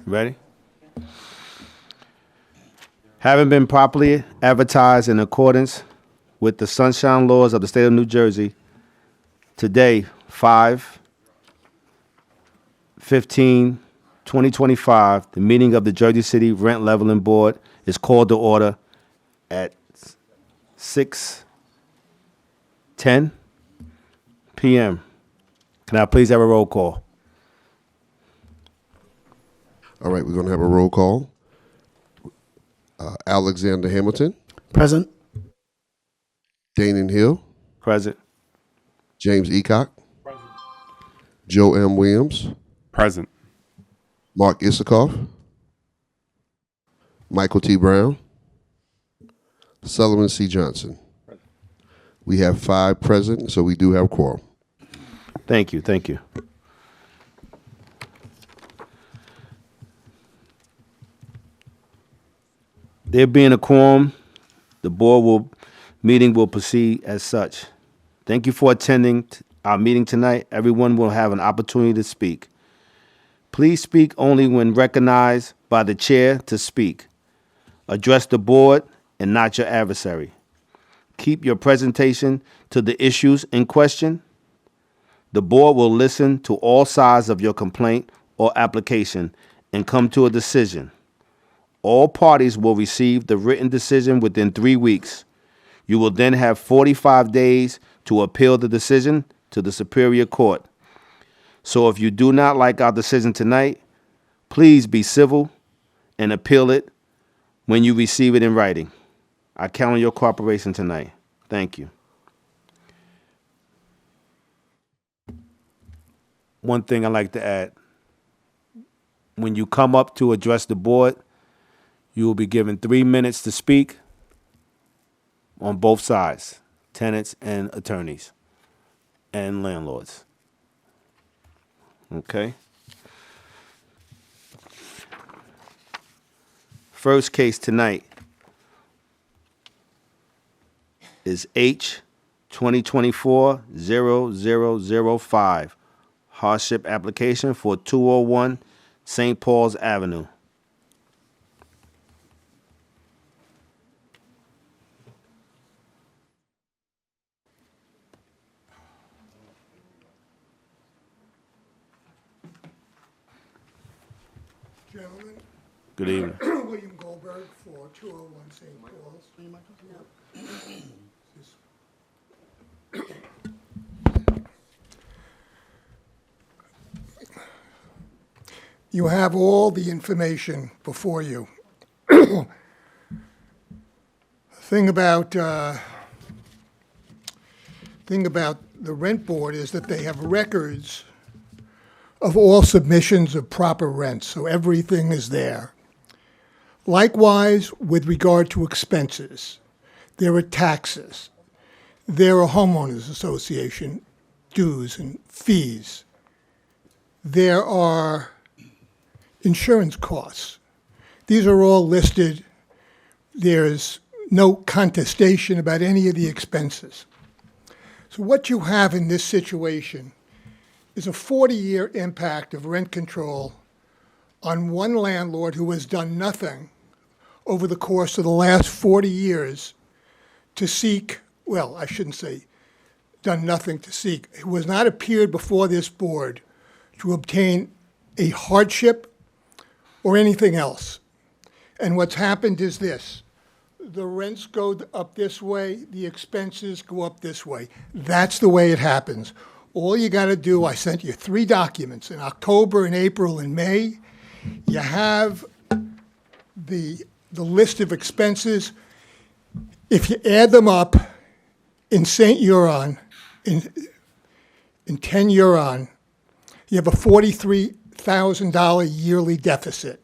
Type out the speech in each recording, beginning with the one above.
Ready? Having been properly advertised in accordance with the sunshine laws of the state of New Jersey, today, 5/15/2025, the meeting of the Jersey City Rent Leveling Board is called to order at 6:10 p.m. Can I please have a roll call? All right, we're going to have a roll call. Alexander Hamilton, Present. Danon Hill, Present. James Eacock, Joe M. Williams, Present. Mark Issakoff, Michael T. Brown, Sullivan C. Johnson. We have 5 present, so we do have quorum. Thank you. Thank you. There being a quorum, the meeting will proceed as such. Thank you for attending our meeting tonight. Everyone will have an opportunity to speak. Please speak only when recognized by the chair to speak. Address the board and not your adversary. Keep your presentation to the issues in question. The board will listen to all sides of your complaint or application and come to a decision. All parties will receive the written decision within 3 weeks. You will then have 45 days to appeal the decision to the Superior Court. So if you do not like our decision tonight, please be civil and appeal it when you receive it in writing. I count on your cooperation tonight. Thank you. One thing I'd like to add, when you come up to address the board, you will be given 3 minutes to speak on both sides, tenants and attorneys and landlords. Okay? First case tonight is H 2024-0005, hardship application for 201 St. Paul's Avenue. Gentlemen, Good evening. William Goldberg for 201 St. Paul's. You have all the information before you. Thing about the rent board is that they have records of all submissions of proper rent, so everything is there. Likewise, with regard to expenses, there are taxes, there are homeowners association dues and fees, there are insurance costs. These are all listed. There's no contestation about any of the expenses. So what you have in this situation is a 40-year impact of rent control on one landlord who has done nothing over the course of the last 40 years to seek, well, I shouldn't say done nothing to seek, who has not appeared before this board to obtain a hardship or anything else. And what's happened is this: the rents go up this way, the expenses go up this way. That's the way it happens. All you got to do, I sent you 3 documents in October and April and May. You have the list of expenses. If you add them up in St. Euron, in 10 Euron, you have a $43,000 yearly deficit.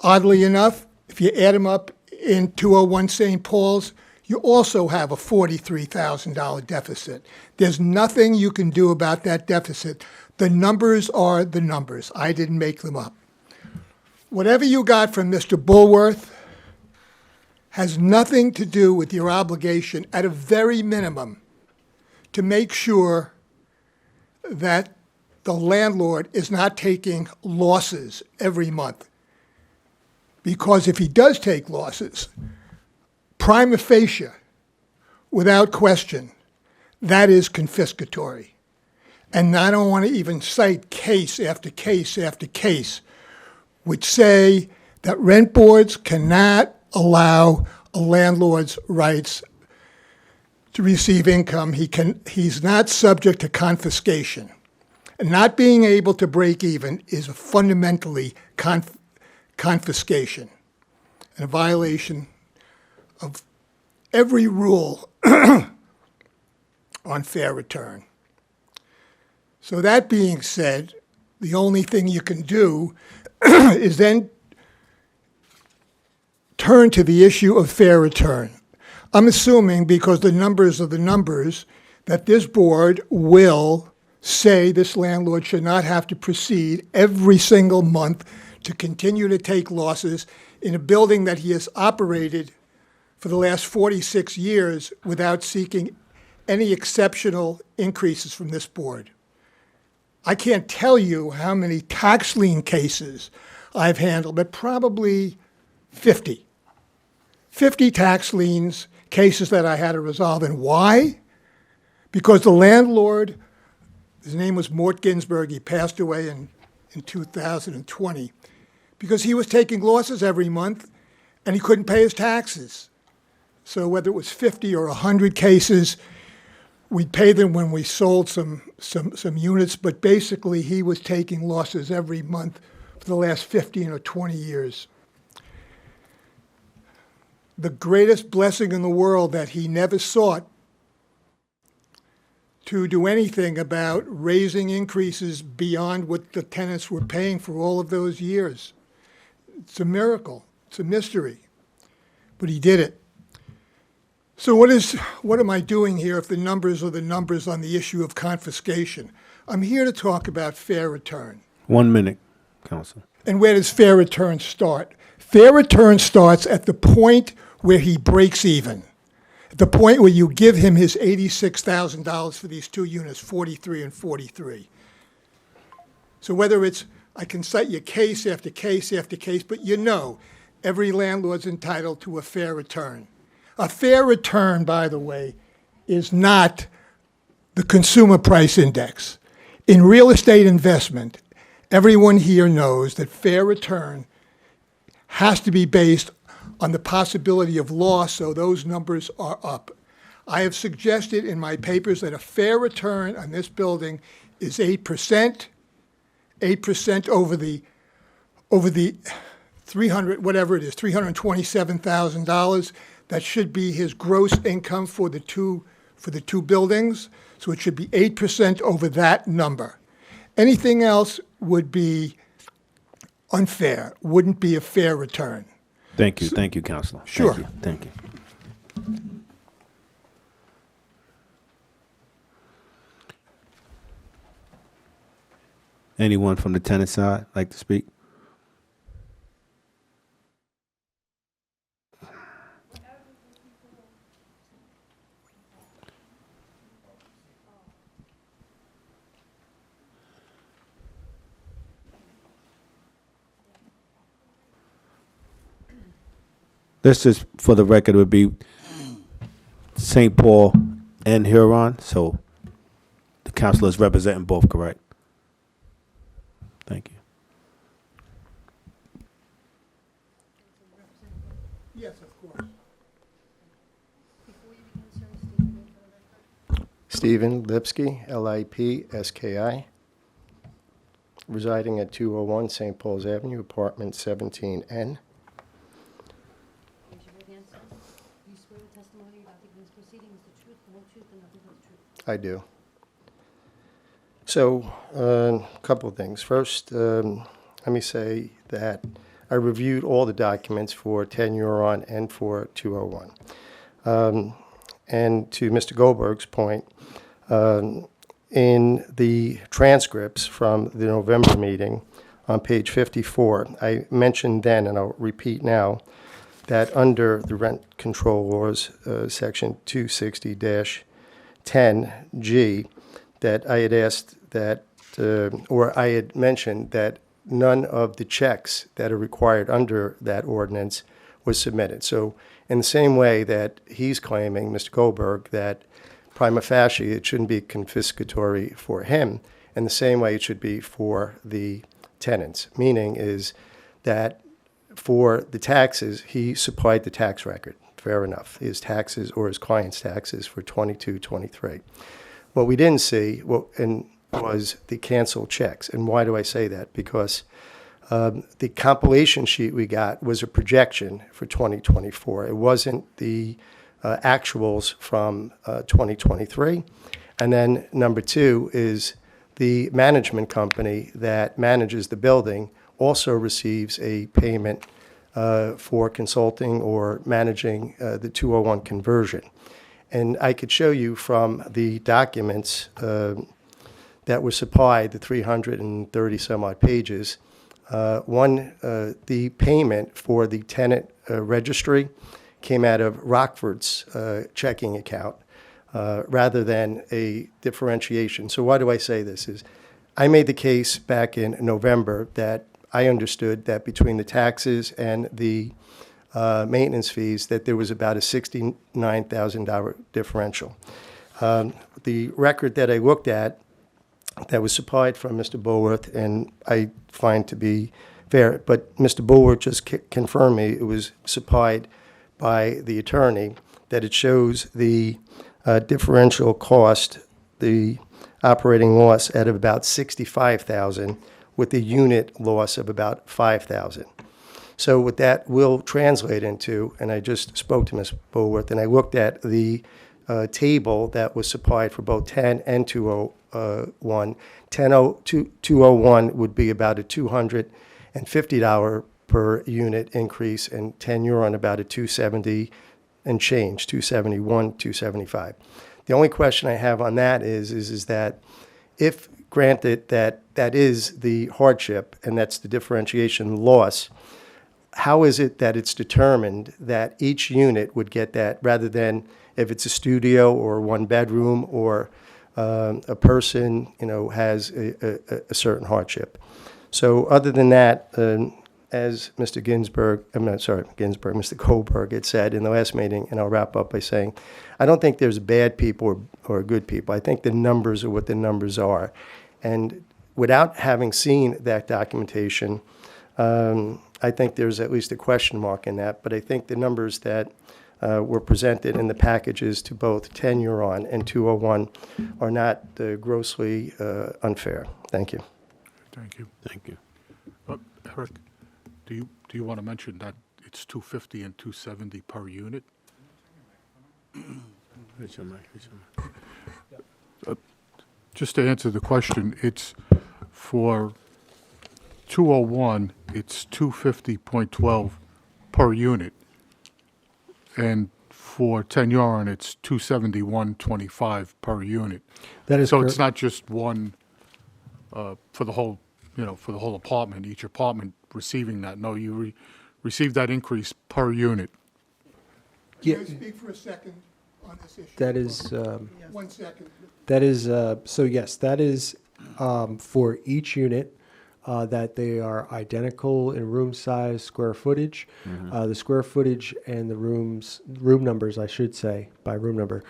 Oddly enough, if you add them up in 201 St. Paul's, you also have a $43,000 deficit. There's nothing you can do about that deficit. The numbers are the numbers. I didn't make them up. Whatever you got from Mr. Bulworth has nothing to do with your obligation, at a very minimum, to make sure that the landlord is not taking losses every month. Because if he does take losses, prima facie, without question, that is confiscatory. And I don't want to even cite case after case after case which say that rent boards cannot allow a landlord's rights to receive income. He's not subject to confiscation. And not being able to break even is fundamentally confiscation and a violation of every rule on fair return. So that being said, the only thing you can do is then turn to the issue of fair return. I'm assuming, because the numbers are the numbers, that this board will say this landlord should not have to proceed every single month to continue to take losses in a building that he has operated for the last 46 years without seeking any exceptional increases from this board. I can't tell you how many tax lien cases I've handled, but probably 50. 50 tax liens, cases that I had to resolve. And why? Because the landlord, his name was Mort Ginsberg, he passed away in 2020, because he was taking losses every month and he couldn't pay his taxes. So whether it was 50 or 100 cases, we'd pay them when we sold some units, but basically he was taking losses every month for the last 15 or 20 years. The greatest blessing in the world that he never sought to do anything about raising increases beyond what the tenants were paying for all of those years. It's a miracle. It's a mystery. But he did it. So what am I doing here if the numbers are the numbers on the issue of confiscation? I'm here to talk about fair return. 1 minute, Counsel. And where does fair return start? Fair return starts at the point where he breaks even, at the point where you give him his $86,000 for these two units, 43 and 43. So whether it's, I can cite you case after case after case, but you know every landlord's entitled to a fair return. A fair return, by the way, is not the consumer price index. In real estate investment, everyone here knows that fair return has to be based on the possibility of loss, so those numbers are up. I have suggested in my papers that a fair return on this building is 8%, 8% over the 300, whatever it is, $327,000. That should be his gross income for the two buildings. So it should be 8% over that number. Anything else would be unfair, wouldn't be a fair return. Thank you, Counselor. Sure. Thank you. Anyone from the tenant side like to speak? This is, for the record, would be St. Paul and Huron, so the council is representing both, correct? Thank you. Yes, of course. Stephen Lipsky, Lipski, residing at 201 St. Paul's Avenue, apartment 17N. Raise your right hand, sir. Do you swear the testimony about the this proceeding is the truth, the whole truth, and nothing but the truth? I do. So, a couple of things. First, let me say that I reviewed all the documents for 10 Huron and for 201. And to Mr. Goldberg's point, in the transcripts from the November meeting on page 54, I mentioned then, and I'll repeat now, that under the rent control laws, section 260-10G, that I had asked that or I had mentioned that none of the checks that are required under that ordinance was submitted. So in the same way that he's claiming, Mr. Goldberg, that prima facie it shouldn't be confiscatory for him, in the same way it should be for the tenants. Meaning is that for the taxes, he supplied the tax record. Fair enough. His taxes or his client's taxes for 22, 23. What we didn't see was the canceled checks. And why do I say that? Because the compilation sheet we got was a projection for 2024. It wasn't the actuals from 2023. And then number two is the management company that manages the building also receives a payment for consulting or managing the 201 conversion. And I could show you from the documents that were supplied, the 330 some odd pages, the payment for the tenant registry came out of Rockford's checking account rather than a differentiation. So why do I say this? Is I made the case back in November that I understood that between the taxes and the maintenance fees that there was about a $69,000 differential. The record that I looked at that was supplied from Mr. Bulworth, and I find to be fair, but Mr. Bulworth just confirmed me it was supplied by the attorney, that it shows the differential cost, the operating loss at about $65,000 with a unit loss of about $5,000. So what that will translate into, and I just spoke to Ms. Bulworth, and I looked at the table that was supplied for both 10 and 201. 201 would be about a $250 per unit increase, and 10 you're on about a 270 and change, 271, 275. The only question I have on that is that if granted that that is the hardship and that's the differentiation loss, how is it that it's determined that each unit would get that rather than if it's a studio or one bedroom or a person, has a certain hardship? So other than that, as Mr. Mr. Goldberg had said in the last meeting, and I'll wrap up by saying, I don't think there's bad people or good people. I think the numbers are what the numbers are. And without having seen that documentation, I think there's at least a question mark in that. But I think the numbers that were presented in the packages to both 10 Huron and 201 are not grossly unfair. Thank you. Thank you. Thank you. Eric, do you want to mention that it's $250 and $270 per unit? Just to answer the question, it's for 201, it's $250.12 per unit. And for 10 Huron, it's $271.25 per unit. That is So correct. it's not just one for the whole, for the whole apartment, each apartment receiving that. No, you receive that increase per unit. Yeah, Can I speak for a second on this issue? that is, 1 second. that is, so yes, that is for each unit, that they are identical in room size, square footage. The square footage and the room numbers, I should say, by room number,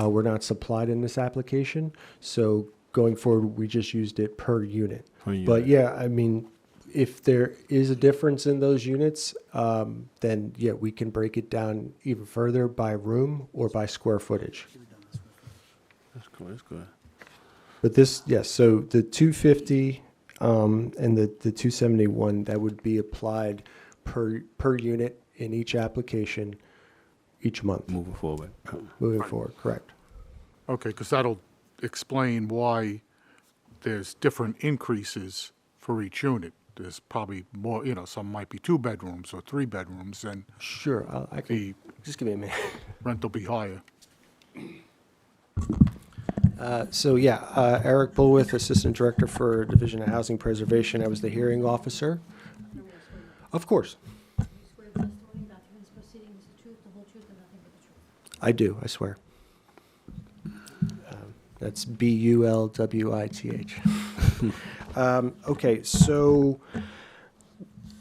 were not supplied in this application. So going forward, we just used it per unit. But yeah, I mean, if there is a difference in those units, then yeah, we can break it down even further by room or by square footage. That's cool. That's good. But this, yes, so the 250 and the 271, that would be applied per unit in each application each month Moving forward. moving forward, correct? Okay, because that'll explain why there's different increases for each unit. There's probably more, some might be 2 bedrooms or 3 bedrooms, and Sure, I can, the just give me a minute. rent will be higher. So yeah, Eric Bulworth, Assistant Director for Division of Housing Preservation. I was the hearing officer. Of course, You swear the testimony that in this proceeding is the truth, the whole truth, and nothing but the truth. I do, I swear. That's Bulwith. Okay, so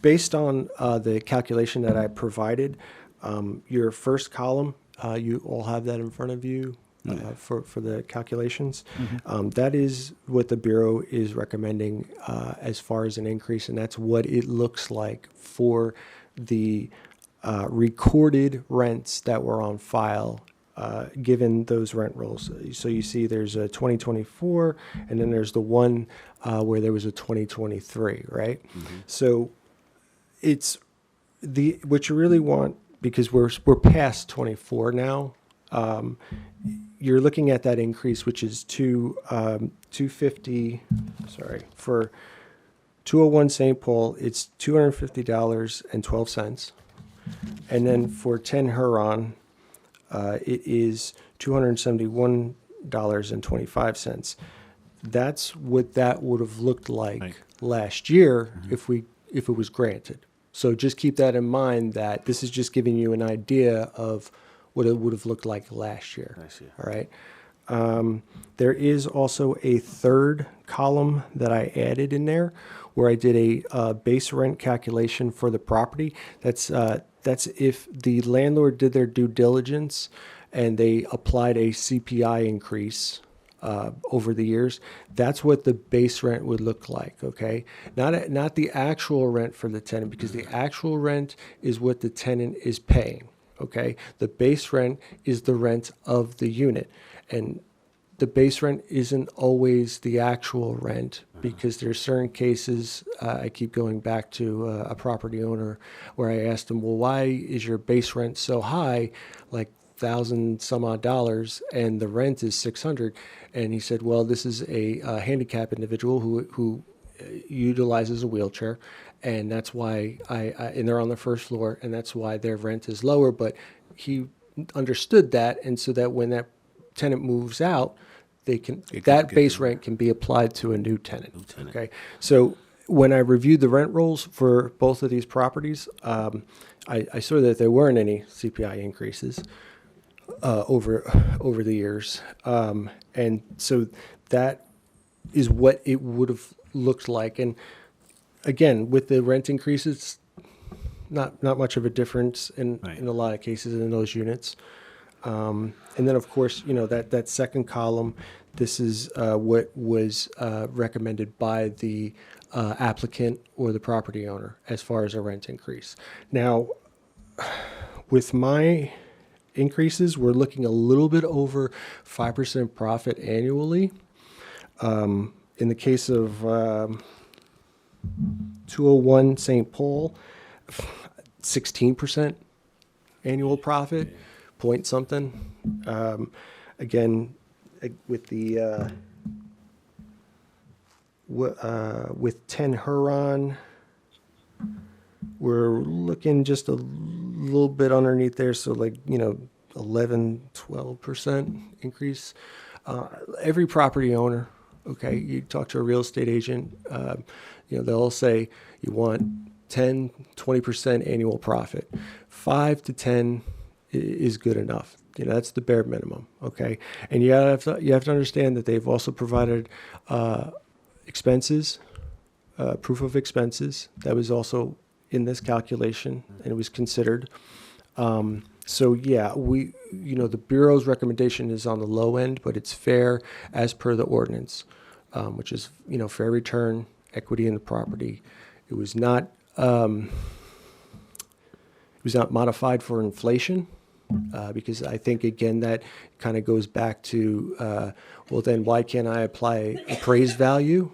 based on the calculation that I provided, your first column, you all have that in front of you for the calculations. That is what the Bureau is recommending as far as an increase, and that's what it looks like for the recorded rents that were on file given those rent rolls. So you see there's a 2024, and then there's the one where there was a 2023, right? So it's what you really want, because we're past 24 now. You're looking at that increase, which is 250. Sorry, for 201 St. Paul, it's $250.12, and then for 10 Huron, it is $271.25. That's what that would have looked like last year if it was granted. So just keep that in mind, that this is just giving you an idea of what it would have looked like last year. All right. There is also a third column that I added in there where I did a base rent calculation for the property. That's if the landlord did their due diligence and they applied a CPI increase over the years. That's what the base rent would look like, okay? Not the actual rent for the tenant, because the actual rent is what the tenant is paying, okay? The base rent is the rent of the unit. And the base rent isn't always the actual rent, because there's certain cases, I keep going back to a property owner where I asked him, well, why is your base rent so high, like $1,000 some odd dollars, and the rent is $600? And he said, well, this is a handicapped individual who utilizes a wheelchair, and that's why and they're on the first floor, and that's why their rent is lower. But he understood that, and so that when that tenant moves out, that base rent can be applied to a new tenant. Okay, so when I reviewed the rent rolls for both of these properties, I saw that there weren't any CPI increases over the years, and so that is what it would have looked like. And again, with the rent increases, not much of a difference in a lot of cases in those units. And then, of course, that second column, this is what was recommended by the applicant or the property owner as far as a rent increase. Now, with my increases, we're looking a little bit over 5% profit annually. In the case of 201 St. Paul, 16% annual profit, point something. Again, with the with 10 Huron, we're looking just a little bit underneath there, so 11-12% increase. Every property owner, okay, you talk to a real estate agent, they'll say you want 10-20% annual profit. 5 to 10 is good enough. That's the bare minimum, okay? And you have to understand that they've also provided expenses, proof of expenses. That was also in this calculation, and it was considered. So yeah, the Bureau's recommendation is on the low end, but it's fair as per the ordinance, which is, fair return, equity in the property. It was not modified for inflation. Because I think, again, that kind of goes back to, well, then why can't I apply appraised value?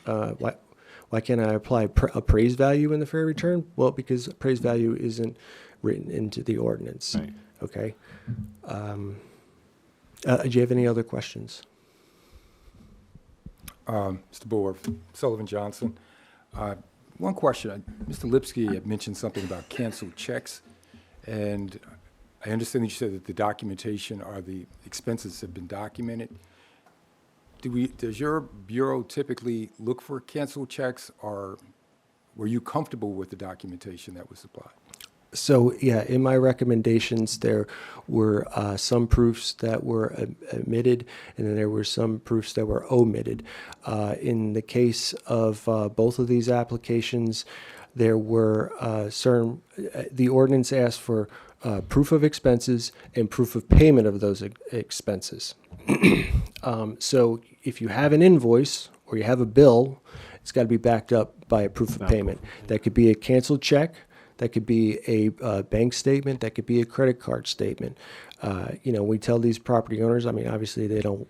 Why can't I apply appraised value in the fair return? Well, because appraised value isn't written into the ordinance. Right. Okay. Do you have any other questions? Mr. Board, Sullivan Johnson. One question. Mr. Lipsky had mentioned something about canceled checks, and I understand that you said that the documentation or the expenses have been documented. Does your Bureau typically look for canceled checks, or were you comfortable with the documentation that was supplied? So, yeah, in my recommendations, there were some proofs that were omitted, and then there were some proofs that were omitted. In the case of both of these applications, there were the ordinance asked for proof of expenses and proof of payment of those expenses. So if you have an invoice or you have a bill, it's got to be backed up by a proof of payment. That could be a canceled check. That could be a bank statement. That could be a credit card statement. We tell these property owners, I mean, obviously they don't,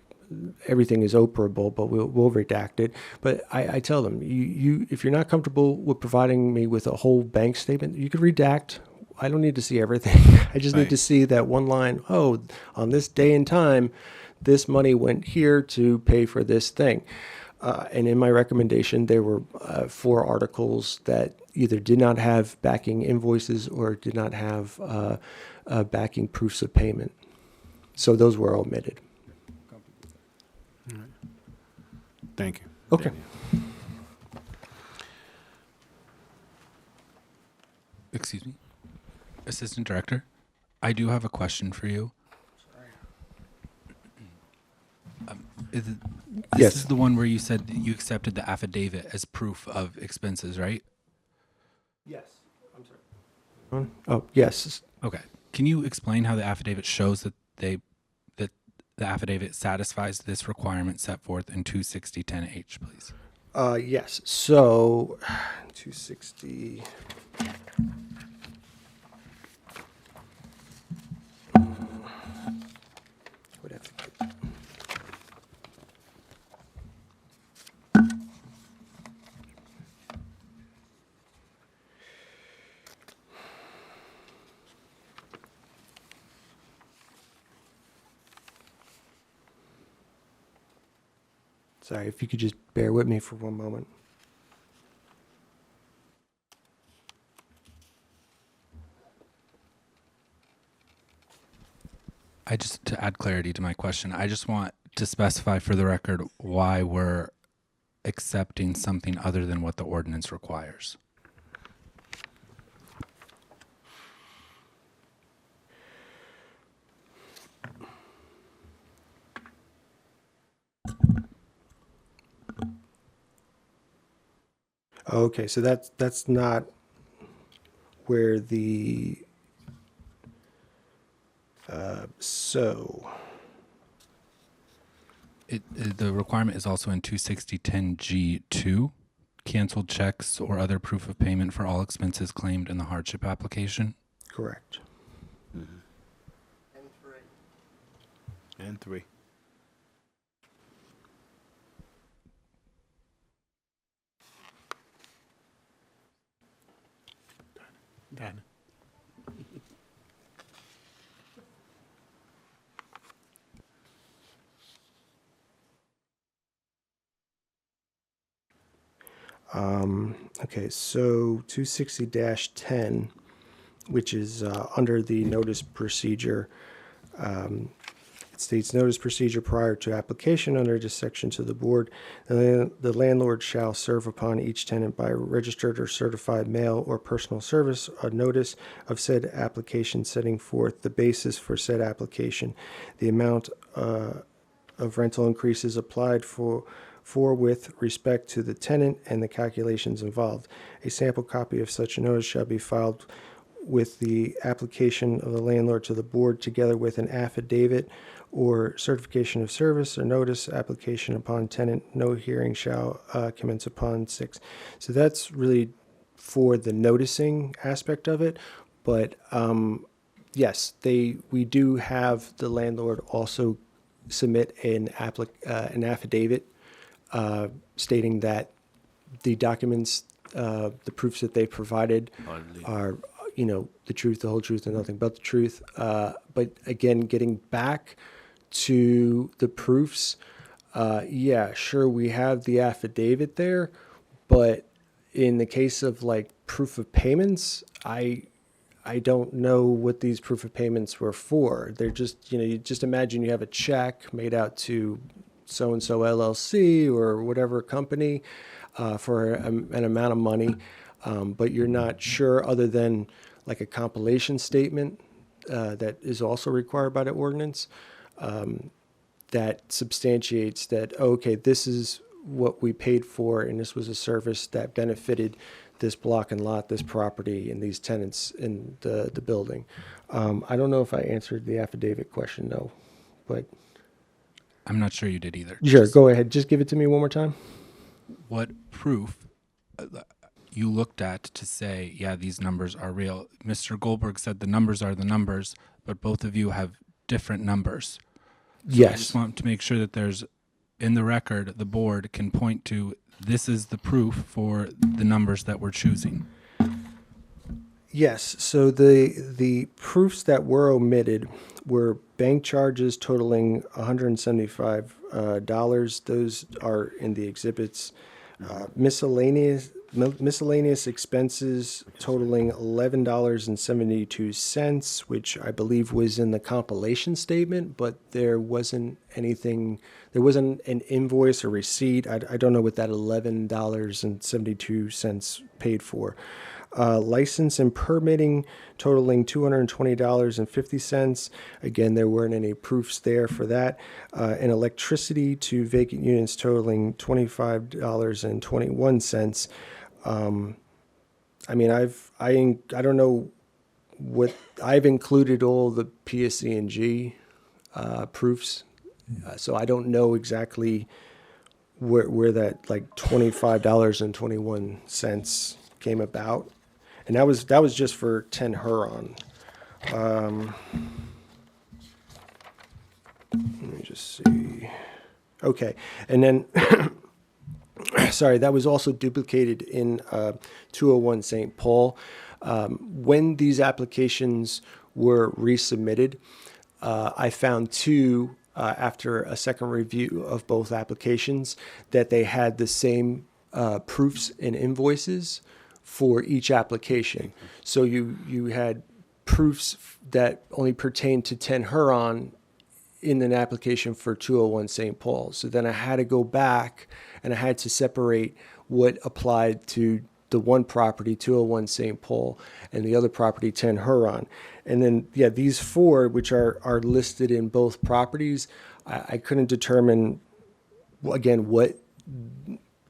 everything is operable, but we'll redact it. But I tell them, if you're not comfortable with providing me with a whole bank statement, you could redact. I don't need to see everything. I just need to see that one line, oh, on this day and time, this money went here to pay for this thing. And in my recommendation, there were 4 articles that either did not have backing invoices or did not have backing proofs of payment. So those were omitted. Thank you. Okay. Excuse me, Assistant Director, I do have a question for you. This Yes. is the one where you said that you accepted the affidavit as proof of expenses, right? Yes. I'm sorry. Oh, yes. Okay. Can you explain how the affidavit shows that the affidavit satisfies this requirement set forth in 26010H, please? Yes. So 260. Would have to get- Sorry, if you could just bear with me for one moment. To add clarity to my question, I just want to specify for the record why we're accepting something other than what the ordinance requires. Okay, so that's not where the so The requirement is also in 26010G2, canceled checks or other proof of payment for all expenses claimed in the hardship application. correct. And 3. Done. Okay, so 260-10, which is under the notice procedure. It states notice procedure prior to application under this section to the board. The landlord shall serve upon each tenant by registered or certified mail or personal service a notice of said application setting forth the basis for said application, the amount of rental increases applied for with respect to the tenant and the calculations involved. A sample copy of such a notice shall be filed with the application of the landlord to the board together with an affidavit or certification of service or notice application upon tenant. No hearing shall commence upon 6. So that's really for the noticing aspect of it. But yes, we do have the landlord also submit an affidavit stating that the documents, the proofs that they provided are, the truth, the whole truth, and nothing but the truth. But again, getting back to the proofs, yeah, sure, we have the affidavit there, but in the case of like proof of payments, I don't know what these proof of payments were for. They're just, you just imagine you have a check made out to so-and-so LLC or whatever company for an amount of money. but you're not sure other than like a compilation statement that is also required by the ordinance that substantiates that, okay, this is what we paid for, and this was a service that benefited this block and lot, this property, and these tenants in the building. I don't know if I answered the affidavit question, though, but I'm not sure you did either. sure, go ahead. Just give it to me one more time. What proof you looked at to say, yeah, these numbers are real? Mr. Goldberg said the numbers are the numbers, but both of you have different numbers. So I Yes. just want to make sure that there's, in the record, the board can point to, this is the proof for the numbers that we're choosing. Yes, so the proofs that were omitted were bank charges totaling $175. Those are in the exhibits. Miscellaneous expenses totaling $11.72, which I believe was in the compilation statement, but there wasn't an invoice or receipt. I don't know what that $11.72 paid for. License and permitting totaling $220.50. Again, there weren't any proofs there for that. And electricity to vacant units totaling $25.21. I mean, I don't know what, I've included all the PSE&G proofs, so I don't know exactly where that like $25.21 came about. And that was just for 10 Huron. Let me just see. Okay, and then, sorry, that was also duplicated in 201 St. Paul. When these applications were resubmitted, I found two, after a second review of both applications, that they had the same proofs and invoices for each application. So you had proofs that only pertained to 10 Huron in an application for 201 St. Paul. So then I had to go back and I had to separate what applied to the one property, 201 St. Paul, and the other property, 10 Huron. And then, yeah, these four, which are listed in both properties, I couldn't determine, again, what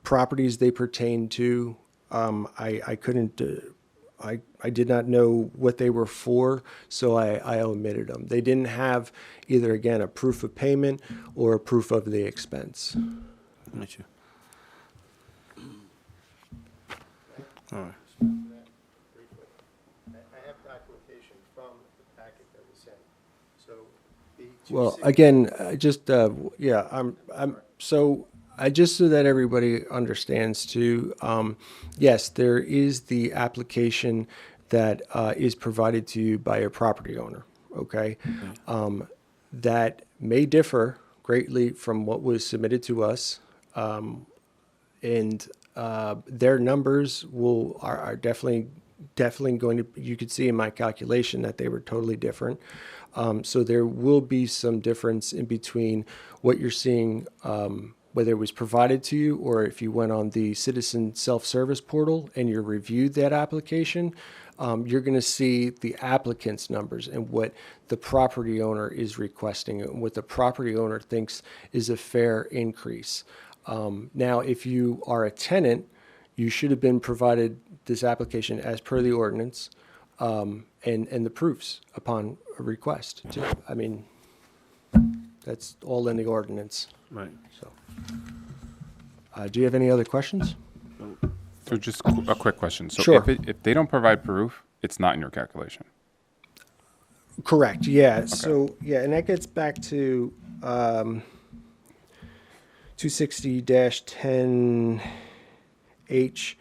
properties they pertain to. I couldn't, I did not know what they were for, so I omitted them. They didn't have either, again, a proof of payment or a proof of the expense. Got you. All right. I have documentation from the packet that was sent. So Well, again, just so that everybody understands too, yes, there is the application that is provided to you by your property owner, okay? That may differ greatly from what was submitted to us. And their numbers are definitely going to, you could see in my calculation that they were totally different. So there will be some difference in between what you're seeing, whether it was provided to you or if you went on the citizen self-service portal and you reviewed that application, you're going to see the applicant's numbers and what the property owner is requesting and what the property owner thinks is a fair increase. Now, if you are a tenant, you should have been provided this application as per the ordinance, and the proofs upon a request too. I mean, that's all in the ordinance. Right. So, do you have any other questions? So just a quick question. So Sure. if they don't provide proof, it's not in your calculation. Correct. Yeah. So yeah, and that gets back to 260-10H,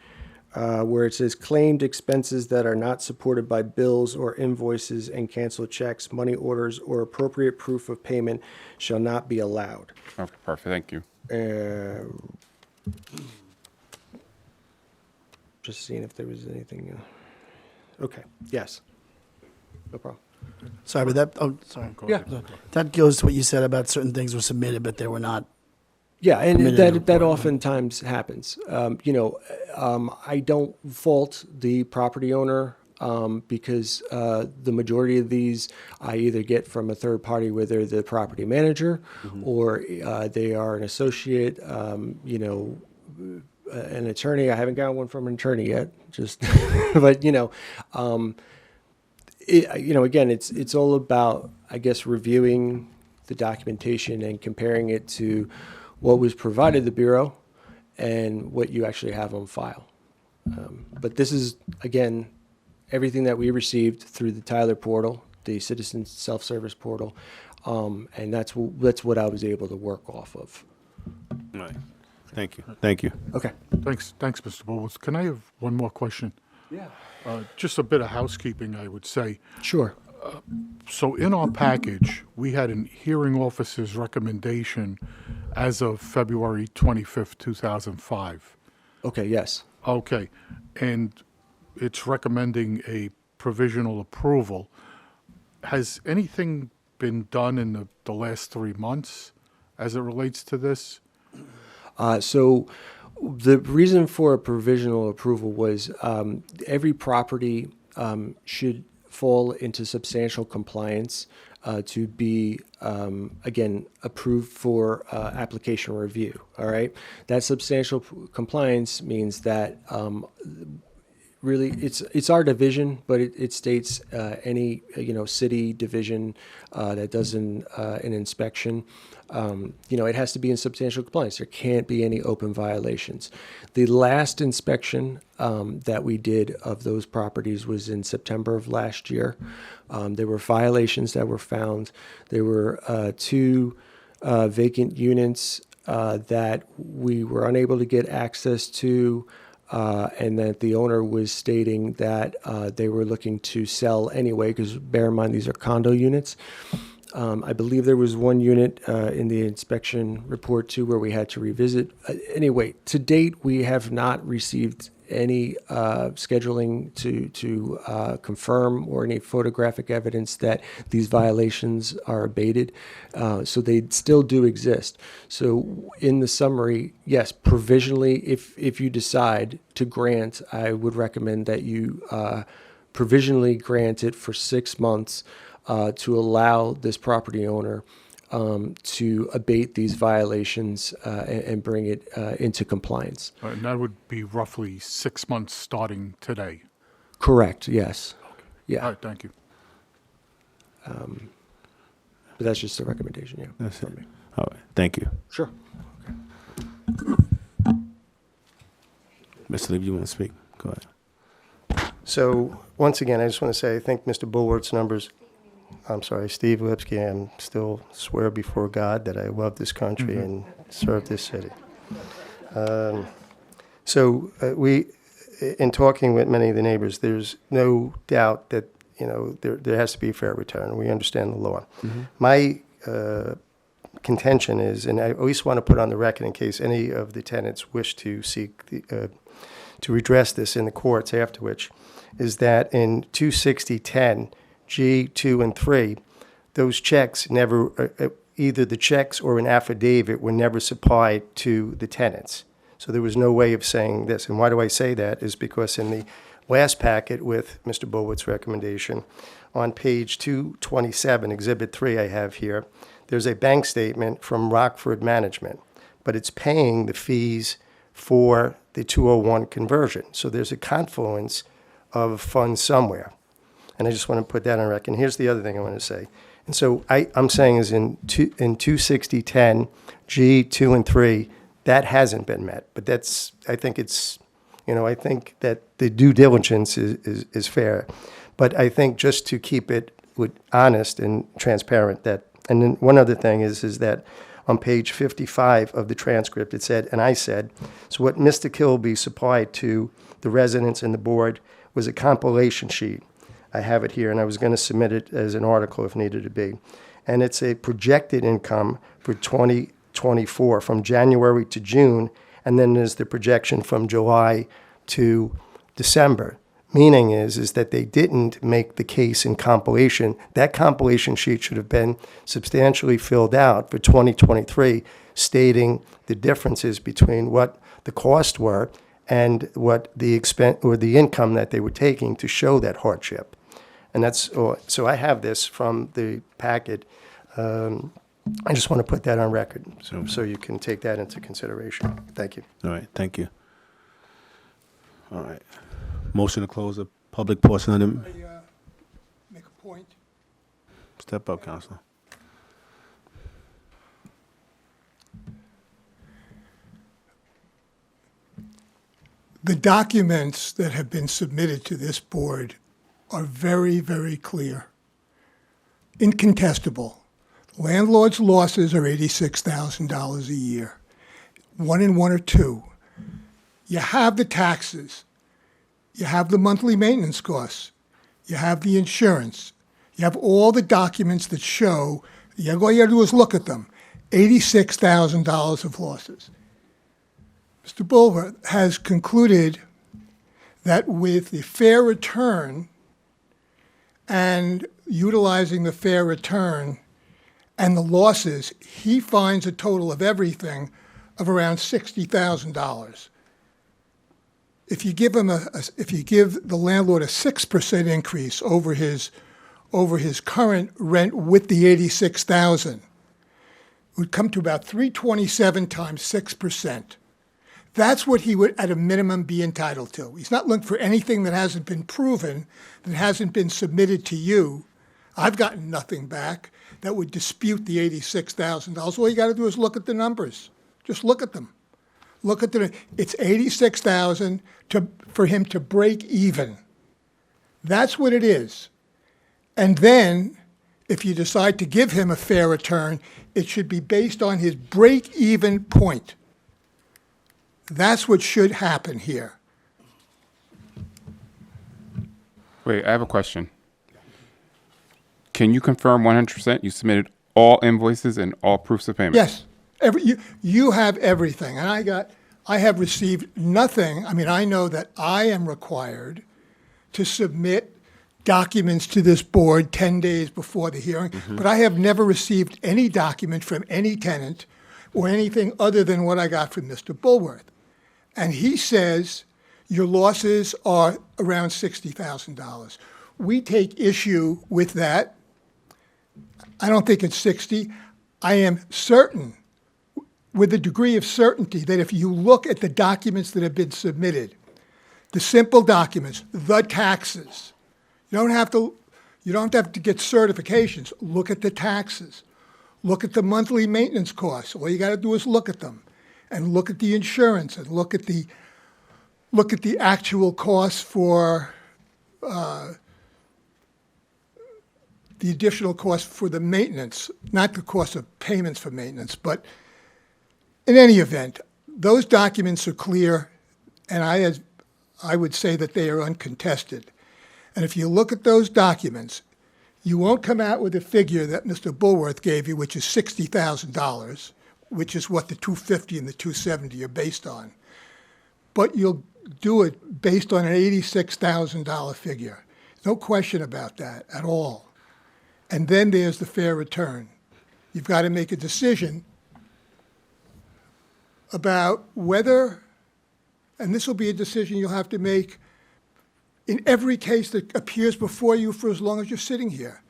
where it says claimed expenses that are not supported by bills or invoices and canceled checks, money orders, or appropriate proof of payment shall not be allowed. Okay, perfect. Thank you. Just seeing if there was anything. Okay. Yes. No problem. Sorry, but that, oh, sorry. Yeah. That goes to what you said about certain things were submitted, but they were not Yeah, and that oftentimes happens. I don't fault the property owner because the majority of these I either get from a third party, where they're the property manager, or they are an associate, an attorney. I haven't gotten one from an attorney yet, just, but, again, it's all about, I guess, reviewing the documentation and comparing it to what was provided the Bureau and what you actually have on file. But this is, again, everything that we received through the Tyler portal, the Citizen Self-Service portal, and that's what I was able to work off of. Right. Thank you. Thank you. Okay. Thanks, Mr. Bowles. Can I have one more question? Yeah. Just a bit of housekeeping, I would say. Sure. So in our package, we had a hearing officer's recommendation as of February 25th, 2005. Okay, yes. Okay, and it's recommending a provisional approval. Has anything been done in the last 3 months as it relates to this? So the reason for a provisional approval was every property should fall into substantial compliance to be, again, approved for application review, all right? That substantial compliance means that really it's our division, but it states any, city division that does an inspection, it has to be in substantial compliance. There can't be any open violations. The last inspection that we did of those properties was in September of last year. There were violations that were found. There were 2 vacant units that we were unable to get access to, and that the owner was stating that they were looking to sell anyway, because bear in mind, these are condo units. I believe there was 1 unit in the inspection report too where we had to revisit. Anyway, to date, we have not received any scheduling to confirm or any photographic evidence that these violations are abated. So they still do exist. So in the summary, yes, provisionally, if you decide to grant, I would recommend that you provisionally grant it for 6 months to allow this property owner to abate these violations and bring it into compliance. And that would be roughly 6 months starting today. Correct, yes. Yeah. All right, thank you. But that's just a recommendation, yeah. That's it. All right. Thank you. Sure. Mr. Lee, you want to speak? Go ahead. So, once again, I just want to say, I think Mr. Bulwark's numbers, I'm sorry, Steve Lipsky, I still swear before God that I love this country and serve this city. We, in talking with many of the neighbors, there's no doubt that, there has to be a fair return. We understand the law. My contention is, and I always want to put on the record in case any of the tenants wish to seek to redress this in the courts after which, is that in 26010, G, 2, and 3, those checks never, either the checks or an affidavit were never supplied to the tenants. So there was no way of saying this. And why do I say that? Is because in the last packet with Mr. Bulwark's recommendation, on page 227, Exhibit 3 I have here, there's a bank statement from Rockford Management, but it's paying the fees for the 201 conversion. So there's a confluence of funds somewhere. And I just want to put that on record. And here's the other thing I want to say. And so I'm saying is in 26010, G, 2, and 3, that hasn't been met. But that's, I think it's, I think that the due diligence is fair. But I think just to keep it honest and transparent, and then one other thing is that on page 55 of the transcript, it said, and I said, so what Mr. Kilby supplied to the residents and the board was a compilation sheet. I have it here, and I was going to submit it as an article if needed to be. And it's a projected income for 2024 from January to June, and then there's the projection from July to December. Meaning is that they didn't make the case in compilation. That compilation sheet should have been substantially filled out for 2023 stating the differences between what the costs were and what the expense or the income that they were taking to show that hardship. And that's, so I have this from the packet. I just want to put that on record, so you can take that into consideration. Thank you. All right, thank you. All right. Motion to close the public portion of the, Make a point. step up, Counselor. The documents that have been submitted to this board are very, very clear, incontestable. Landlord's losses are $86,000 a year, 1 and 1 or 2. You have the taxes, you have the monthly maintenance costs, you have the insurance, you have all the documents that show, all you gotta do is look at them, $86,000 of losses. Mr. Bulworth has concluded that with the fair return and utilizing the fair return and the losses, he finds a total of everything of around $60,000. If you give him if you give the landlord a 6% increase over his current rent with the $86,000, it would come to about $327 times 6%. That's what he would, at a minimum, be entitled to. He's not looking for anything that hasn't been proven, that hasn't been submitted to you. I've gotten nothing back that would dispute the $86,000. All you got to do is look at the numbers. Just look at them. Look at it's $86,000 for him to break even. That's what it is. And then, if you decide to give him a fair return, it should be based on his break-even point. That's what should happen here. Wait, I have a question. Can you confirm 100% you submitted all invoices and all proofs of payment? Yes, you have everything, and I have received nothing. I mean, I know that I am required to submit documents to this board 10 days before the hearing, but I have never received any document from any tenant or anything other than what I got from Mr. Bulworth. And he says your losses are around $60,000. We take issue with that. I don't think it's 60. I am certain, with a degree of certainty, that if you look at the documents that have been submitted, the simple documents, the taxes, you don't have to get certifications. Look at the taxes. Look at the monthly maintenance costs. All you got to do is look at them, and look at the insurance, and look at the actual costs for the additional cost for the maintenance, not the cost of payments for maintenance, but in any event, those documents are clear, and I would say that they are uncontested. And if you look at those documents, you won't come out with a figure that Mr. Bulworth gave you, which is $60,000, which is what the 250 and the 270 are based on. But you'll do it based on an $86,000 figure. No question about that at all. And then there's the fair return. You've got to make a decision about whether, and this will be a decision you'll have to make in every case that appears before you for as long as you're sitting here.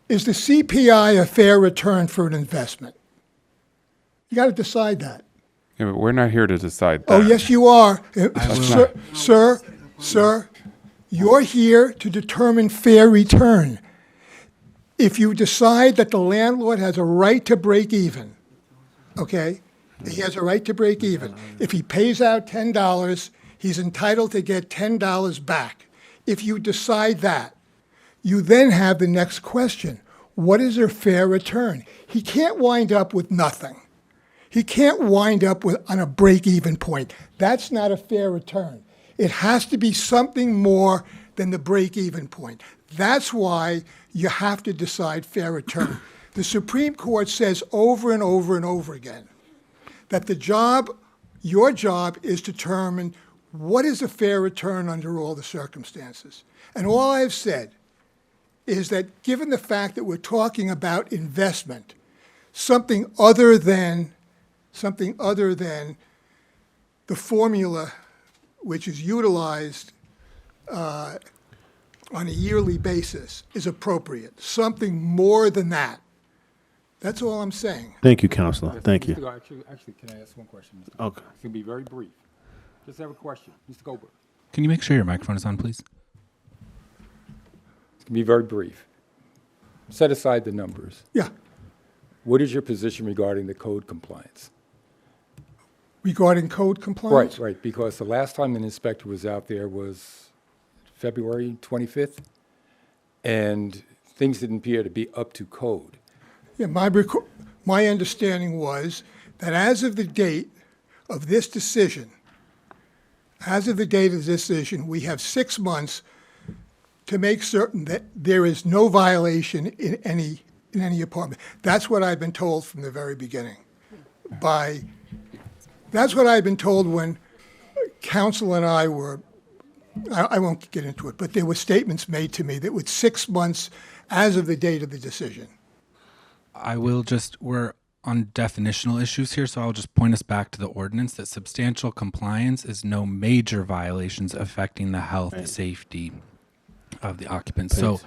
Is the CPI a fair return for an investment? You got to decide that. Yeah, but we're not here to decide that. Oh, yes, you are. Sir, you're here to determine fair return. If you decide that the landlord has a right to break even, okay, he has a right to break even. If he pays out $10, he's entitled to get $10 back. If you decide that, you then have the next question. What is a fair return? He can't wind up with nothing. He can't wind up on a break-even point. That's not a fair return. It has to be something more than the break-even point. That's why you have to decide fair return. The Supreme Court says over and over and over again that your job is to determine what is a fair return under all the circumstances. And all I've said is that given the fact that we're talking about investment, something other than something other than the formula which is utilized on a yearly basis is appropriate. Something more than that. That's all I'm saying. Thank you, Counselor. Thank you. Actually, can I ask one question? Mr. Okay. It's going to be very brief. Just have a question. Mr. Goldberg. Can you make sure your microphone is on, please? It's going to be very brief. Set aside the numbers. Yeah, What is your position regarding the code compliance? regarding code compliance. Right, because the last time an inspector was out there was February 25th, and things didn't appear to be up to code. Yeah, my understanding was that as of the date of this decision, we have 6 months to make certain that there is no violation in any apartment. That's what I've been told from the very beginning. That's what I've been told when counsel and I were, I won't get into it, but there were statements made to me that with 6 months as of the date of the decision. We're on definitional issues here, so I'll just point us back to the ordinance that substantial compliance is no major violations affecting the health, safety of the occupants. So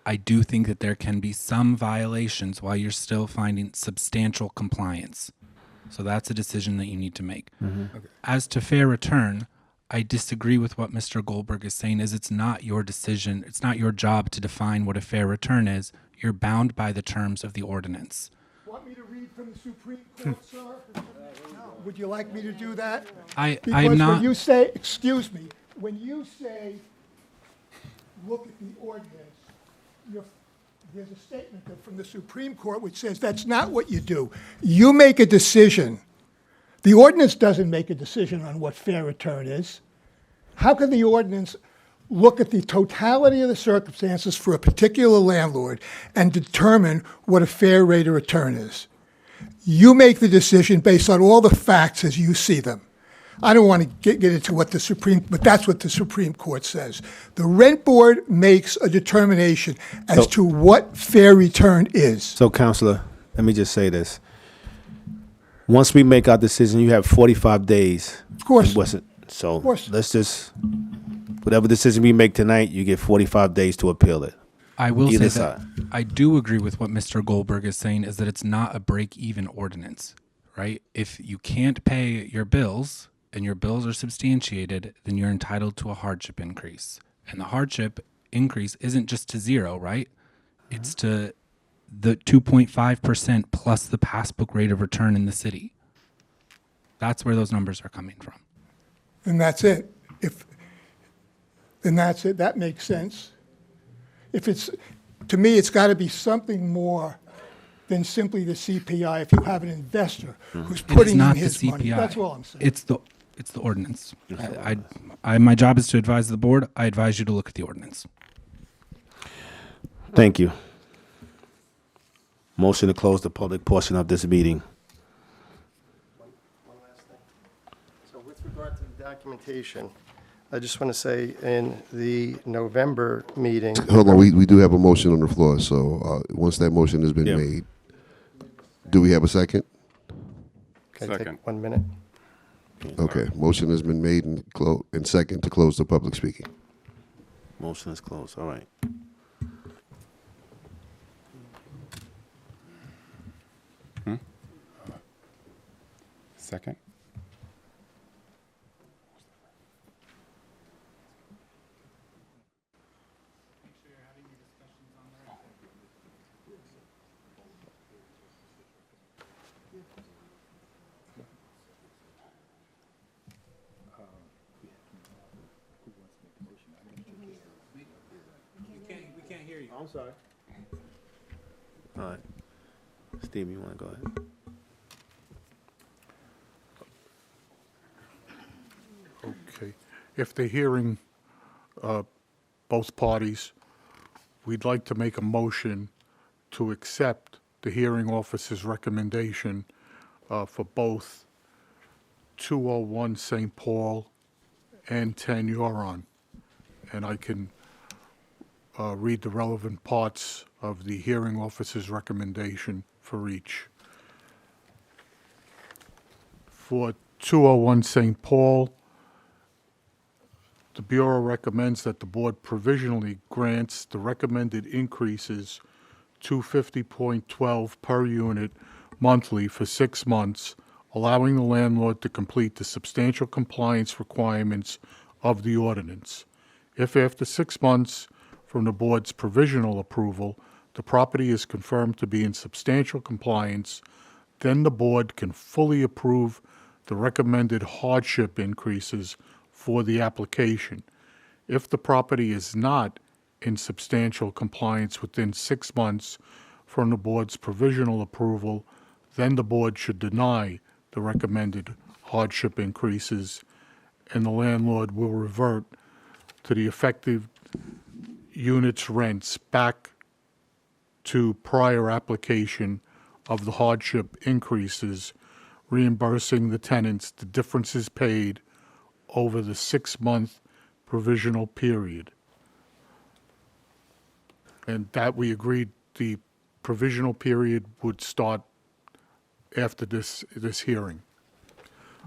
I do think that there can be some violations while you're still finding substantial compliance. So that's a decision that you need to make. Okay. As to fair return, I disagree with what Mr. Goldberg is saying is it's not your decision, it's not your job to define what a fair return is. You're bound by the terms of the ordinance. Want me to read from the Supreme Court, sir? Would you like me to do that? I'm Because not. when you say, excuse me, when you say, look at the ordinance, there's a statement from the Supreme Court which says that's not what you do. You make a decision. The ordinance doesn't make a decision on what fair return is. How can the ordinance look at the totality of the circumstances for a particular landlord and determine what a fair rate of return is? You make the decision based on all the facts as you see them. I don't want to get into what but that's what the Supreme Court says. The rent board makes a determination as to what fair return is. So, Counselor, let me just say this. Once we make our decision, you have 45 days. Of course. So Of course. let's just, whatever decision we make tonight, you get 45 days to appeal it. I will say Either that side. I do agree with what Mr. Goldberg is saying is that it's not a break-even ordinance, right? If you can't pay your bills and your bills are substantiated, then you're entitled to a hardship increase. And the hardship increase isn't just to zero, right? It's to the 2.5% plus the passbook rate of return in the city. That's where those numbers are coming from. And that's it. Then that's it. That makes sense. To me, it's got to be something more than simply the CPI. If you have an investor who's It's putting in not the his money, CPI. that's all I'm saying. It's the ordinance. My job is to advise the board. I advise you to look at the ordinance. Thank you. Motion to close the public portion of this meeting. One last thing. So with regard to the documentation, I just want to say in the November meeting. Hold on, we do have a motion on the floor, so once that motion has been Yeah. made, do we have a second? Can I Second. take 1 minute? Okay, motion has been made and second to close the public speaking. Motion is closed. All right. Second. I'm sorry. All right. Steve, you want to go ahead? Okay. If they're hearing both parties, we'd like to make a motion to accept the hearing officer's recommendation for both 201 St. Paul and 10 Huron. And I can read the relevant parts of the hearing officer's recommendation for each. For 201 St. Paul, the Bureau recommends that the board provisionally grants the recommended increases 250.12 per unit monthly for 6 months, allowing the landlord to complete the substantial compliance requirements of the ordinance. If after 6 months from the board's provisional approval, the property is confirmed to be in substantial compliance, then the board can fully approve the recommended hardship increases for the application. If the property is not in substantial compliance within 6 months from the board's provisional approval, then the board should deny the recommended hardship increases, and the landlord will revert to the effective unit's rents back to prior application of the hardship increases, reimbursing the tenants the differences paid over the 6-month provisional period. And that we agreed the provisional period would start after this hearing.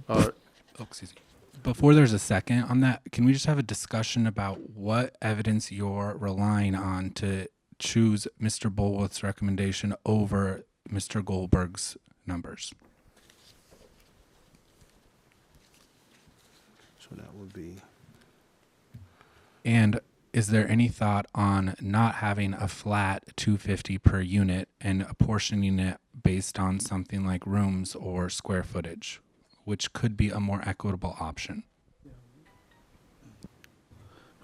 Oh, excuse me. Before there's a second on that, can we just have a discussion about what evidence you're relying on to choose Mr. Bulworth's recommendation over Mr. Goldberg's numbers? So that would be. And is there any thought on not having a flat 250 per unit and apportioning it based on something like rooms or square footage, which could be a more equitable option?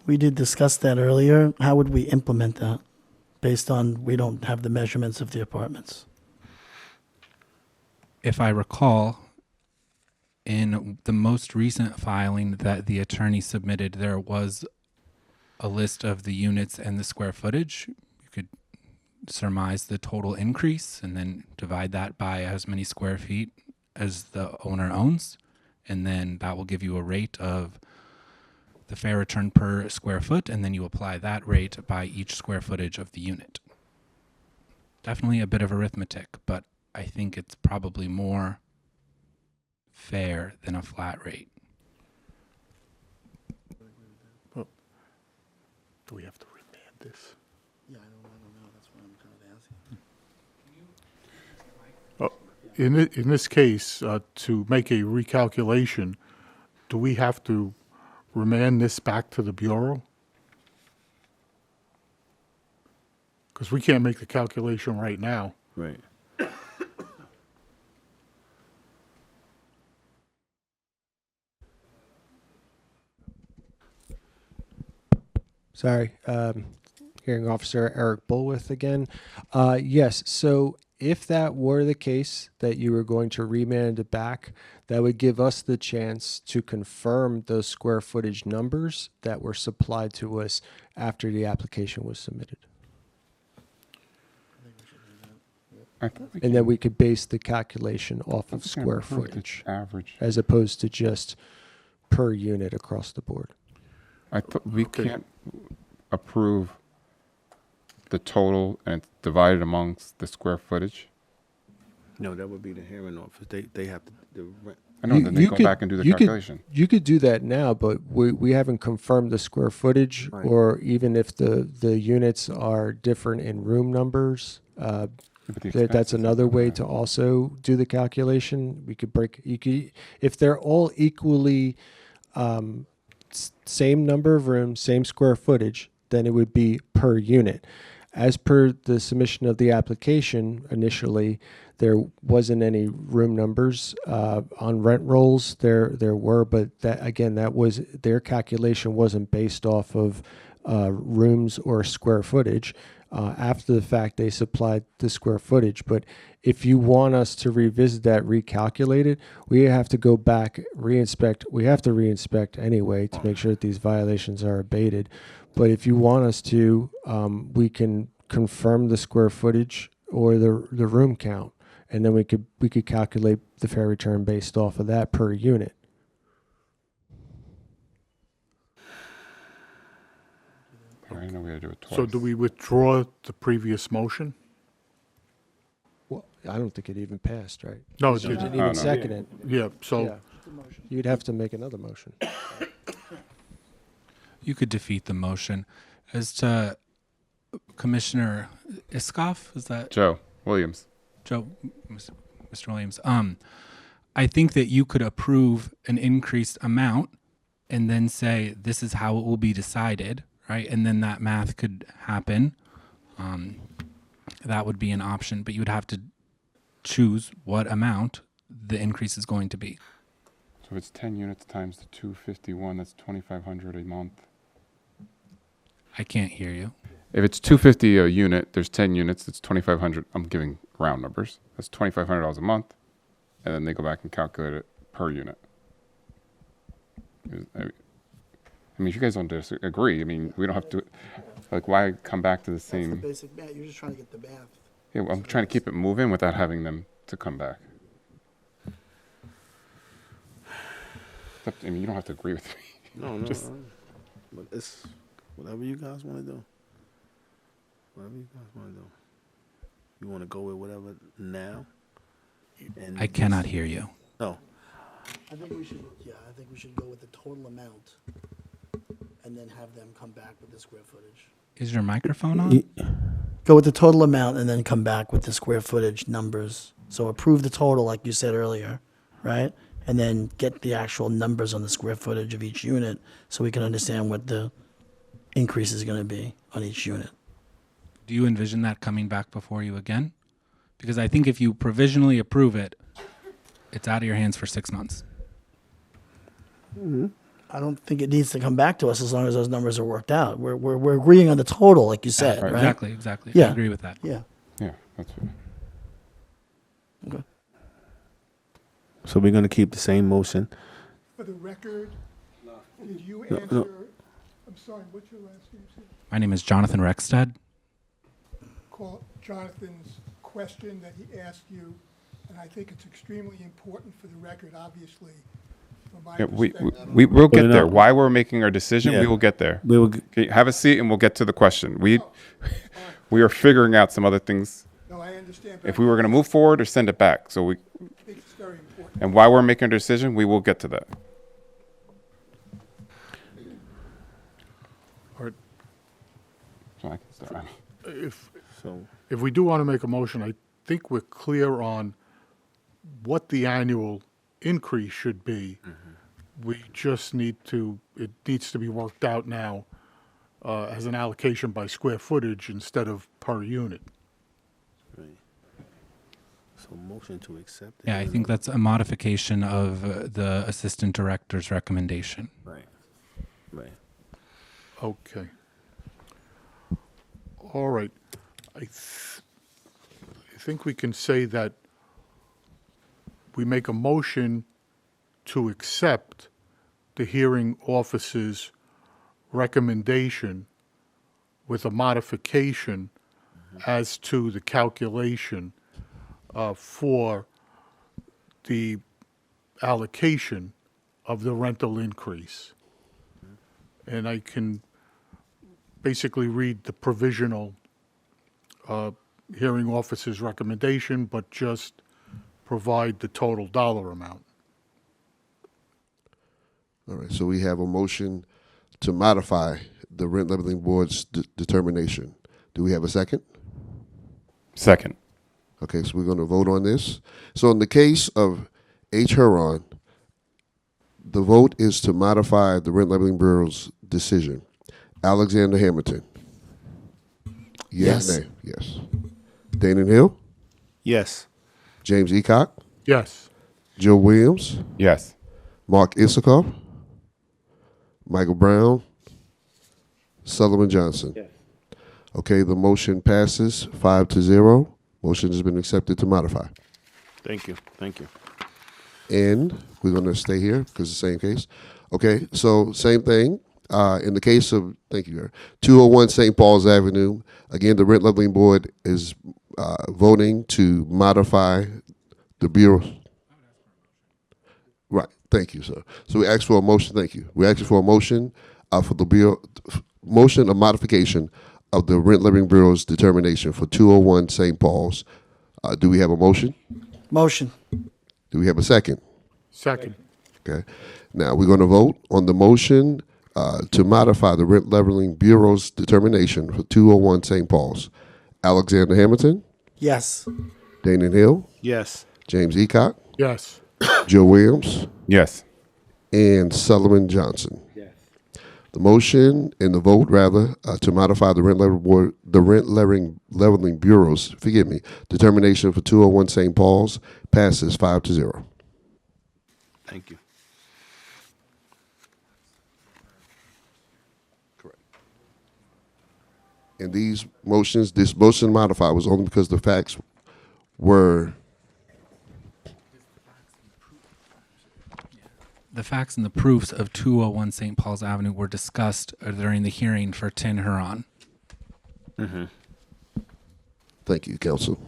We did discuss that earlier. How would we implement that based on we don't have the measurements of the apartments? If I recall, in the most recent filing that the attorney submitted, there was a list of the units and the square footage. You could surmise the total increase and then divide that by as many square feet as the owner owns, and then that will give you a rate of the fair return per square foot, and then you apply that rate by each square footage of the unit. Definitely a bit of arithmetic, but I think it's probably more fair than a flat rate. Do we have to remand this? Yeah, I don't know. That's what I'm trying to ask you. In this case, to make a recalculation, do we have to remand this back to the Bureau? Because we can't make the calculation right now. Right. Sorry, Hearing Officer Eric Bulworth again. Yes, so if that were the case, that you were going to remand it back, that would give us the chance to confirm those square footage numbers that were supplied to us after the application was submitted. And then we could base the calculation off of square footage Average. as opposed to just per unit across the board. I thought we can't approve the total and it's divided amongst the square footage. No, that would be the hearing office. They have to. The rent. I know, then they go back and do the calculation. You could do that now, but we haven't confirmed the square footage, Right. or even if the units are different in room numbers. But the That's expenses another are way high. to also do the calculation. We could if they're all equally same number of rooms, same square footage, then it would be per unit. As per the submission of the application initially, there wasn't any room numbers on rent rolls. There were, but that was their calculation wasn't based off of rooms or square footage. After the fact, they supplied the square footage. But if you want us to revisit that, recalculate it, we have to go back, reinspect. We have to reinspect anyway to make sure that these violations are abated. But if you want us to, we can confirm the square footage or the room count, and then we could calculate the fair return based off of that per unit. I know we had to do it twice. So do we withdraw the previous motion? Well, I don't think it even passed, right? No, it You didn't. didn't even no. second it. Yeah, so Yeah. You'd have to make another motion. You could defeat the motion. As to Commissioner Iskoff, is that Joe Williams. Mr. Williams? I think that you could approve an increased amount and then say this is how it will be decided, right? And then that math could happen. That would be an option, but you would have to choose what amount the increase is going to be. So if it's 10 units times the 251, that's 2,500 a month. I can't hear you. If it's 250 a unit, there's 10 units, it's 2,500. I'm giving round numbers. That's $2,500 a month. And then they go back and calculate it per unit. I mean, if you guys don't disagree, I mean, we don't have to, like, why come back to the same? basic math. You're just trying to get the math. Yeah, well, I'm trying to keep it moving without having them to come back. I mean, you don't have to agree with me. No, Just- but it's whatever you guys want to do. Whatever you guys want to do. You want to go with whatever now? And I cannot hear you. No. I think we should go with the total amount and then have them come back with the square footage. Is your microphone on? Go with the total amount and then come back with the square footage numbers. So approve the total, like you said earlier, right? And then get the actual numbers on the square footage of each unit so we can understand what the increase is going to be on each unit. Do you envision that coming back before you again? Because I think if you provisionally approve it, it's out of your hands for 6 months. I don't think it needs to come back to us as long as those numbers are worked out. We're agreeing on the total, like you said, right? Exactly. Yeah. I agree with that. Yeah. Yeah, that's fair. Okay. So we're going to keep the same motion. For the record, did you No, answer, no. I'm sorry, what's your last name, sir? My name is Jonathan Rexstad. Call Jonathan's question that he asked you, and I think it's extremely important for the record, obviously, from my Yeah, perspective. we will get Put it there. up. While we're making our decision, Yeah. we will get there. We will. Okay, have a seat and we'll get to the question. We are figuring out some other things. No, I understand, but If we were going to move forward or send it back. So I think it's very important. and while we're making a decision, we will get to that. all right, So I can start. So if we do want to make a motion, I think we're clear on what the annual increase should be. We just need to, it needs to be worked out now as an allocation by square footage instead of per unit. So motion to accept. it. Yeah, I think that's a modification of the assistant director's recommendation. Right. Right. Okay. All right. I think we can say that we make a motion to accept the hearing officer's recommendation with a modification as to the calculation for the allocation of the rental increase. And I can basically read the provisional hearing officer's recommendation, but just provide the total dollar amount. All right, so we have a motion to modify the rent leveling board's determination. Do we have a second? Second. Okay, so we're going to vote on this. So in the case of H. Huron, the vote is to modify the Rent Leveling Bureau's decision. Alexander Hamilton. Yes. Nay? Yes. Dana Hill? Yes. James Eacock? Yes. Joe Williams? Yes. Mark Issakoff? Michael Brown? Sullivan Johnson? Yes. Okay, the motion passes 5-0. Motion has been accepted to modify. Thank you. Thank you. And we're going to stay here because it's the same case. Okay, so same thing. In the case of, thank you, Gary, 201 St. Paul's Avenue, again, the Rent Leveling Board is voting to modify the Bureau. Right, thank you, sir. So we ask for a motion, thank you. We ask for a motion for the Bureau, motion of modification of the Rent Leveling Bureau's determination for 201 St. Paul's Do we have a motion? Motion. Do we have a second? Second. Okay. Now we're going to vote on the motion to modify the Rent Leveling Bureau's determination for 201 St. Paul's. Alexander Hamilton, Yes. Dana Hill, Yes. James Eacock, Yes. Joe Williams, Yes. and Sullivan Johnson. Yes. The motion and the vote, rather, to modify the Rent Leveling Bureau's, determination for 201 St. Paul's passes 5-0. Thank you. And this motion to modify was only because the facts were. The facts and the proofs of 201 St. Paul's Avenue were discussed during the hearing for Tin Huron. Thank you, counsel.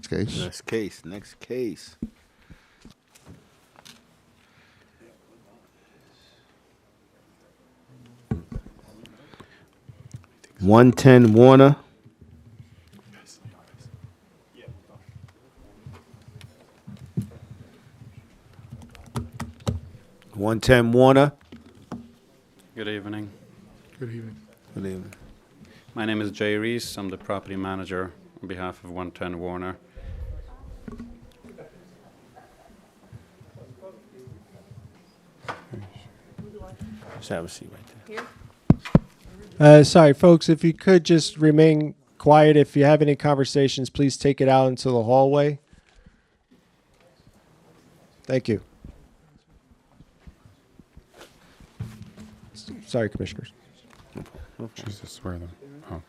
Next case. Next case. (110) Warner. (110) Warner. Good evening. Good evening. Good evening. My name is Jay Reese. I'm the property manager on behalf of 110 Warner. Just have a seat right there. Sorry, folks, if you could just remain quiet. If you have any conversations, please take it out into the hallway. Thank you. Sorry, commissioners. Jesus, swear them. Oh. You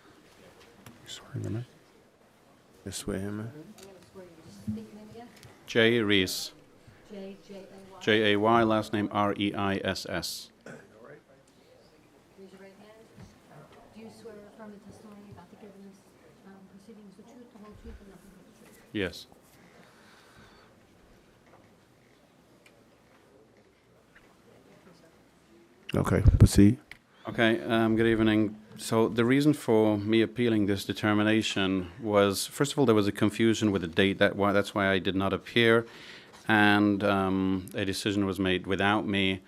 swear them in? I swear him in. State your name again? Jay Reese. J-J-A-Y. J-A-Y, last name R-E-I-S-S. Raise your right hand. Do you swear or affirm the testimony about the given proceedings, the truth, the whole truth, and nothing but the truth? Yes. Okay, proceed. Okay, good evening. So the reason for me appealing this determination was, first of all, there was a confusion with the date. That's why I did not appear, and a decision was made without me.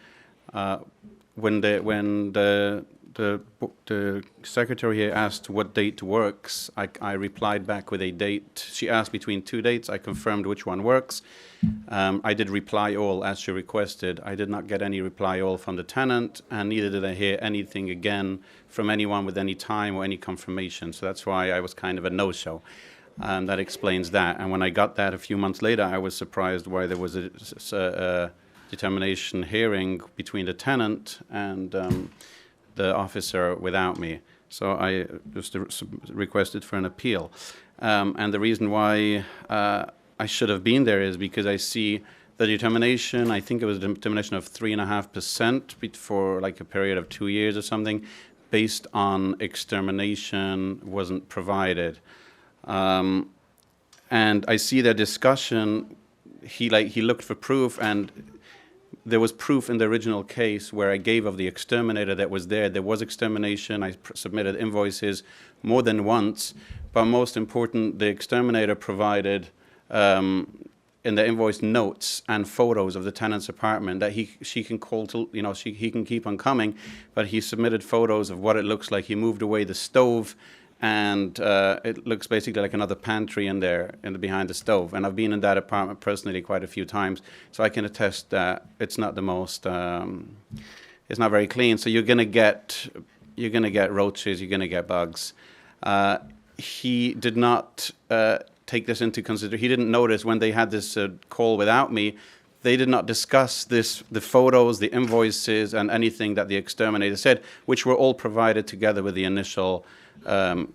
When the secretary here asked what date works, I replied back with a date. She asked between two dates. I confirmed which one works. I did reply all as she requested. I did not get any reply all from the tenant, and neither did I hear anything again from anyone with any time or any confirmation. So that's why I was kind of a no-show. That explains that. And when I got that a few months later, I was surprised why there was a determination hearing between the tenant and the officer without me. So I just requested for an appeal. And the reason why I should have been there is because I see the determination, I think it was a determination of 3.5% for like a period of 2 years or something, based on extermination wasn't provided. And I see their discussion, he looked for proof, and there was proof in the original case where I gave of the exterminator that was there. There was extermination. I submitted invoices more than once, but most important, the exterminator provided in the invoice notes and photos of the tenant's apartment that she can call to, he can keep on coming, but he submitted photos of what it looks like. He moved away the stove, and it looks basically like another pantry in there, behind the stove. And I've been in that apartment personally quite a few times, so I can attest that it's not the most, it's not very clean. So you're gonna get roaches, you're gonna get bugs. He did not take this into consideration. He didn't notice when they had this call without me. They did not discuss the photos, the invoices, and anything that the exterminator said, which were all provided together with the initial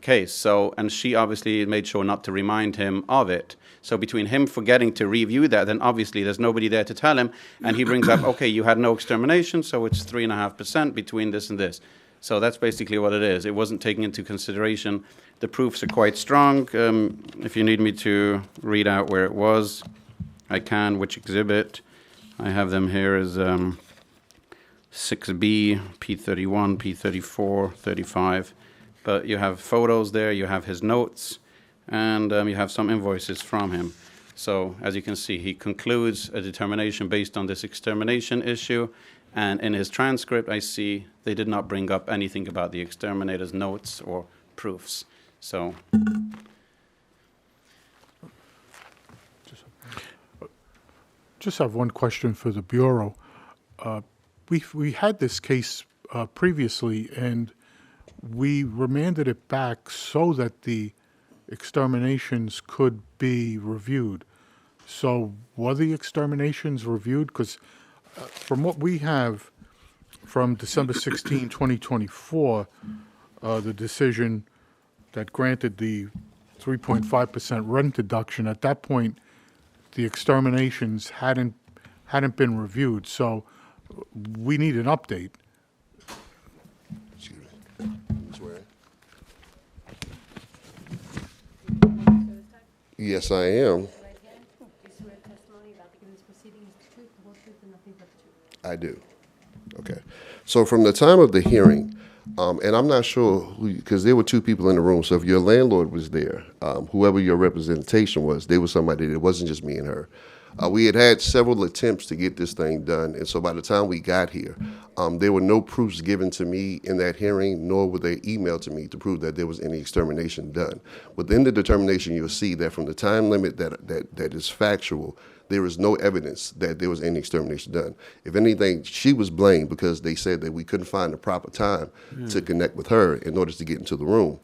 case. So, and she obviously made sure not to remind him of it. So between him forgetting to review that, then obviously there's nobody there to tell him, and he brings up, okay, you had no extermination, so it's 3.5% between this and this. So that's basically what it is. It wasn't taken into consideration. The proofs are quite strong. If you need me to read out where it was, I can, which exhibit. I have them here as 6B, P31, P34, 35. But you have photos there, you have his notes, and you have some invoices from him. So as you can see, he concludes a determination based on this extermination issue. And in his transcript, I see they did not bring up anything about the exterminator's notes or proofs. So Just have one question for the Bureau. We had this case previously, and we remanded it back so that the exterminations could be reviewed. So were the exterminations reviewed? Because from what we have from December 16, 2024, the decision that granted the 3.5% rent deduction, at that point, the exterminations hadn't been reviewed. So we need an update. Excuse me. Swear. Yes, I am. Right hand, do you swear testimony about the given proceeding is the truth, the whole truth, and nothing but the truth? I do. Okay. So from the time of the hearing, and I'm not sure who, because there were two people in the room. So if your landlord was there, whoever your representation was, they were somebody. It wasn't just me and her. We had several attempts to get this thing done, and so by the time we got here, there were no proofs given to me in that hearing, nor were they emailed to me to prove that there was any extermination done. Within the determination, you'll see that from the time limit that is factual, there is no evidence that there was any extermination done. If anything, she was blamed because they said that we couldn't find the proper time to connect with her in order to get into the room.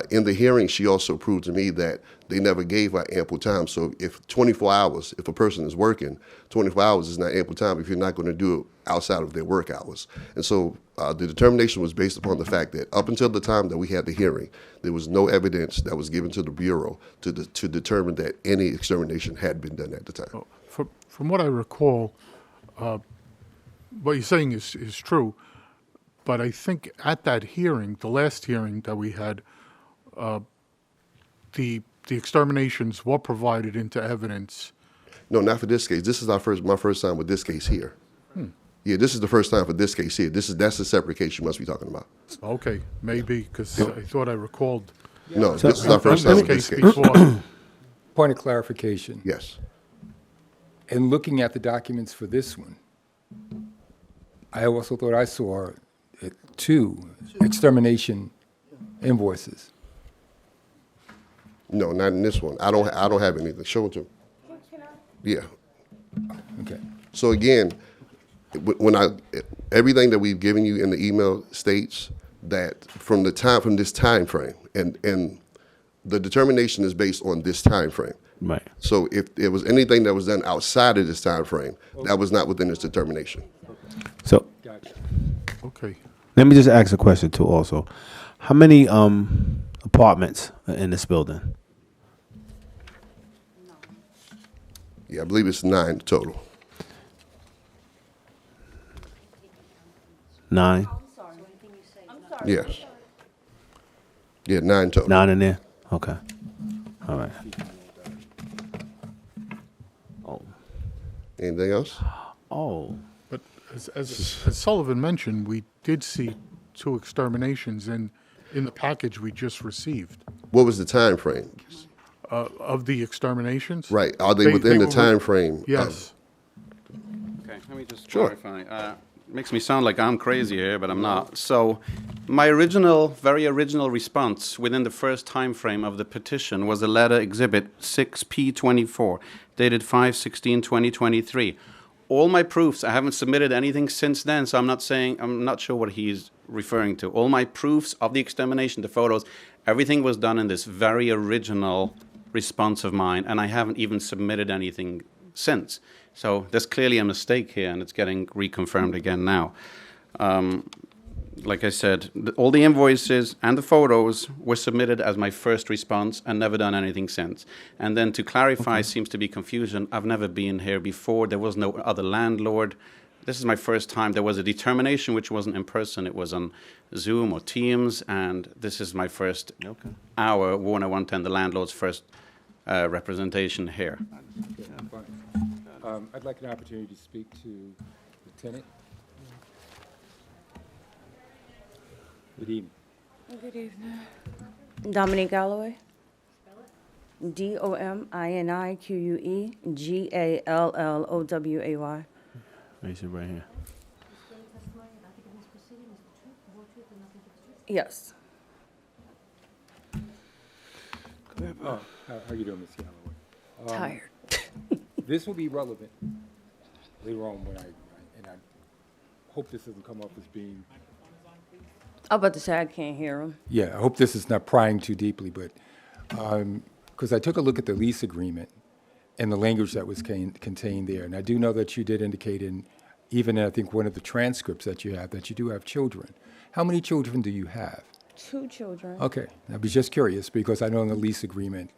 In the hearing, she also proved to me that they never gave her ample time. So if 24 hours, if a person is working, 24 hours is not ample time if you're not going to do it outside of their work hours. And so the determination was based upon the fact that up until the time that we had the hearing, there was no evidence that was given to the Bureau to determine that any extermination had been done at the time. From what I recall, what you're saying is true, but I think at that hearing, the last hearing that we had, the exterminations were provided into evidence. No, not for this case. This is my first time with this case here. Yeah, this is the first time for this case here. That's a separate case you must be talking about. Okay, maybe, because I thought I recalled No, this is our first time with this case. before. Point of clarification. Yes. In looking at the documents for this one, I also thought I saw two extermination invoices. No, not in this one. I don't have anything. Show it to me. Yeah. Okay. So again, everything that we've given you in the email states that from this time frame, and the determination is based on this time frame. Right. So if there was anything that was done outside of this time frame, that was not within this determination. So Gotcha. Okay. let me just ask a question too. Also, how many apartments are in this building? Yeah, I believe it's 9 total. 9. Yes. Yeah, 9 total. 9 in there. Okay. All right. Oh. Anything else? Oh. But as Sullivan mentioned, we did see two exterminations in the package we just received. What was the time frame? Of the exterminations? Right. Are they within the were- time frame? Yes. Okay, let me just Sure. clarify. Makes me sound like I'm crazy here, but I'm not. So, my very original response within the first time frame of the petition was a letter exhibit 6P24, dated 5/16/2023. All my proofs, I haven't submitted anything since then, so I'm not sure what he's referring to. All my proofs of the extermination, the photos, everything was done in this very original response of mine, and I haven't even submitted anything since. So there's clearly a mistake here, and it's getting reconfirmed again now. Like I said, all the invoices and the photos were submitted as my first response and never done anything since. And then to clarify, seems to be confusion. I've never been here before. There was no other landlord. This is my first time. There was a determination which wasn't in person. It was on Zoom or Teams, and this is my first hour, Warner 110, the landlord's first representation here. Okay, fine. I'd like an opportunity to speak to the tenant. Good evening. Good evening. Dominique Galloway. DOMINIQUE Raise it right here. Swear the testimony about to give in this proceeding is the truth, the whole truth, and nothing but the truth? Yes. Oh, how you doing, Ms. Galloway? Tired. This will be relevant later on when and I hope this doesn't come off as being, I'm about to say I can't hear him. yeah, I hope this is not prying too deeply, but, because I took a look at the lease agreement and the language that was contained there, and I do know that you did indicate in, even in, I think, one of the transcripts that you do have children. How many children do you have? 2 children. Okay, I was just curious, because I know in the lease agreement,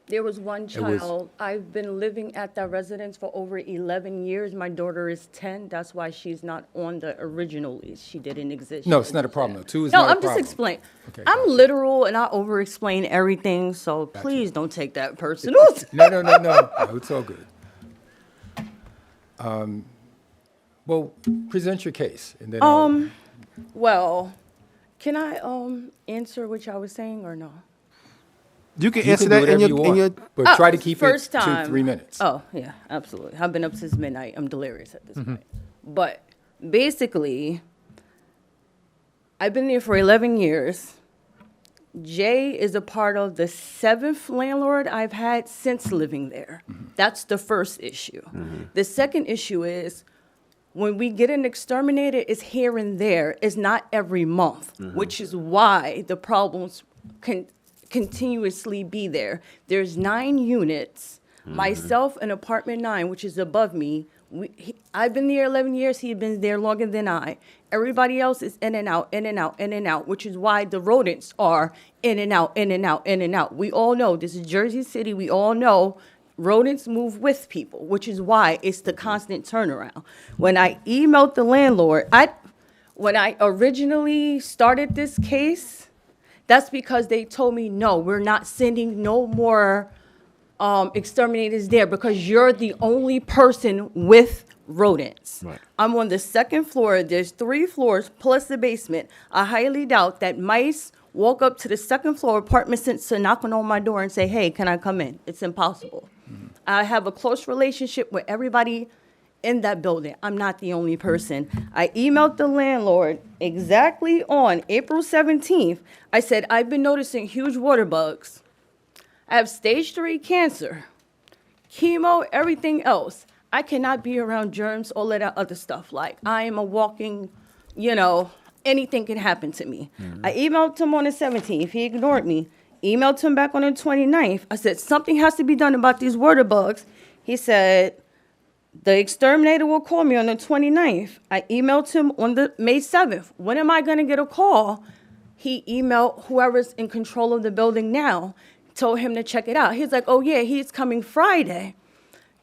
There was one was- child. I've been living at that residence for over 11 years. My daughter is 10. That's why she's not on the original lease. She didn't exist. no, She it's not a was problem, there. though. 2 is No, not a I'm problem. just explaining. Okay, I'm gotcha. literal and I over-explain everything, so please don't take that personal. No, no, it's all good. Well, present your case, and then Well, can I answer what y'all was saying or no? You can you answer can do that in whatever you your want, but try to keep it First 2, time. 3 minutes. Oh, yeah, absolutely. I've been up since midnight. I'm delirious at this point. But basically, I've been there for 11 years. Jay is a part of the 7th landlord I've had since living there. That's the first issue. The second issue is when we get an exterminator, it's here and there. It's not every month, which is why the problems can continuously be there. There's 9 units. Myself and apartment 9, which is above me. I've been there 11 years. He had been there longer than I. Everybody else is in and out, in and out, in and out, which is why the rodents are in and out, in and out, in and out. We all know this is Jersey City. We all know rodents move with people, which is why it's the constant turnaround. When I emailed the landlord, when I originally started this case, that's because they told me, no, we're not sending no more exterminators there because you're the only person with rodents. Right. I'm on the 2nd floor. There's 3 floors plus the basement. I highly doubt that mice walk up to the 2nd floor apartment to knocking on my door and say, hey, can I come in? It's impossible. I have a close relationship with everybody in that building. I'm not the only person. I emailed the landlord exactly on April 17th. I said, I've been noticing huge water bugs. I have stage 3 cancer, chemo, everything else. I cannot be around germs, all of that other stuff. Like, I am a walking, anything can happen to me. I emailed him on the 17th. He ignored me. Emailed him back on the 29th. I said, something has to be done about these water bugs. He said, the exterminator will call me on the 29th. I emailed him on the May 7th. When am I going to get a call? He emailed whoever's in control of the building now, told him to check it out. He's like, oh yeah, he's coming Friday.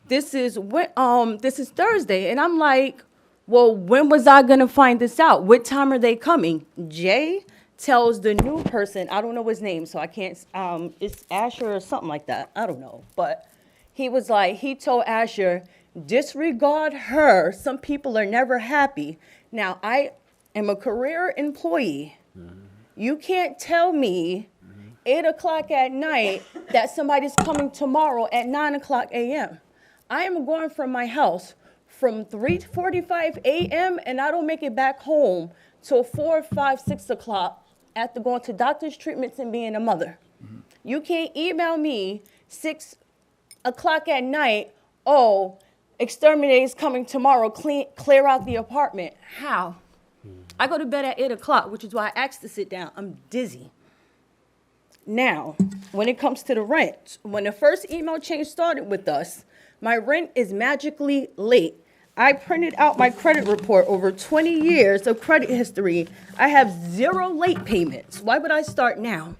This is Thursday. And I'm like, well, when was I going to find this out? What time are they coming? Jay tells the new person, I don't know his name, so I can't, it's Asher or something like that. I don't know. But he was like, he told Asher, disregard her. Some people are never happy. Now, I am a career employee. You can't tell me 8 o'clock at night that somebody's coming tomorrow at 9 o'clock a.m. I am going from my house from 3:45 a.m. and I don't make it back home till 4, 5, 6 o'clock after going to doctor's treatments and being a mother. You can't email me 6 o'clock at night, oh, exterminator's coming tomorrow, clear out the apartment. How? I go to bed at 8 o'clock, which is why I asked to sit down. I'm dizzy. Now, when it comes to the rent, when the first email chain started with us, my rent is magically late. I printed out my credit report over 20 years of credit history. I have 0 late payments. Why would I start now?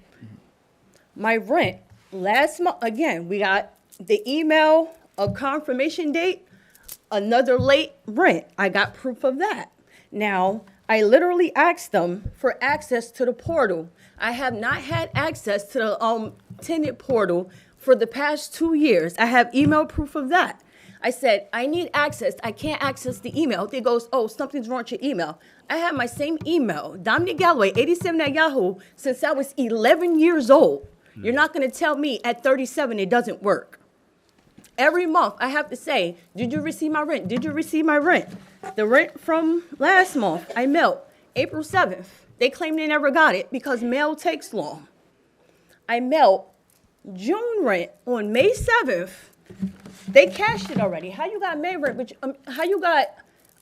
My rent, last month, again, we got the email, a confirmation date, another late rent. I got proof of that. Now, I literally asked them for access to the portal. I have not had access to the tenant portal for the past 2 years. I have email proof of that. I said, I need access. I can't access the email. They goes, oh, something's wrong with your email. I have my same email, Dominic Galloway, 87 at Yahoo, since I was 11 years old. You're not going to tell me at 37 it doesn't work. Every month, I have to say, did you receive my rent? Did you receive my rent? The rent from last month, I mailed April 7th. They claim they never got it because mail takes long. I mailed June rent on May 7th. They cashed it already. How you got May rent, but how you got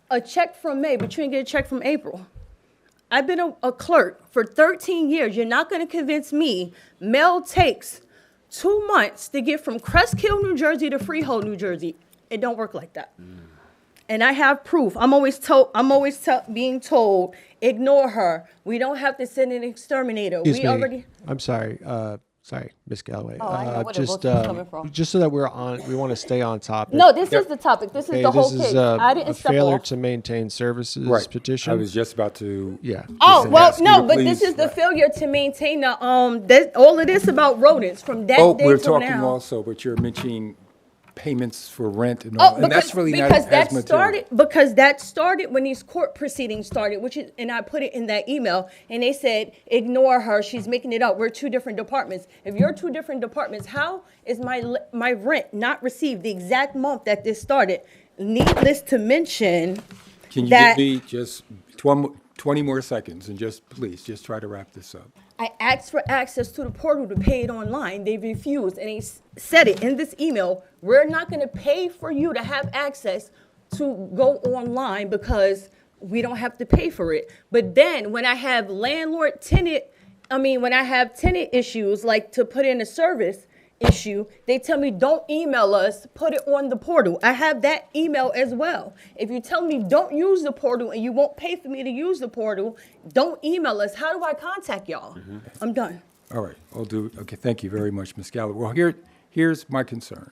a check from May, but you didn't get a check from April? I've been a clerk for 13 years. You're not going to convince me mail takes 2 months to get from Crestkill, New Jersey to Freehold, New Jersey. It don't work like that. And I have proof. I'm always being told, ignore her. We don't have to send an exterminator. Excuse We me. already. I'm sorry. Sorry, Miss Galloway. Oh, I know where the vote is coming from. Just so that we want to stay on topic. No, this is the topic. This is Okay, the whole this case. is I didn't a step failure off. to maintain services Right. petition. I was just about to. Yeah. Oh, Just well, ask you no, to but please- this is the failure to maintain the, all of this about rodents from that Oh, day we're till talking now. also, but you're mentioning payments for rent and all, Oh, and that's really not because as that material. started because that started when these court proceedings started, which is, and I put it in that email, and they said ignore her, she's making it up. We're two different departments. If you're two different departments, how is my rent not received the exact month that this started? Needless to mention, Can you that give me just 20 more seconds and please just try to wrap this up? I asked for access to the portal to pay it online. They refused, and they said it in this email. We're not going to pay for you to have access to go online because we don't have to pay for it. But then when I have when I have tenant issues, like to put in a service issue, they tell me don't email us, put it on the portal. I have that email as well. If you tell me don't use the portal and you won't pay for me to use the portal, don't email us. How do I contact y'all? I'm done. All right, okay, thank you very much, Ms. Galloway. Well, here's my concern.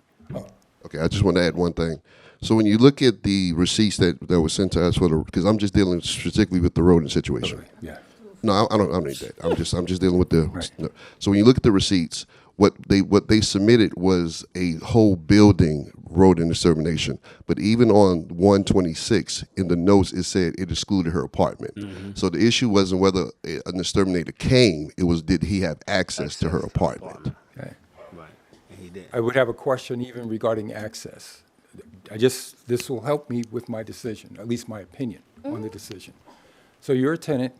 Okay, I just want to add one thing. So when you look at the receipts that were sent to us because I'm just dealing specifically with the rodent situation. Yeah. No, I don't need that. I'm just dealing with the. No. So when you look at the receipts, what they submitted was a whole building rodent extermination. But even on 126 in the notes, it said it excluded her apartment. So the issue wasn't whether an exterminator came; it was did he have access to her apartment. Okay. Right. And he did. I would have a question even regarding access. This will help me with my decision, at least my opinion on the decision. So you're a tenant.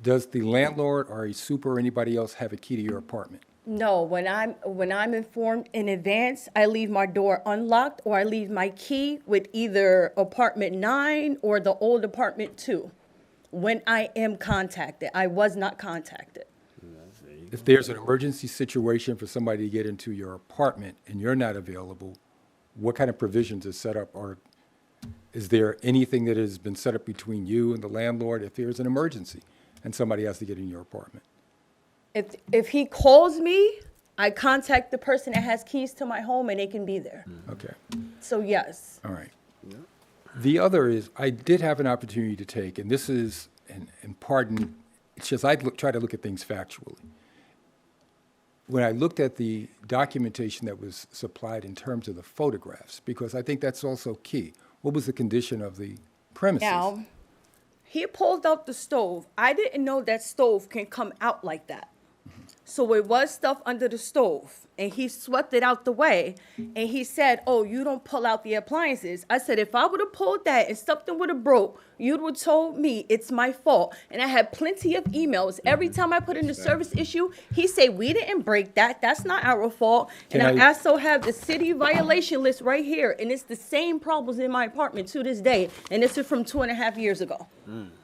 Does the landlord or a super or anybody else have a key to your apartment? No, when I'm informed in advance, I leave my door unlocked or I leave my key with either apartment 9 or the old apartment 2. When I am contacted, I was not contacted. If there's an emergency situation for somebody to get into your apartment and you're not available, what kind of provisions is set up? Or is there anything that has been set up between you and the landlord if there's an emergency and somebody has to get in your apartment? If he calls me, I contact the person that has keys to my home and they can be there. Okay, So yes. all right. The other is, I did have an opportunity to take, and this is, and pardon, it's just try to look at things factually. When I looked at the documentation that was supplied in terms of the photographs, because I think that's also key. What was the condition of the premises? Now, he pulled out the stove. I didn't know that stove can come out like that. So it was stuff under the stove, and he swept it out the way, and he said, oh, you don't pull out the appliances. I said, if I would have pulled that and something would have broke, you would have told me it's my fault. And I had plenty of emails. Every time I put in the service issue, he said, we didn't break that. That's not our fault. And I also have the city violation list right here, and it's the same problems in my apartment to this day, and this is from 2.5 years ago.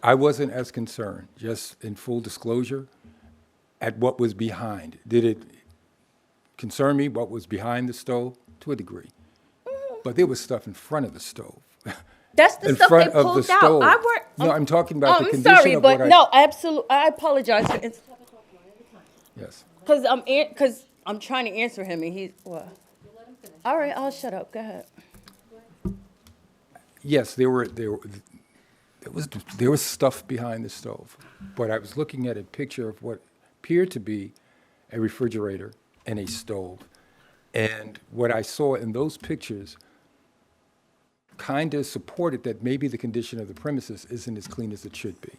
I wasn't as concerned, just in full disclosure, at what was behind. Did it concern me what was behind the stove? To a degree. But there was stuff in front of the stove. That's the In stuff they front of the pulled out. stove. I work. No, I'm talking about the I'm condition sorry, of but what I- no, absolutely. I apologize for Yes. because I'm trying to answer him and he's what? All right, I'll shut up. Go ahead. Yes, there was stuff behind the stove, but I was looking at a picture of what appeared to be a refrigerator and a stove. And what I saw in those pictures kind of supported that maybe the condition of the premises isn't as clean as it should be.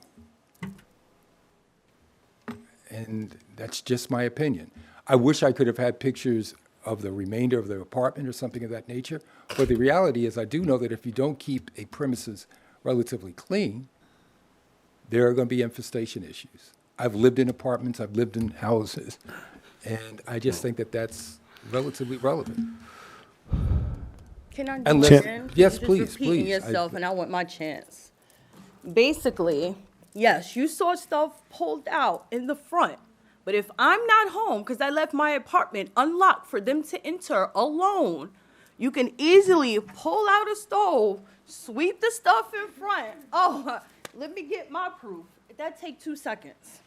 And that's just my opinion. I wish I could have had pictures of the remainder of the apartment or something of that nature. But the reality is, I do know that if you don't keep a premises relatively clean, there are going to be infestation issues. I've lived in apartments, I've lived in houses, and I just think that that's relatively relevant. Can I Unless- jump in? Yes, You're please, just repeating please. yourself, and I want my chance. Basically, yes, you saw stuff pulled out in the front, but if I'm not home because I left my apartment unlocked for them to enter alone, you can easily pull out a stove, sweep the stuff in front. Oh, let me get my proof. That take 2 seconds.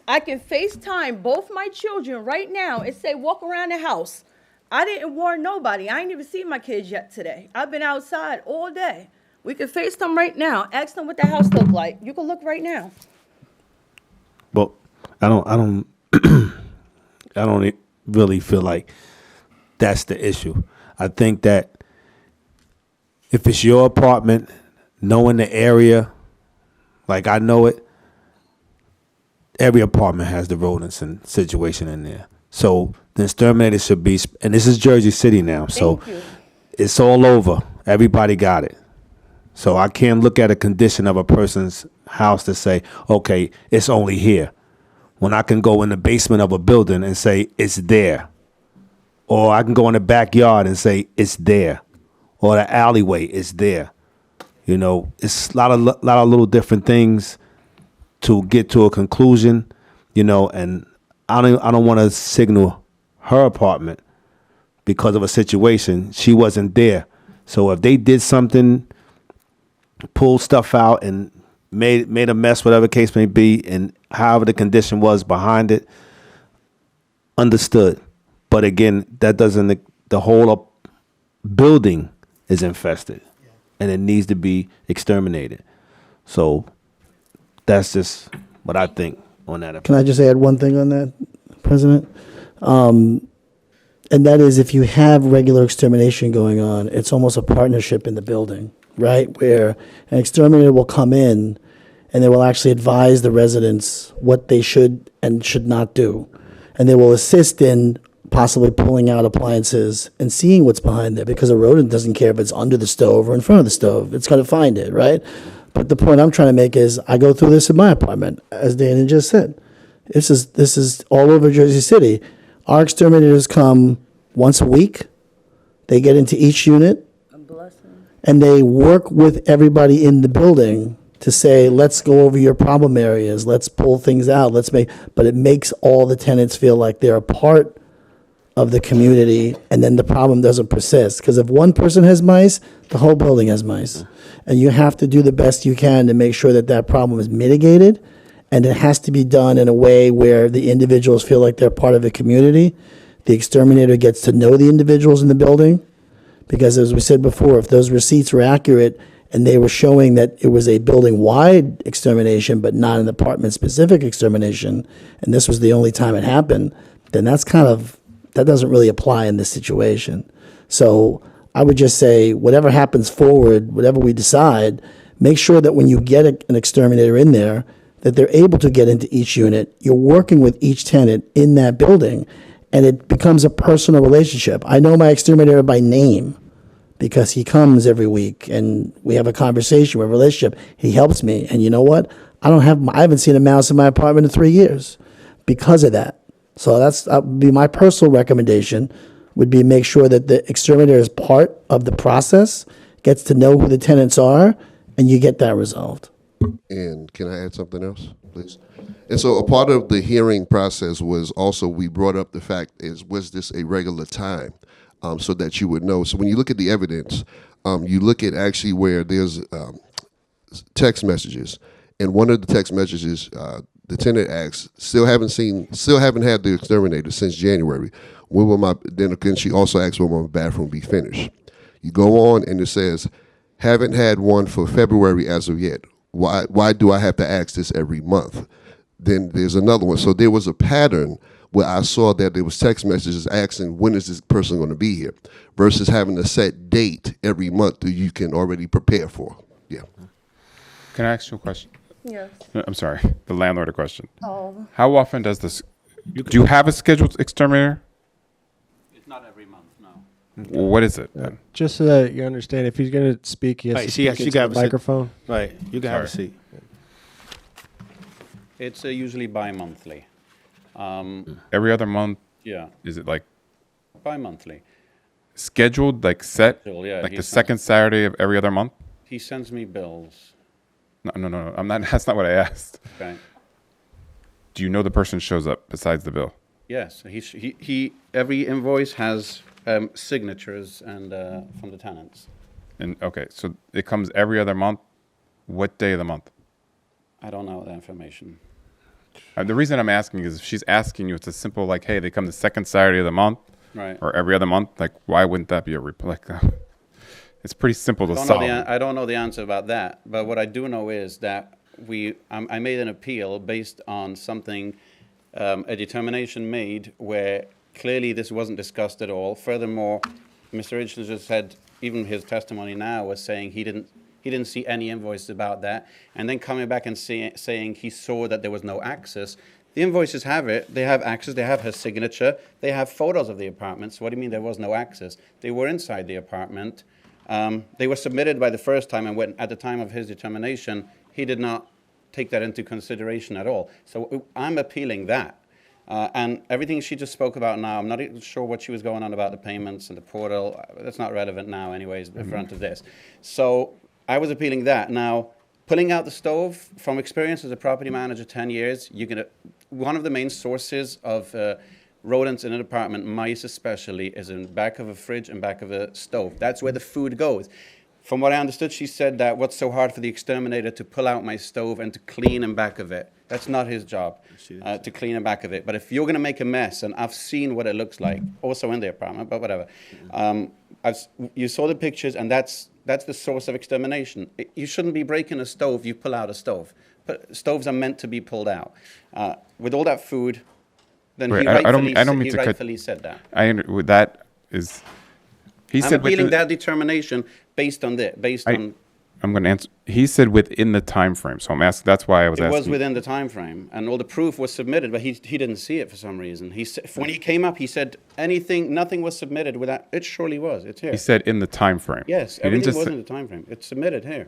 I can FaceTime both my children right now and say, walk around the house. I didn't warn nobody. I ain't even seen my kids yet today. I've been outside all day. We can FaceTime right now. Ask them what the house look like. You can look right now. But I don't really feel like that's the issue. I think that if it's your apartment, knowing the area, like I know it, every apartment has the rodents and situation in there. So the exterminator should be, and this is Jersey City now, so Thank you. it's all over. Everybody got it. So I can't look at a condition of a person's house to say, okay, it's only here. When I can go in the basement of a building and say it's there. Or I can go in the backyard and say it's there. Or the alleyway is there. You know, it's a lot of little different things to get to a conclusion, you know, and I don't want to signal her apartment because of a situation. She wasn't there. So if they did something, pulled stuff out and made a mess, whatever case may be, and however the condition was behind it, understood. But again, that doesn't, the whole building is infested and it needs to be exterminated. So that's just what I think on that. Can I just add one thing on that, President? And that is, if you have regular extermination going on, it's almost a partnership in the building, right? Where an exterminator will come in and they will actually advise the residents what they should and should not do. And they will assist in possibly pulling out appliances and seeing what's behind there, because a rodent doesn't care if it's under the stove or in front of the stove. It's going to find it, right? But the point I'm trying to make is, I go through this in my apartment, as Dana just said. This is all over Jersey City. Our exterminators come once a week. They get into each unit, and they work with everybody in the building to say, let's go over your problem areas, let's pull things out, but it makes all the tenants feel like they're a part of the community, and then the problem doesn't persist. Because if one person has mice, the whole building has mice. And you have to do the best you can to make sure that that problem is mitigated, and it has to be done in a way where the individuals feel like they're part of the community. The exterminator gets to know the individuals in the building, because as we said before, if those receipts were accurate and they were showing that it was a building-wide extermination but not an apartment-specific extermination, and this was the only time it happened, then that doesn't really apply in this situation. So I would just say, whatever happens forward, whatever we decide, make sure that when you get an exterminator in there, that they're able to get into each unit. You're working with each tenant in that building, and it becomes a personal relationship. I know my exterminator by name because he comes every week, and we have a conversation, we have a relationship. He helps me, and you know what? I haven't seen a mouse in my apartment in 3 years because of that. So that would be my personal recommendation, would be make sure that the exterminator is part of the process, gets to know who the tenants are, and you get that resolved. And can I add something else, please? And so a part of the hearing process was also, we brought up the fact was this a regular time, so that you would know. So when you look at the evidence, you look at actually where there's text messages, and one of the text messages, the tenant asks, still haven't had the exterminator since January. Then she also asks, when will my bathroom be finished? You go on and it says, haven't had one for February as of yet. Why do I have to ask this every month? Then there's another one. So there was a pattern where I saw that there was text messages asking when is this person going to be here, versus having a set date every month that you can already prepare for. Yeah. Can I ask you a question? Yes. No, I'm sorry, the landlord a question. Oh. How often does this? Do you have a scheduled exterminator? It's not every month, no. What is it? then? Just so that you understand, if he's going to speak, he has Right, to she speak into got the microphone. Right, you can have a Sorry. seat. It's usually bi-monthly. Every other month? Yeah, Is it like bi-monthly. scheduled, like set, Scheduled, yeah, like he the sends- second Saturday of every other month? He sends me bills. No. I'm not. That's not what I asked. Okay. Do you know the person shows up besides the bill? Yes, he every invoice has signatures and from the tenants. And okay, so it comes every other month. What day of the month? I don't know that information. The reason I'm asking is if she's asking you, it's a simple like, hey, they come the second Saturday of the month, Right. or every other month. Like, why wouldn't that be a like? It's pretty simple to I solve. don't know the answer about that, but what I do know is that I made an appeal based on something, a determination made where clearly this wasn't discussed at all. Furthermore, Mr. Richards just said, even his testimony now was saying he didn't see any invoices about that, and then coming back and saying he saw that there was no access. The invoices have it. They have access. They have her signature. They have photos of the apartments. What do you mean there was no access? They were inside the apartment. They were submitted by the first time, and when at the time of his determination, he did not take that into consideration at all. So I'm appealing that. And everything she just spoke about now, I'm not even sure what she was going on about the payments and the portal. That's not relevant now anyways, in front of this. So I was appealing that. Now, pulling out the stove, from experience as a property manager, 10 years, one of the main sources of rodents in an apartment, mice especially, is in back of a fridge and back of a stove. That's where the food goes. From what I understood, she said that what's so hard for the exterminator to pull out my stove and to clean in back of it. That's not his job, to clean in back of it. But if you're going to make a mess, and I've seen what it looks like, also in the apartment, but whatever. You saw the pictures, and that's the source of extermination. You shouldn't be breaking a stove, you pull out a stove. But stoves are meant to be pulled out. With all that food, then Wait, he I don't rightfully, mean he to cut- rightfully said that. That is. He I'm said appealing within, that determination based on I'm going to answer. He said within the time frame, so I'm asking. That's why I was it asking. was within the time frame, and all the proof was submitted, but he didn't see it for some reason. When he came up, he said nothing was submitted without. It surely was. It's here. He said in the time frame. Yes, He didn't everything just was say- in the time frame. It's submitted here.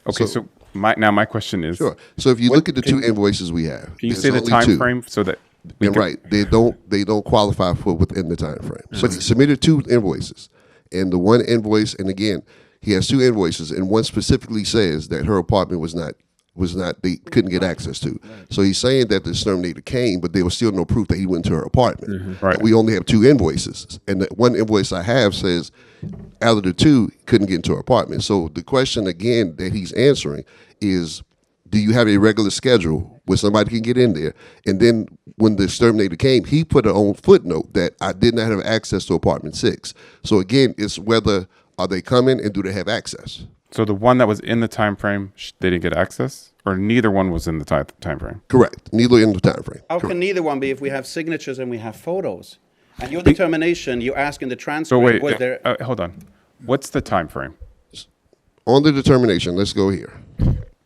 Okay, so my question is. Sure. So if you look at the two invoices we have, Can you there's say the only time two. frame so that we And can- right, they don't qualify for within the time frame. So he submitted two invoices, and the one invoice, and again, he has two invoices, and one specifically says that her apartment was not they couldn't get access to. So he's saying that the exterminator came, but there was still no proof that he went to her apartment. Right. And we only have two invoices, and the one invoice I have says out of the two couldn't get into her apartment. So the question again that he's answering is, do you have a regular schedule where somebody can get in there? And then when the exterminator came, he put an own footnote that I did not have access to apartment 6. So again, it's whether are they coming and do they have access? So the one that was in the time frame, they didn't get access, or neither one was in the time frame. Correct. Neither in the time frame. How Correct. can neither one be if we have signatures and we have photos? And your determination, you ask in the transcript, So wait, was there? hold on. What's the time frame? On the determination, let's go here.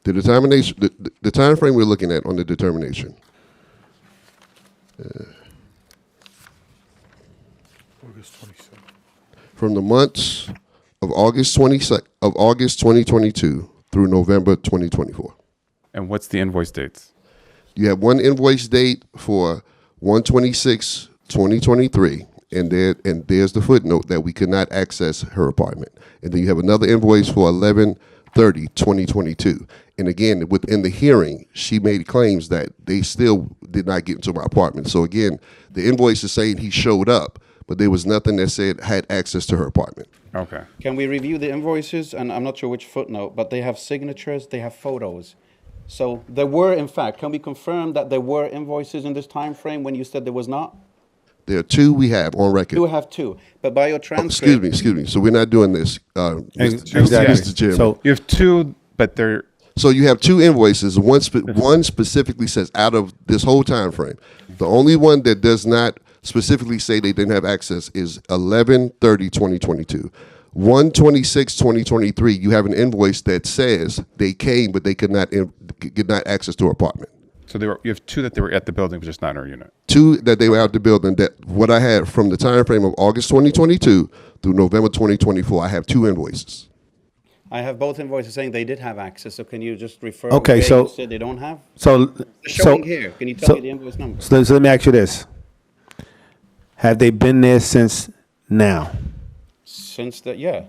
The determination, the time frame we're looking at on the determination. August 27th. From the months of August 2022 through November 2024. And what's the invoice dates? You have one invoice date for 1/26/2023, and there's the footnote that we could not access her apartment. And then you have another invoice for 11/30/2022. And again, within the hearing, she made claims that they still did not get into my apartment. So again, the invoice is saying he showed up, but there was nothing that said had access to her apartment. Okay. Can we review the invoices? And I'm not sure which footnote, but they have signatures, they have photos. So there were, in fact, can we confirm that there were invoices in this time frame when you said there was not? There are two we have on record. You have two, but by your Oh, transcript. excuse me. So we're not doing this, Exactly. Mr. Chairman. So You have two, but they're So you have two invoices. One specifically says out of this whole time frame. The only one that does not specifically say they didn't have access is 11/30/2022. 1/26/2023. You have an invoice that says they came, but they could not get not access to our apartment. So you have two that they were at the building, but just not in our unit. Two that they were out the building. That what I had from the time frame of August 2022 through November 2024. I have two invoices. I have both invoices saying they did have access, so can you just refer? Okay, where so- you said they don't have? So, They're showing here. Can you tell me the invoice number? So let me ask you this: have they been there since now? Since that, yeah.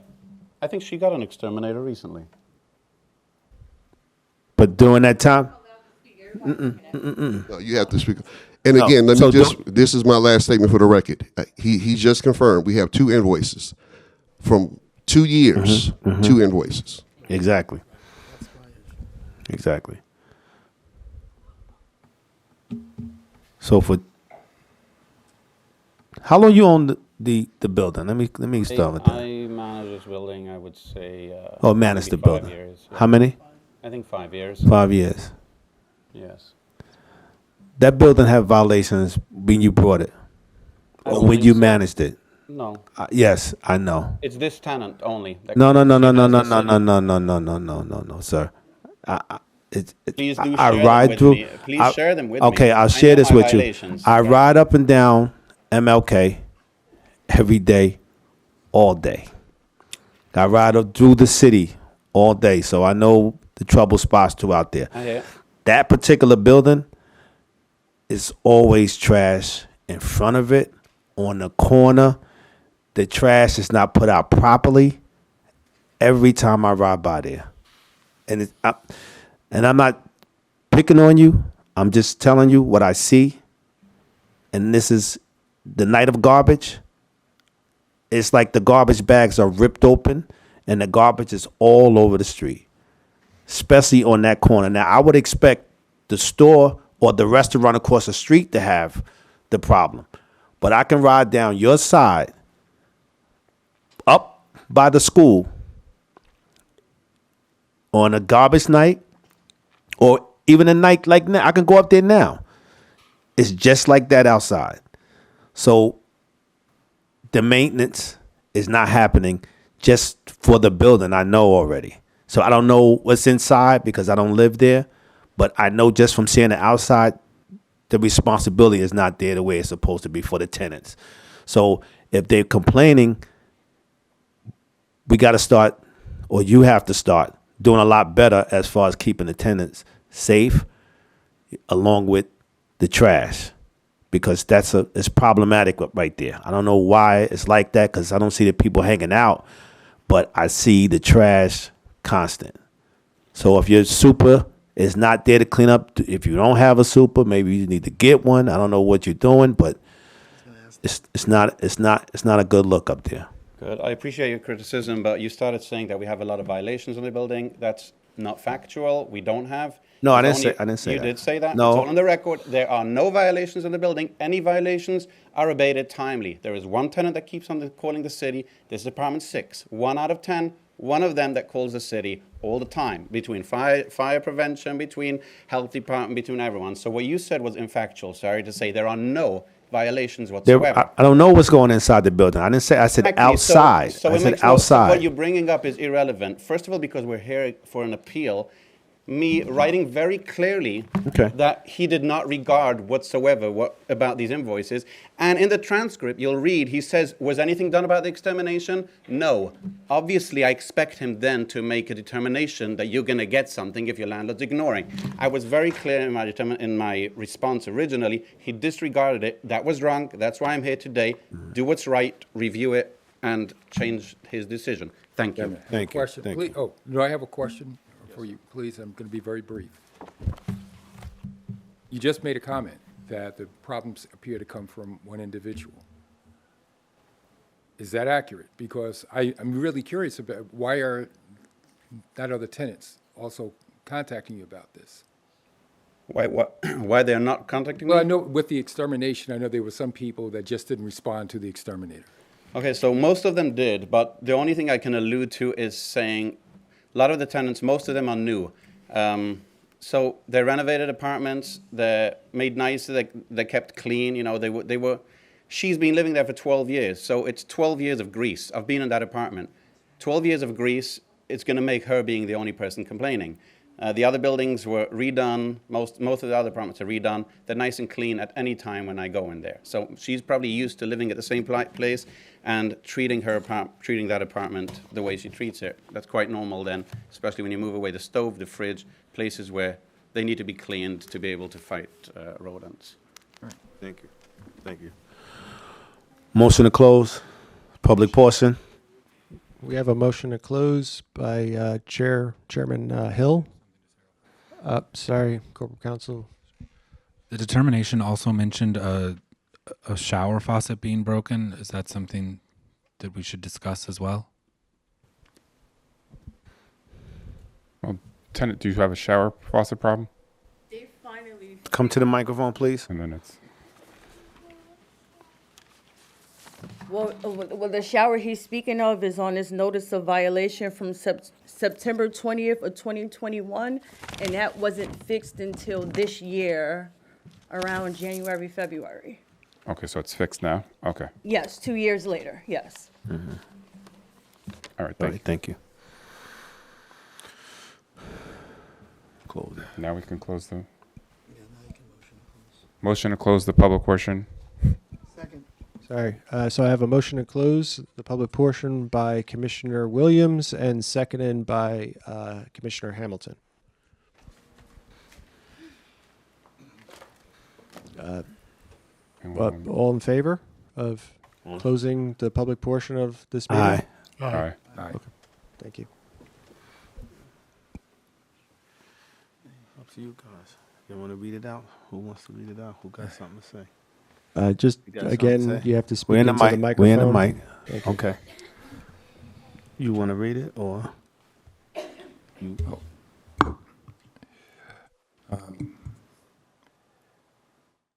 I think she got an exterminator recently. But during that time, No, you have to speak. And No, again, let so me just. This is my last statement for the record. He just confirmed we have two invoices from 2 years. Two invoices. exactly. Exactly. So for how long you own the building? Let me start with that. I manage this building, I would say. Oh, manage the maybe 5 building. years, yeah. How many? I think 5 years. 5 years. Yes. That building had violations when you bought it, I or don't when think you so. managed it. No, yes, I know. it's this tenant only. that No, no, no, no, no, has no, the no, city. no, no, no, no, no, no, no, no, sir. Please do I share them ride with through. me. Please share them with me. Okay, I'll I share know this my with you. violations. I Yeah. ride up and down MLK every day, all day. I ride up through the city all day, so I know the trouble spots throughout there. I hear. That particular building is always trash in front of it, on the corner. The trash is not put out properly every time I ride by there. And I'm not picking on you. I'm just telling you what I see. And this is the night of garbage. It's like the garbage bags are ripped open and the garbage is all over the street, especially on that corner. Now, I would expect the store or the restaurant across the street to have the problem. But I can ride down your side up by the school on a garbage night or even a night like now. I can go up there now. It's just like that outside. So the maintenance is not happening just for the building. I know already. So I don't know what's inside because I don't live there. But I know just from seeing the outside, the responsibility is not there the way it's supposed to be for the tenants. So if they're complaining, we got to start, or you have to start, doing a lot better as far as keeping the tenants safe, along with the trash, because it's problematic right there. I don't know why it's like that, because I don't see the people hanging out, but I see the trash constant. So if your super is not there to clean up, if you don't have a super, maybe you need to get one. I don't know what you're doing, but it's not a good look up there. Good. I appreciate your criticism, but you started saying that we have a lot of violations in the building. That's not factual. We don't have. No, I It's didn't say You that. did say that. No. It's all on the record. There are no violations in the building. Any violations are abated timely. There is one tenant that keeps on calling the city. This is apartment 6. 1 out of 10. One of them that calls the city all the time, between fire prevention, between health department, between everyone. So what you said was infactual. Sorry to say, there are no violations whatsoever. I don't know what's going inside the building. I said Exactly. outside. So I it said makes no- so outside. what you're bringing up is irrelevant. First of all, because we're here for an appeal. Me writing very clearly Okay. that he did not regard whatsoever about these invoices. And in the transcript, you'll read, he says, was anything done about the extermination? No. Obviously, I expect him then to make a determination that you're going to get something if your landlord's ignoring. I was very clear in my response originally. He disregarded it. That was wrong. That's why I'm here today. Do what's right, review it, and change his decision. Thank you. Thank you. Question, Thank please. you. Oh, do I have a question for you, please? I'm going to be very brief. You just made a comment that the problems appear to come from one individual. Is that accurate? Because I'm really curious about why are not other tenants also contacting you about this? Why they're not contacting me? Well, I know with the extermination, I know there were some people that just didn't respond to the exterminator. Okay, so most of them did, but the only thing I can allude to is saying a lot of the tenants, most of them are new. So they renovated apartments. They're made nicer. They're kept clean. You know, they were. She's been living there for 12 years. So it's 12 years of grease. I've been in that apartment. 12 years of grease. It's going to make her being the only person complaining. The other buildings were redone. Most of the other apartments are redone. They're nice and clean at any time when I go in there. So she's probably used to living at the same place and treating that apartment the way she treats it. That's quite normal then, especially when you move away the stove, the fridge, places where they need to be cleaned to be able to fight rodents. Thank you. Thank you. Motion to close. Public portion. We have a motion to close by Chairman Hill. Sorry, Corporate Counsel. The determination also mentioned a shower faucet being broken. Is that something that we should discuss as well? Well, tenant, do you have a shower faucet problem? They finally. Come to the microphone, please. And then it's Well, the shower he's speaking of is on his notice of violation from September 20th of 2021, and that wasn't fixed until this year, around January, February. okay. So it's fixed now. Okay. Yes, 2 years later, yes. All right. All Thank right, thank you. Close it. you. Now we can close the. Motion to close the public portion. Sorry. So I have a motion to close the public portion by Commissioner Williams and seconded by Commissioner Hamilton. All in favor of closing the public portion of this meeting? Aye. All right. Thank you. Up to you guys. You want to read it out? Who wants to read it out? Who got something to say? Just You got something to again, say? you have to speak We're in the into the mic. microphone. We're in the mic. Thank you. Okay. You want to read it or? You,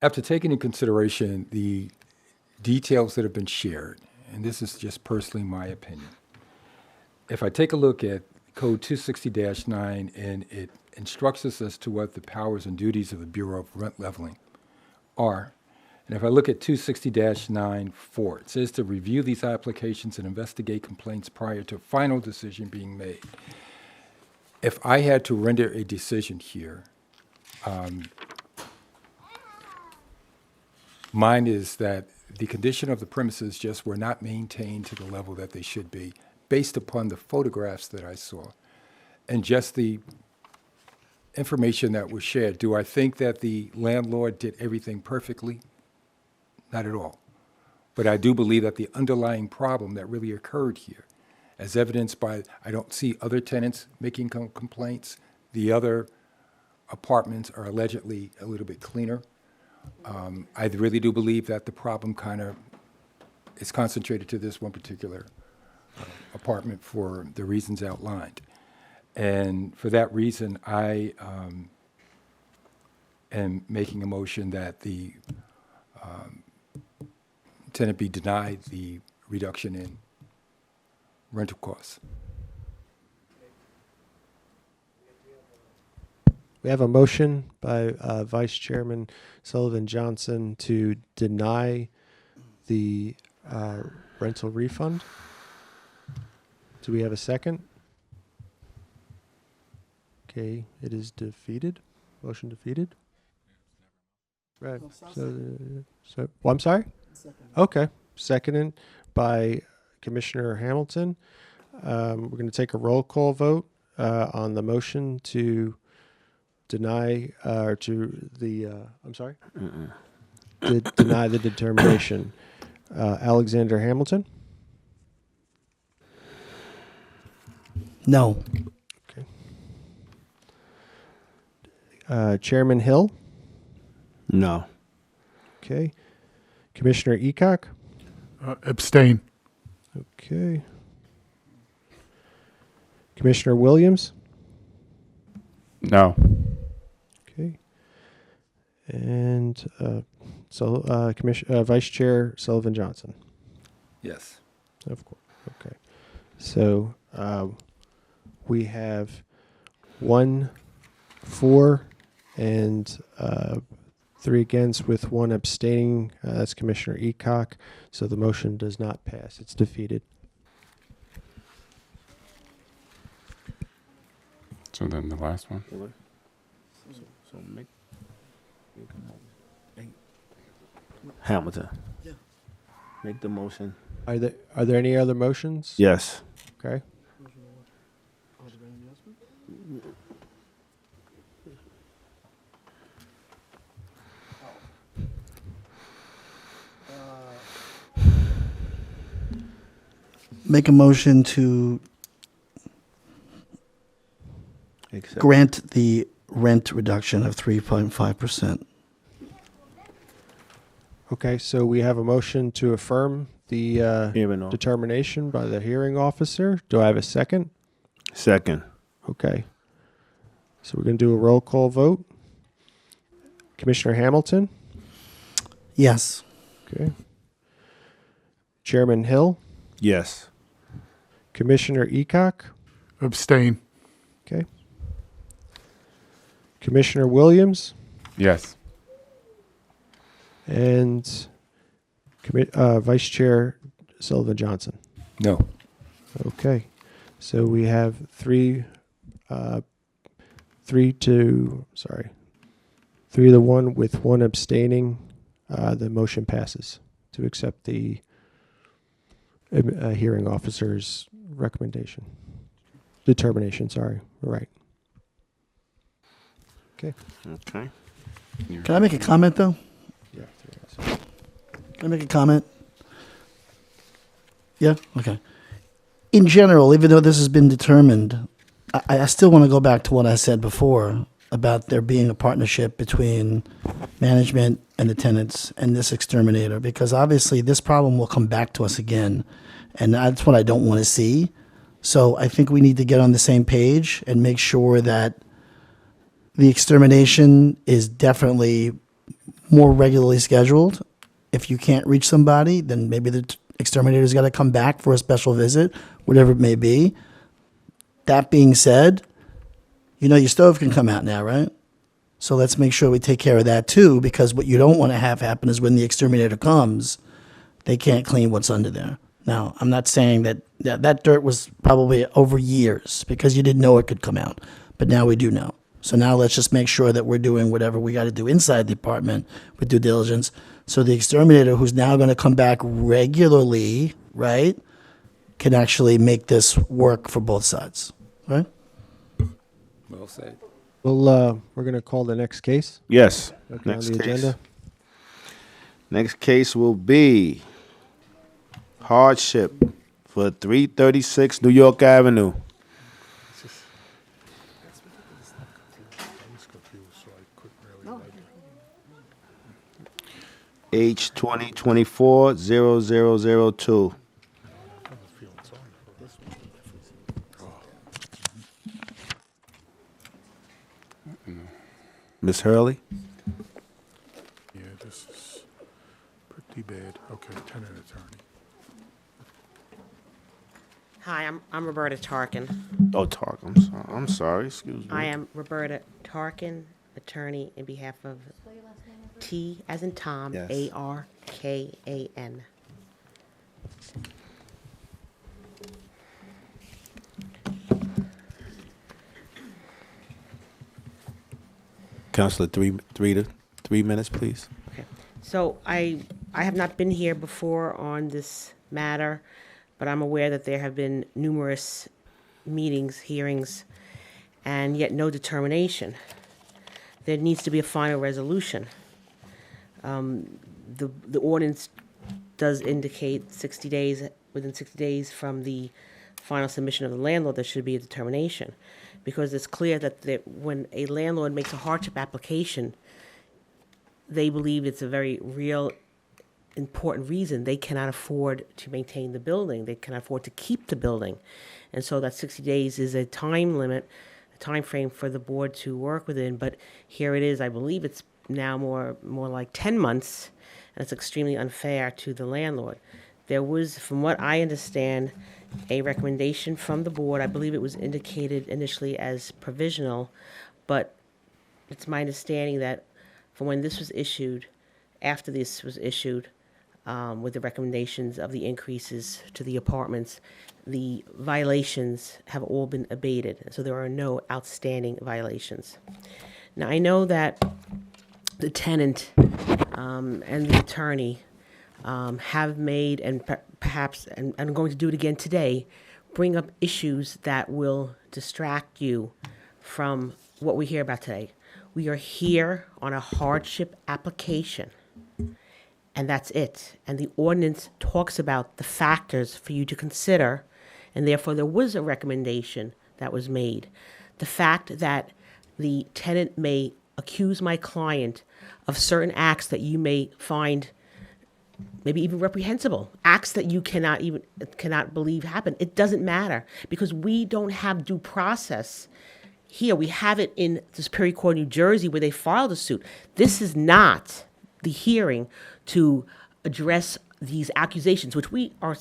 After taking into consideration the details that have been shared, and this is just personally my opinion, if I take a look at Code 260-9 and it instructs us as to what the powers and duties of the Bureau of Rent Leveling are, and if I look at 260-9-4, it says to review these applications and investigate complaints prior to a final decision being made. If I had to render a decision here, mine is that the condition of the premises just were not maintained to the level that they should be, based upon the photographs that I saw, and just the information that was shared. Do I think that the landlord did everything perfectly? Not at all. But I do believe that the underlying problem that really occurred here, as evidenced by, I don't see other tenants making complaints. The other apartments are allegedly a little bit cleaner. I really do believe that the problem kind of is concentrated to this one particular apartment for the reasons outlined. And for that reason, I am making a motion that the tenant be denied the reduction in rental costs. We have a motion by Vice Chairman Sullivan Johnson to deny the rental refund. Do we have a second? Okay, it is defeated. Motion defeated. Right. So well, I'm sorry? Okay. Seconded by Commissioner Hamilton. We're going to take a roll call vote on the motion to deny to the I'm sorry, deny the determination. Alexander Hamilton. No. Okay. Chairman Hill. no. Okay. Commissioner Eacock. Abstain. Okay. Commissioner Williams. No. Okay. And Vice Chair Sullivan Johnson. Yes. Of course. Okay. So we have one 4 and 3 against with 1 abstaining. That's Commissioner Eacock. So the motion does not pass. It's defeated. So then the last one. So Hamilton. Yeah. Make the motion. Are there any other motions? Yes. Okay. Make a motion to Accept. grant the rent reduction of 3.5%. Okay, so we have a motion to affirm the Hearing on. determination by the hearing officer. Do I have a second? Second. Okay. So we're going to do a roll call vote. Commissioner Hamilton? Yes. Okay. Chairman Hill? Yes. Commissioner Eacock? Abstain. Okay. Commissioner Williams? Yes. And Vice Chair Sullivan Johnson? No. Okay. So we have 3 to 1 with 1 abstaining. The motion passes to accept the hearing officer's determination. Sorry. Right. Okay. Okay. Can I make a comment, though? Yeah. Can I make a comment? Yeah? Okay. In general, even though this has been determined, I still want to go back to what I said before about there being a partnership between management and the tenants and this exterminator, because obviously this problem will come back to us again, and that's what I don't want to see. So I think we need to get on the same page and make sure that the extermination is definitely more regularly scheduled. If you can't reach somebody, then maybe the exterminator's got to come back for a special visit, whatever it may be. That being said, you know your stove can come out now, right? So let's make sure we take care of that too, because what you don't want to have happen is when the exterminator comes, they can't clean what's under there. Now, I'm not saying that dirt was probably over years because you didn't know it could come out, but now we do know. So now let's just make sure that we're doing whatever we got to do inside the apartment with due diligence. So the exterminator, who's now going to come back regularly, right, can actually make this work for both sides, right? Well said. Well, we're going to call the next case. Yes. Okay, Next on the case. agenda. Next case will be hardship for 336 New York Avenue. H 2024-0002. Miss Hurley? Yeah, this is pretty bad. Okay, tenant attorney. Hi, I'm Roberta Tarkin. Oh, Tark, I'm sorry, excuse me. I am Roberta Tarkin, attorney in behalf of T as in Tom, Yes. ARKAN. Counselor, three minutes, please. Okay. So I have not been here before on this matter, but I'm aware that there have been numerous meetings, hearings, and yet no determination. There needs to be a final resolution. The ordinance does indicate 60 days, within 60 days from the final submission of the landlord, there should be a determination. Because it's clear that when a landlord makes a hardship application, they believe it's a very real, important reason they cannot afford to maintain the building. They cannot afford to keep the building. And so that 60 days is a time limit, a time frame for the board to work within. But here it is, I believe it's now more like 10 months, and it's extremely unfair to the landlord. There was, from what I understand, a recommendation from the board. I believe it was indicated initially as provisional, but it's my understanding that from when this was issued, after this was issued, with the recommendations of the increases to the apartments, the violations have all been abated, so there are no outstanding violations. Now, I know that the tenant and the attorney have made, and perhaps, and I'm going to do it again today, bring up issues that will distract you from what we hear about today. We are here on a hardship application, and that's it. And the ordinance talks about the factors for you to consider, and therefore there was a recommendation that was made. The fact that the tenant may accuse my client of certain acts that you may find maybe even reprehensible, acts that you cannot believe happen. It doesn't matter, because we don't have due process here. We have it in the Superior Court, New Jersey, where they filed a suit. This is not the hearing to address these accusations, which we are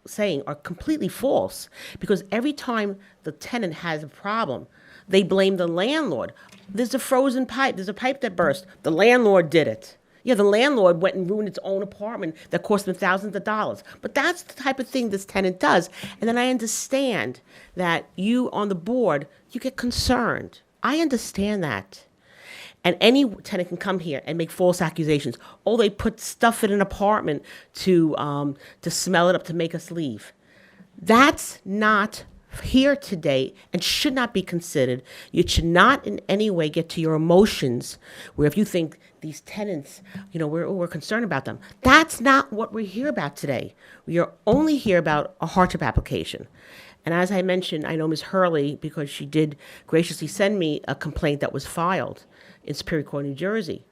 saying are completely false, because every time the tenant has a problem, they blame the landlord. There's a frozen pipe. There's a pipe that burst. The landlord did it. Yeah, the landlord went and ruined its own apartment that cost them thousands of dollars. But that's the type of thing this tenant does. And then I understand that you on the board, you get concerned. I understand that. And any tenant can come here and make false accusations. Oh, they put stuff in an apartment to smell it up to make us leave. That's not here today and should not be considered. You should not in any way get to your emotions where if you think these tenants, we're concerned about them. That's not what we're here about today. We are only here about a hardship application. And as I mentioned, I know Ms. Hurley, because she did graciously send me a complaint that was filed in Superior Court, New Jersey.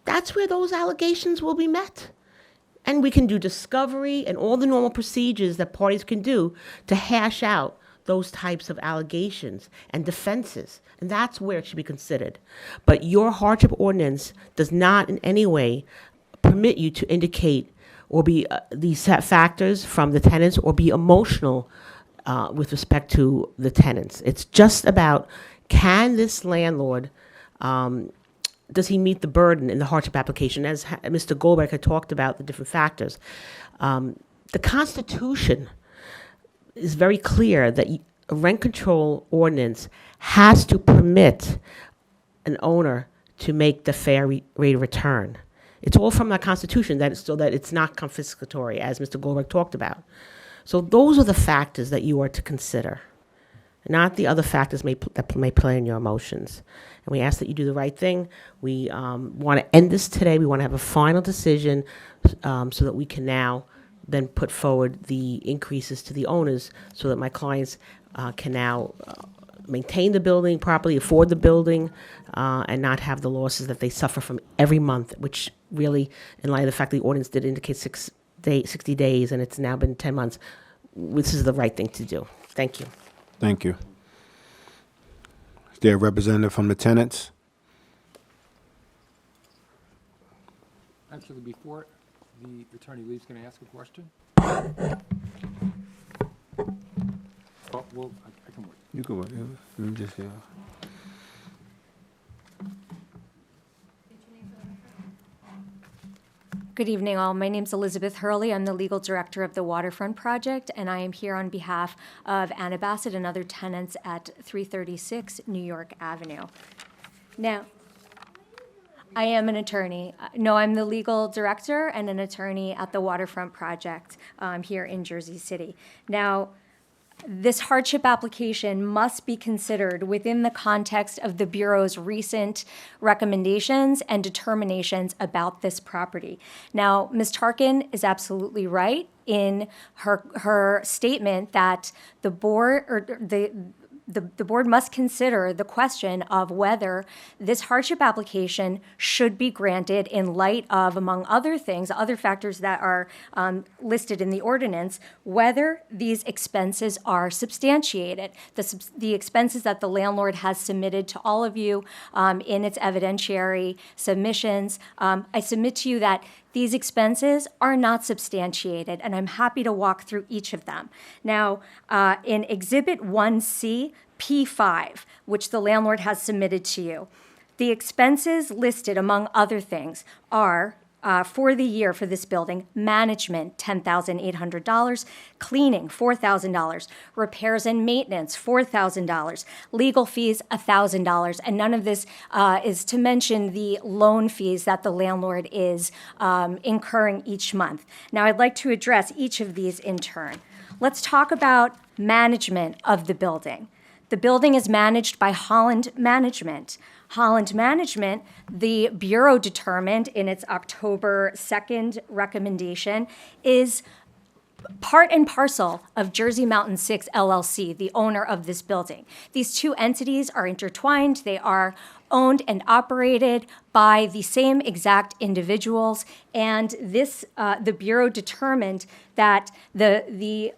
That's where those allegations will be met. And we can do discovery and all the normal procedures that parties can do to hash out those types of allegations and defenses. And that's where it should be considered. But your hardship ordinance does not in any way permit you to indicate or be these factors from the tenants or be emotional with respect to the tenants. It's just about, can this landlord, does he meet the burden in the hardship application? As Mr. Goldberg had talked about the different factors. The Constitution is very clear that a rent control ordinance has to permit an owner to make the fair rate of return. It's all from the Constitution, so that it's not confiscatory, as Mr. Goldberg talked about. So those are the factors that you are to consider, not the other factors that may play in your emotions. And we ask that you do the right thing. We want to end this today. We want to have a final decision so that we can now then put forward the increases to the owners so that my clients can now maintain the building properly, afford the building, and not have the losses that they suffer from every month, which really, in light of the fact the ordinance did indicate 60 days and it's now been 10 months, this is the right thing to do. Thank you. Thank you. Is there a representative from the tenants? Actually, before the attorney leaves, can I ask a question? Well, I can wait. You can wait. Let me just, Good evening, all. My name's Elizabeth Hurley. I'm the legal director of the Waterfront Project, and I am here on behalf of Anna Bassett and other tenants at 336 New York Avenue. Now, I am an attorney. No, I'm the legal director and an attorney at the Waterfront Project here in Jersey City. Now, this hardship application must be considered within the context of the Bureau's recent recommendations and determinations about this property. Now, Ms. Tarkin is absolutely right in her statement that the board or the board must consider the question of whether this hardship application should be granted in light of, among other things, other factors that are listed in the ordinance, whether these expenses are substantiated. The expenses that the landlord has submitted to all of you in its evidentiary submissions. I submit to you that these expenses are not substantiated, and I'm happy to walk through each of them. Now, in Exhibit 1C, P5, which the landlord has submitted to you, The expenses listed, among other things, are for the year for this building: management, $10,800, cleaning, $4,000, repairs and maintenance, $4,000, legal fees, $1,000, and none of this is to mention the loan fees that the landlord is incurring each month. Now, I'd like to address each of these in turn. Let's talk about management of the building. The building is managed by Holland Management. Holland Management, the Bureau determined in its October 2nd recommendation, is part and parcel of Jersey Mountain 6 LLC, the owner of this building. These two entities are intertwined. They are owned and operated by the same exact individuals, and this the Bureau determined that the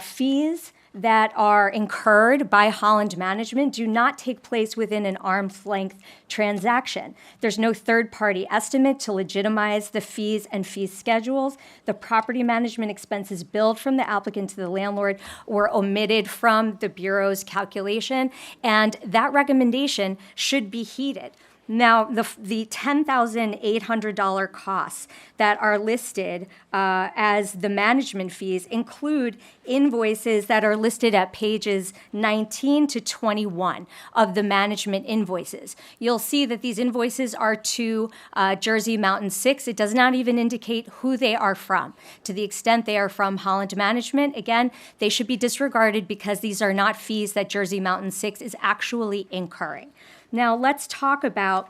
fees that are incurred by Holland Management do not take place within an arm's length transaction. There's no third-party estimate to legitimize the fees and fee schedules. The property management expenses billed from the applicant to the landlord were omitted from the Bureau's calculation, and that recommendation should be heeded. Now, the $10,800 costs that are listed as the management fees include invoices that are listed at pages 19 to 21 of the management invoices. You'll see that these invoices are to Jersey Mountain 6. It does not even indicate who they are from. To the extent they are from Holland Management, again, they should be disregarded because these are not fees that Jersey Mountain 6 is actually incurring. Now, let's talk about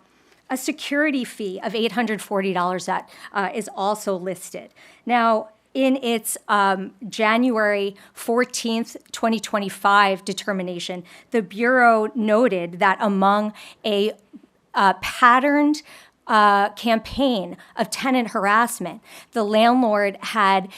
a security fee of $840 that is also listed. Now, in its January 14th, 2025 determination, the Bureau noted that among a patterned campaign of tenant harassment, the landlord had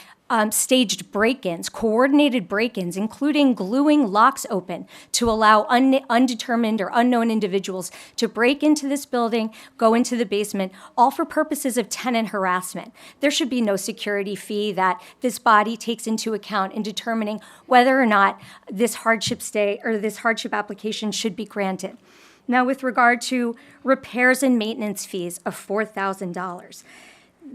staged break-ins, coordinated break-ins, including gluing locks open to allow undetermined or unknown individuals to break into this building, go into the basement, all for purposes of tenant harassment. There should be no security fee that this body takes into account in determining whether or not this hardship stay or this hardship application should be granted. Now, with regard to repairs and maintenance fees of $4,000,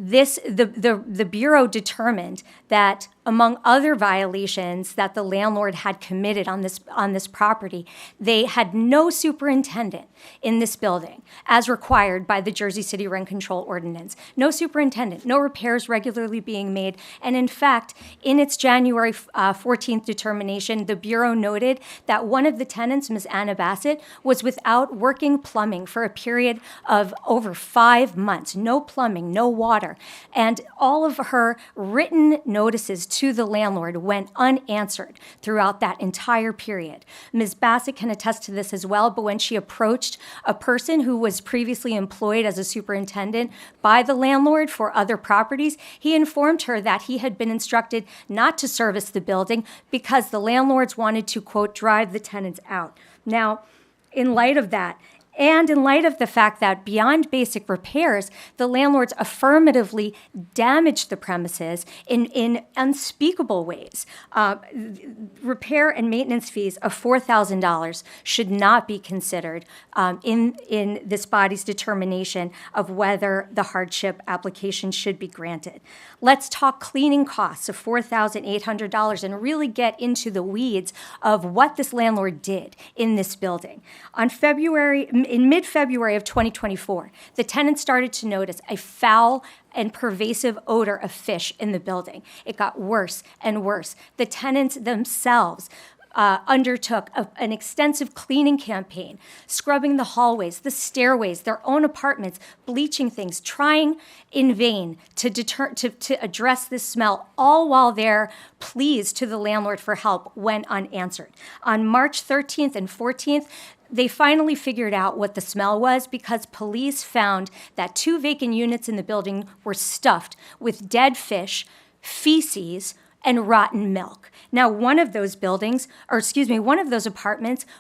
the Bureau determined that among other violations that the landlord had committed on this property, they had no superintendent in this building, as required by the Jersey City Rent Control Ordinance. No superintendent, no repairs regularly being made. And in fact, in its January 14th determination, the Bureau noted that one of the tenants, Ms. Anna Bassett, was without working plumbing for a period of over 5 months. No plumbing, no water. And all of her written notices to the landlord went unanswered throughout that entire period. Ms. Bassett can attest to this as well, but when she approached a person who was previously employed as a superintendent by the landlord for other properties, he informed her that he had been instructed not to service the building because the landlords wanted to, quote, drive the tenants out. Now, in light of that, and in light of the fact that beyond basic repairs, the landlords affirmatively damaged the premises in unspeakable ways, repair and maintenance fees of $4,000 should not be considered in this body's determination of whether the hardship application should be granted. Let's talk cleaning costs of $4,800 and really get into the weeds of what this landlord did in this building. In mid-February of 2024, the tenants started to notice a foul and pervasive odor of fish in the building. It got worse and worse. The tenants themselves undertook an extensive cleaning campaign, scrubbing the hallways, the stairways, their own apartments, bleaching things, trying in vain to address this smell, all while their pleas to the landlord for help went unanswered. On March 13th and 14th, they finally figured out what the smell was because police found that 2 vacant units in the building were stuffed with dead fish, feces, and rotten milk. Now, one of those apartments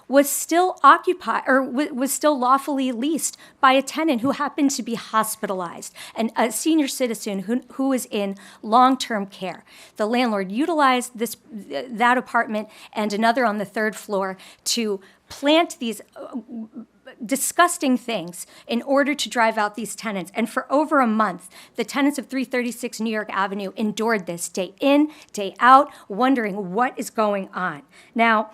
was still occupied or was still lawfully leased by a tenant who happened to be hospitalized, and a senior citizen who was in long-term care. The landlord utilized that apartment and another on the 3rd floor to plant these disgusting things in order to drive out these tenants. And for over a month, the tenants of 336 New York Avenue endured this day in, day out, wondering what is going on. Now,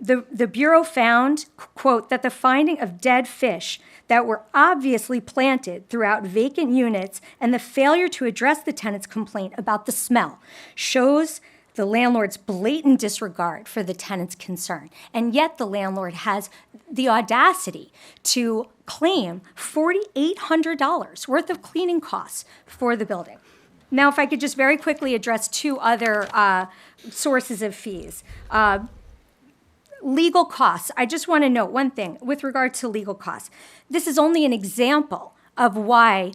the Bureau found, quote, that the finding of dead fish that were obviously planted throughout vacant units and the failure to address the tenant's complaint about the smell shows the landlord's blatant disregard for the tenant's concern. And yet the landlord has the audacity to claim $4,800 worth of cleaning costs for the building. Now, if I could just very quickly address two other sources of fees. Legal costs. I just want to note one thing with regard to legal costs. This is only an example of why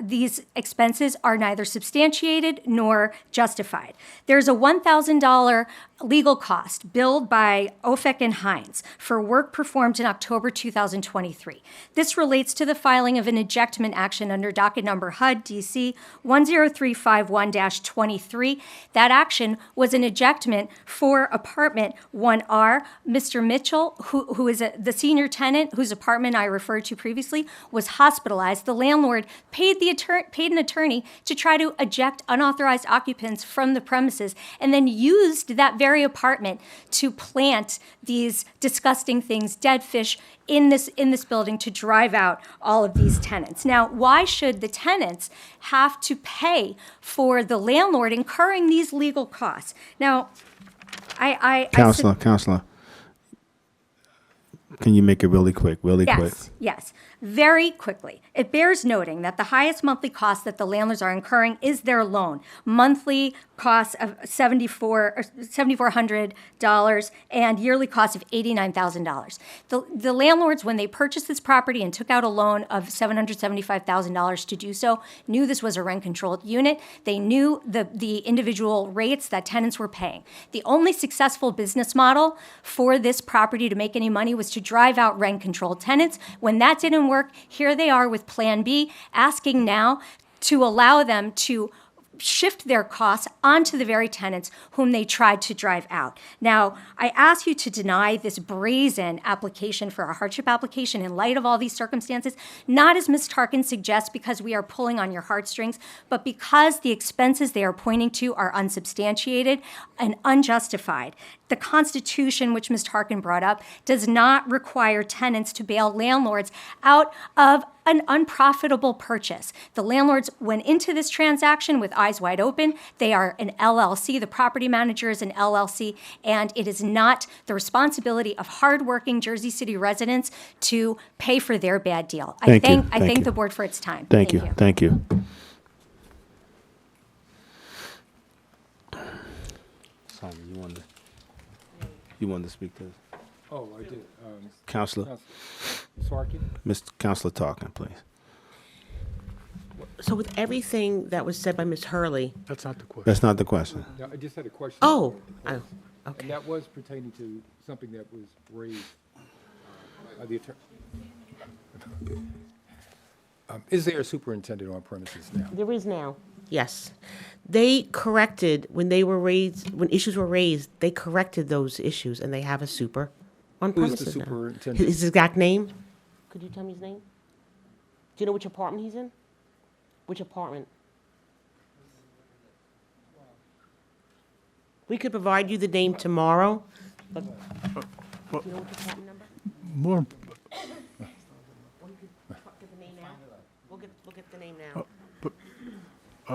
these expenses are neither substantiated nor justified. There's a $1,000 legal cost billed by OFEC and Hines for work performed in October 2023. This relates to the filing of an ejectment action under docket number HUD DC 10351-23. That action was an ejectment for apartment 1R. Mr. Mitchell, who is the senior tenant whose apartment I referred to previously, was hospitalized. The landlord paid an attorney to try to eject unauthorized occupants from the premises, and then used that very apartment to plant these disgusting things, dead fish, in this building to drive out all of these tenants. Now, why should the tenants have to pay for the landlord incurring these legal costs? Now, Counselor, can you make it really quick, quick? Yes, very quickly. It bears noting that the highest monthly cost that the landlords are incurring is their loan. Monthly costs of $7,400 and yearly cost of $89,000. The landlords, when they purchased this property and took out a loan of $775,000 to do so, knew this was a rent-controlled unit. They knew the individual rates that tenants were paying. The only successful business model for this property to make any money was to drive out rent-controlled tenants. When that didn't work, here they are with Plan B, asking now to allow them to shift their costs onto the very tenants whom they tried to drive out. Now, I ask you to deny this brazen application for a hardship application in light of all these circumstances, not as Ms. Tarkin suggests because we are pulling on your heartstrings, but because the expenses they are pointing to are unsubstantiated and unjustified. The Constitution, which Ms. Tarkin brought up, does not require tenants to bail landlords out of an unprofitable purchase. The landlords went into this transaction with eyes wide open. They are an LLC. The property manager is an LLC, and it is not the responsibility of hardworking Jersey City residents to pay for their bad deal. I thank the board for its time. Thank you. Simon, you wanted to speak to this? Oh, I did. Counselor. Sarkin? Mr. Counselor Tarkin, please. So with everything that was said by Ms. Hurley, That's not the question. That's not the question. No, I just had a question. oh, And okay. that was pertaining to something that was raised by the attorney. Is there a superintendent on premises now? There is now. Yes. They corrected, when issues were raised, they corrected those issues, and they have a super on Who's the premises now. superintendent? His exact name? Could you tell me his name? Do you know which apartment he's in? Which apartment? We could provide you the name tomorrow, but do you know which apartment number? More, Get the name now. We'll get the name now.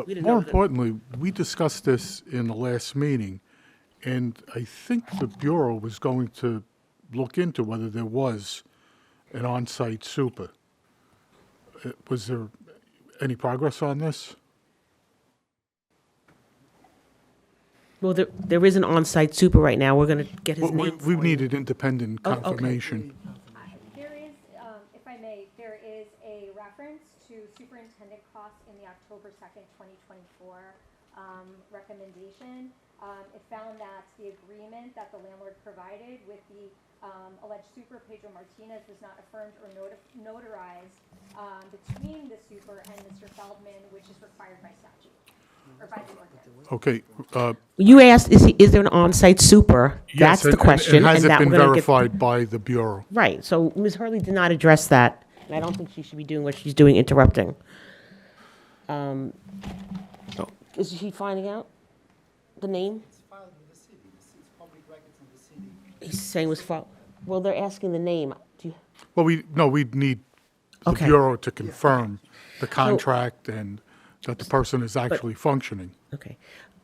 We didn't more know that- importantly, we discussed this in the last meeting, and I think the Bureau was going to look into whether there was an on-site super. Was there any progress on this? Well, there is an on-site super right now. We're going to get his Well, name. we for you. needed independent Oh, okay. confirmation. There is, if I may, there is a reference to superintendent costs in the October 2nd, 2024 recommendation. It found that the agreement that the landlord provided with the alleged super, Pedro Martinez, was not affirmed or notarized between the super and Mr. Feldman, which is required by statute. Okay, You asked, is there an on-site super? yes, That's the and question. has it that been we're gonna get- verified by the Bureau? Right, so Ms. Hurley did not address that, and I don't think she should be doing what she's doing, interrupting. Is she finding out the name? He's saying it was filed, well, they're asking the name. Do you, Well, we'd need the Okay. Bureau to confirm the contract and that the person is actually functioning. okay.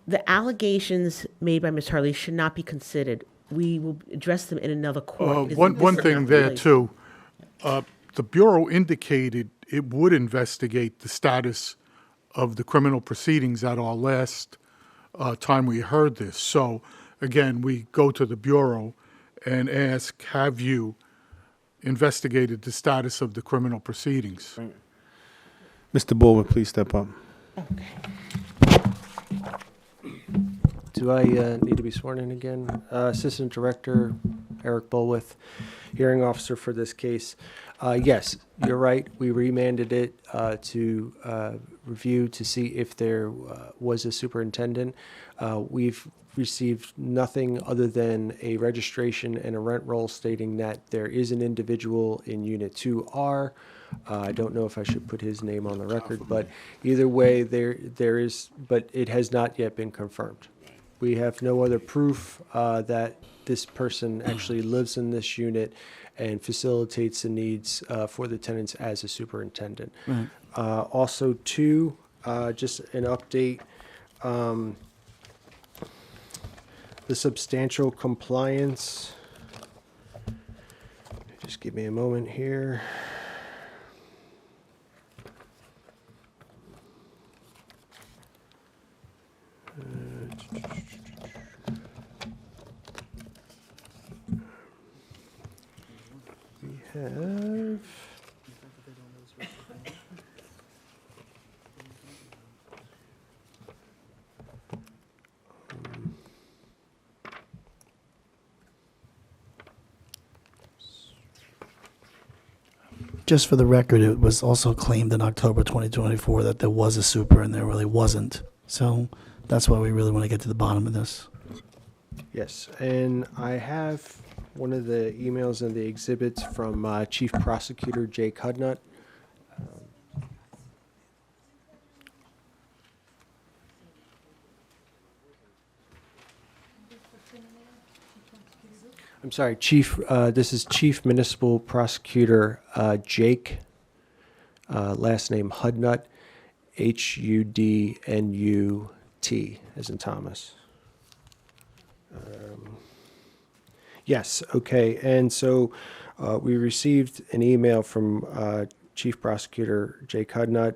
The allegations made by Ms. Hurley should not be considered. We will address them in another court. It is One this- thing there really- too, the Bureau indicated it would investigate the status of the criminal proceedings at our last time we heard this. So again, we go to the Bureau and ask, have you investigated the status of the criminal proceedings? Mr. Baldwin, please step up. Do I need to be sworn in again? Assistant Director Eric Bulwith, hearing officer for this case. Yes, you're right. We remanded it to review to see if there was a superintendent. We've received nothing other than a registration and a rent roll stating that there is an individual in Unit 2R. I don't know if I should put his name on the record, but either way, there is, but it has not yet been confirmed. We have no other proof that this person actually lives in this unit and facilitates the needs for the tenants as a superintendent. Also, too, just an update, the substantial compliance. Just give me a moment here. We have. Just for the record, it was also claimed in October 2024 that there was a super and there really wasn't. So that's why we really want to get to the bottom of this. Yes, and I have one of the emails and the exhibits from Chief Prosecutor Jake Hudnut. I'm sorry, Chief, this is Chief Municipal Prosecutor Jake, last name Hudnut, Hudnut, as in Thomas. Yes, okay, and so we received an email from Chief Prosecutor Jake Hudnut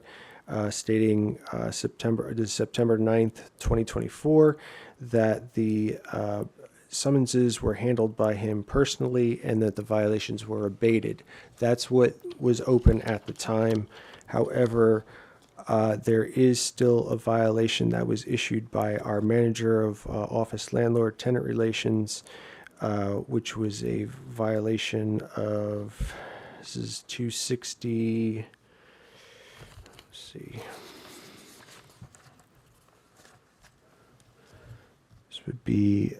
stating September 9th, 2024, that the summonses were handled by him personally and that the violations were abated. That's what was open at the time. However, there is still a violation that was issued by our manager of office landlord tenant relations, which was a violation of, this is 260, let's see. This would be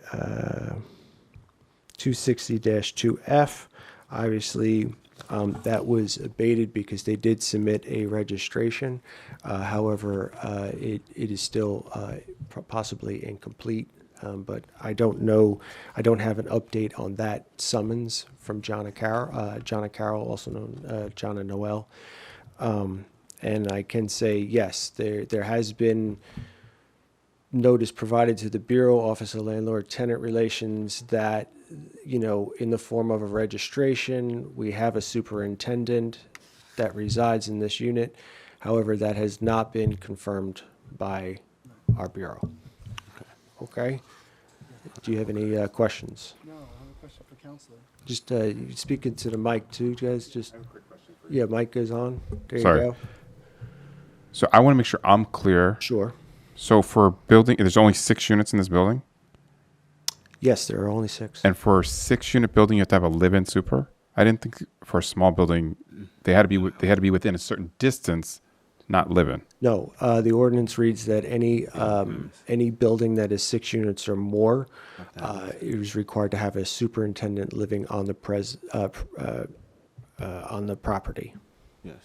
260-2F. Obviously, that was abated because they did submit a registration. However, it is still possibly incomplete. But I don't know, I don't have an update on that summons from John Carroll, also known John Noel. And I can say, yes, there has been notice provided to the Bureau, Office of Landlord Tenant Relations, that, you know, in the form of a registration, we have a superintendent that resides in this unit. However, that has not been confirmed by our Bureau. Okay? Do you have any questions? No, I have a question for Counselor. Just speak into the mic too, guys. Just yeah, mic goes on. There Sorry. you go. So I want to make sure I'm clear. Sure. So for building, there's only 6 units in this building? Yes, there are only 6. And for a 6-unit building, you have to have a live-in super? I didn't think for a small building, they had to be within a certain distance not live in. No, the ordinance reads that any building that is 6 units or more is required to have a superintendent living on the on the property. Yes.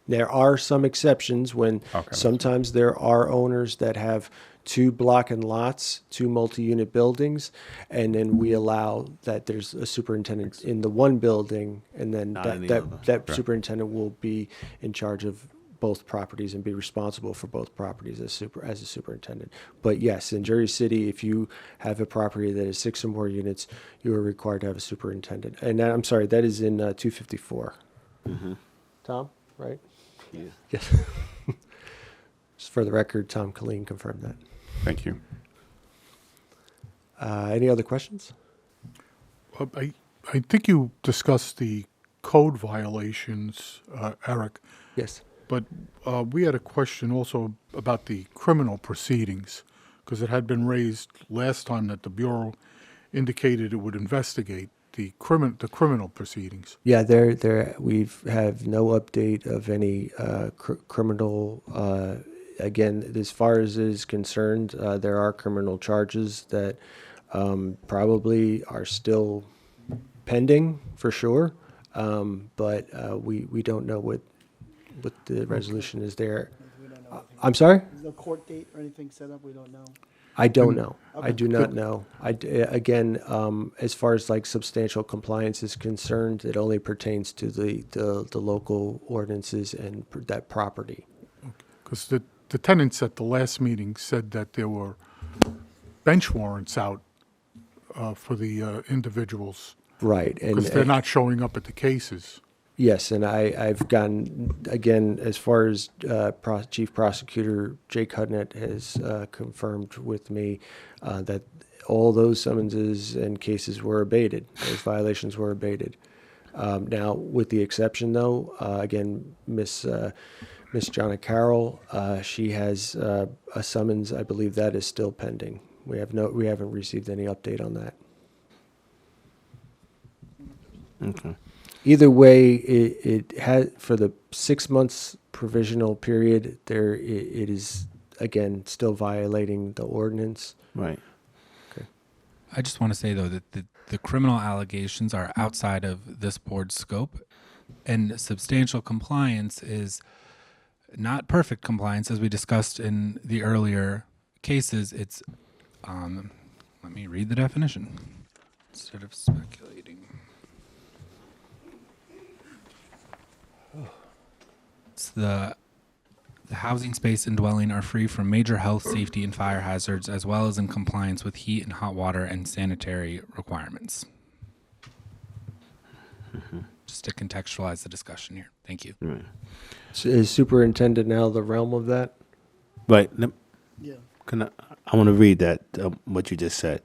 There are some exceptions when sometimes there are owners that have 2 block and lots, 2 multi-unit buildings, and then we allow that there's a superintendent in the one building, and then Not in the that other. superintendent will be in charge of both properties and be responsible for both properties as a superintendent. But yes, in Jersey City, if you have a property that is 6 or more units, you are required to have a superintendent. And I'm sorry, that is in 254. Tom, right? Yeah. Yes. Just for the record, Tom Colleen confirmed that. Thank you. Any other questions? I think you discussed the code violations, Eric. Yes. But we had a question also about the criminal proceedings, because it had been raised last time that the Bureau indicated it would investigate the criminal proceedings. Yeah, we have no update of any criminal. Again, as far as is concerned, there are criminal charges that probably are still pending for sure, but we don't know what the resolution is there. We don't know anything. I'm sorry? There's no court date or anything set up, we don't know. I don't know. Okay. I do not know. Again, as far as like substantial compliance is concerned, it only pertains to the local ordinances and that property. Because the tenants at the last meeting said that there were bench warrants out for the individuals. Right. Because they're not showing up at the cases. Yes, and I've gotten, again, as far as Chief Prosecutor Jake Hudnett has confirmed with me that all those summonses and cases were abated. Those violations were abated. Now, with the exception, though, again, Miss Jonna Carroll, she has a summons. I believe that is still pending. We haven't received any update on that. Okay. Either way, it has for the 6 months provisional period. It is again still violating the ordinance. Right. Okay. I just want to say though that the criminal allegations are outside of this board's scope, and substantial compliance is not perfect compliance, as we discussed in the earlier cases. It's let me read the definition instead of speculating. It's the housing space and dwelling are free from major health, safety, and fire hazards, as well as in compliance with heat and hot water and sanitary requirements. Just to contextualize the discussion here. Thank you. Right. So is superintendent now the realm of that? Right. Yeah. I want to read that, what you just said.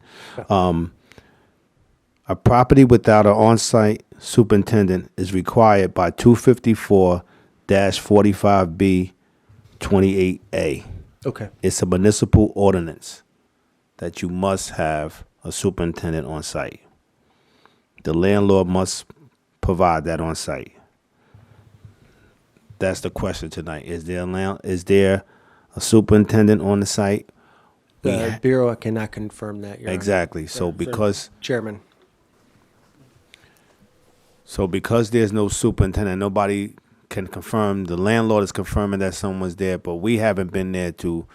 A property without an on-site superintendent is required by 254-45B 28A. Okay. It's a municipal ordinance that you must have a superintendent on site. The landlord must provide that on site. That's the question tonight. Is there a superintendent on the site? The Bureau cannot confirm that. Your Honor. Exactly. So because Chairman. So because there's no superintendent, nobody can confirm. The landlord is confirming that someone's there, but we haven't been there to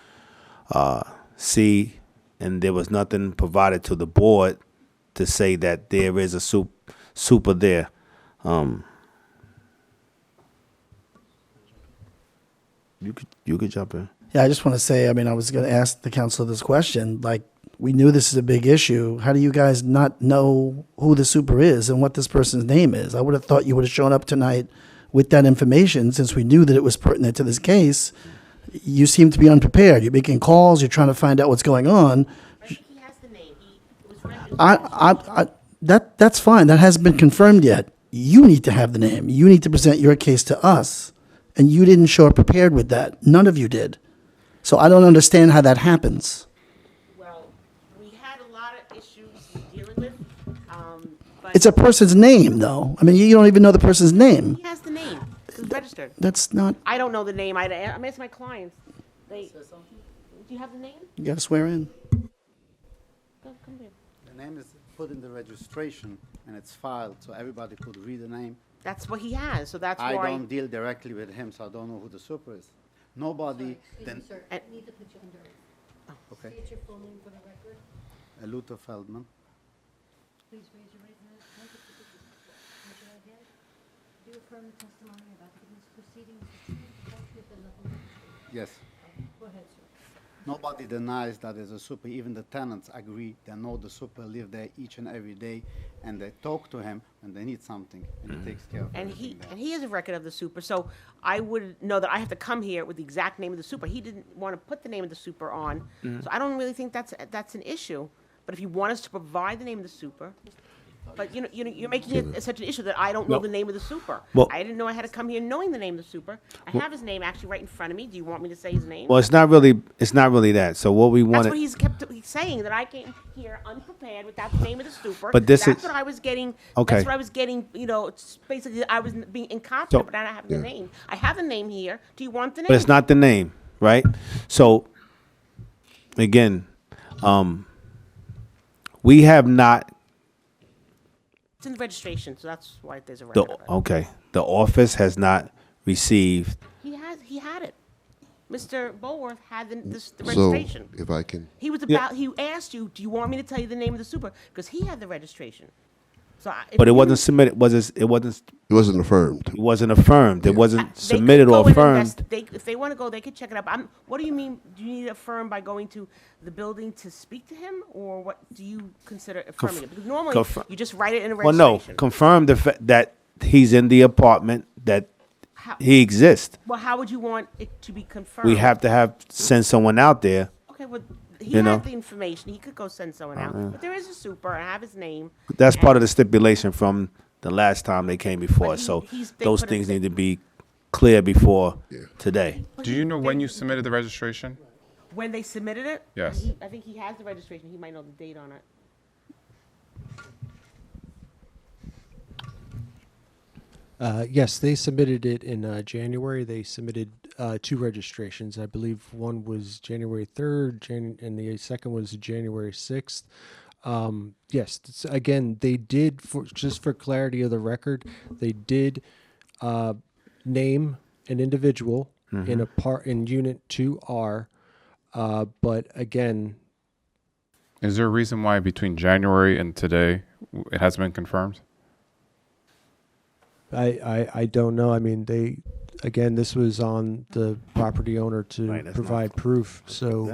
see, and there was nothing provided to the board to say that there is a super there. You could jump in. Yeah, I just want to say, I mean, I was going to ask the council this question. Like, we knew this is a big issue. How do you guys not know who the super is and what this person's name is? I would have thought you would have shown up tonight with that information since we knew that it was pertinent to this case. You seem to be unprepared. You're making calls. You're trying to find out what's going on. He has the name. It was rendered. That's fine. That hasn't been confirmed yet. You need to have the name. You need to present your case to us. And you didn't show up prepared with that. None of you did. So I don't understand how that happens. Well, we had a lot of issues dealing with. But It's a person's name, though. I mean, you don't even know the person's name. he has the name. registered. That's not, I don't know the name. I'm asking my clients. Do you have the name? you gotta swear in. Go, come here. The name is put in the registration and it's filed, so everybody could read the name. That's what he has, so that's I why. don't deal directly with him, so I don't know who the super is. Nobody, then, Sir, And- I need to put you under oath. okay, State your full name for the record. Luther Feldman. Please raise your right hand. Raise your right hand. Do you affirm the testimony about to give in this proceeding is the truth, the whole truth, and nothing but the truth? Yes. Go ahead, sir. Nobody denies that there's a super. Even the tenants agree. They know the super live there each and every day, and they talk to him when they need something, and he takes care of And everything there. he has a record of the super, so I would know that I have to come here with the exact name of the super. He didn't want to put the name of the super on, so I don't really think that's an issue. But if you want us to provide the name of the super, but you're making it such an issue that I don't know Well- the name of the super. well- I didn't know I had to come here knowing the name of the super. I have his name actually right in front of me. Do you want me to say his name? Well, it's not really that. So what we That's wanted. what he's saying, that I came here unprepared without the name of the super. But this that's is- what I was getting. Okay. That's what I was getting. It's basically, I was being incompetent, but I don't have the name. I have the name here. Do you want the name? But it's not the name, right? So, again, we have not. It's in the registration, so that's why there's a The record. of it. okay, the office has not received. He had it. Mr. Bulworth had the So, registration. if I can, He was about. He asked you, "Do you want me to tell you the name of the super?" Because he had the registration. So, But it wasn't submitted. It wasn't. it wasn't affirmed. It wasn't affirmed. It wasn't They could submitted go or and affirmed. if they want to go, they could check it up. What do you mean? Do you need to affirm by going to the building to speak to him, or what do you consider affirming it? Because normally confirm- you just write it in a Well, no, registration. confirm that he's in the apartment, that he exists. Well, how would you want it to be confirmed? We have to send someone out there. Okay, well, he you had know. the information. He could go send someone out. But there is a super. I have his name. That's part of the stipulation from the last time they came before us. So they those put it- things need to be clear before today. Do you know when you submitted the registration? When they submitted it? Yes. I think he has the registration. He might know the date on it. Yes, they submitted it in January. They submitted 2 registrations. I believe one was January 3rd, and the second was January 6th. Yes, again, they did, just for clarity of the record, they did name an individual in Unit 2R, but again, Is there a reason why between January and today it hasn't been confirmed? I don't know. I mean, this was on the property owner to Right, that's provide proof. So